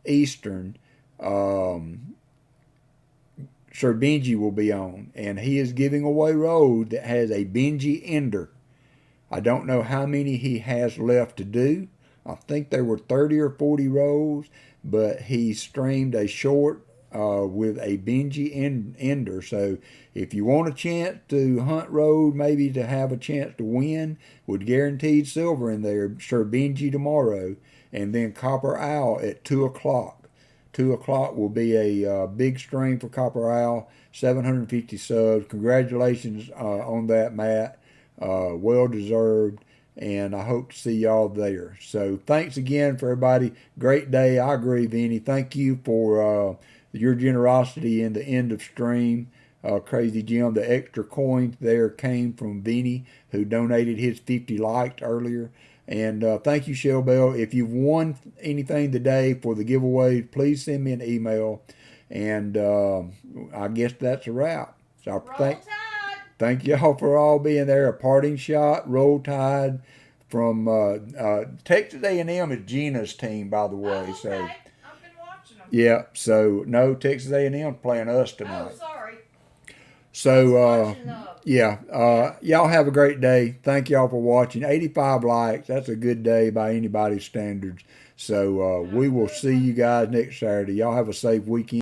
Eastern, Sir Benji will be on, and he is giving away road that has a Benji ender. I don't know how many he has left to do. I think there were 30 or 40 rolls, but he streamed a short with a Benji ender. So if you want a chance to hunt road, maybe to have a chance to win with guaranteed silver in there, Sir Benji tomorrow, and then Copper Owl at 2 o'clock. 2 o'clock will be a big stream for Copper Owl, 750 subs. Congratulations on that, Matt. Well deserved, and I hope to see y'all there. So thanks again for everybody. Great day. I agree, Vinny. Thank you for your generosity in the end of stream. Crazy Jim, the extra coins there came from Vinny, who donated his 50 likes earlier. And thank you, Shell Bell. If you've won anything today for the giveaway, please send me an email. And I guess that's a wrap. So Roll Tide. Thank y'all for all being there. A parting shot, Roll Tide from Texas A&M is Gina's team, by the way. Oh, okay. So I've been watching them. yeah, so no, Texas A&M playing us tonight. Oh, sorry. So yeah, y'all have a great day. Thank y'all for watching. 85 likes. That's a good day by anybody's standards. So we will see you guys next Saturday. Y'all have a safe weekend.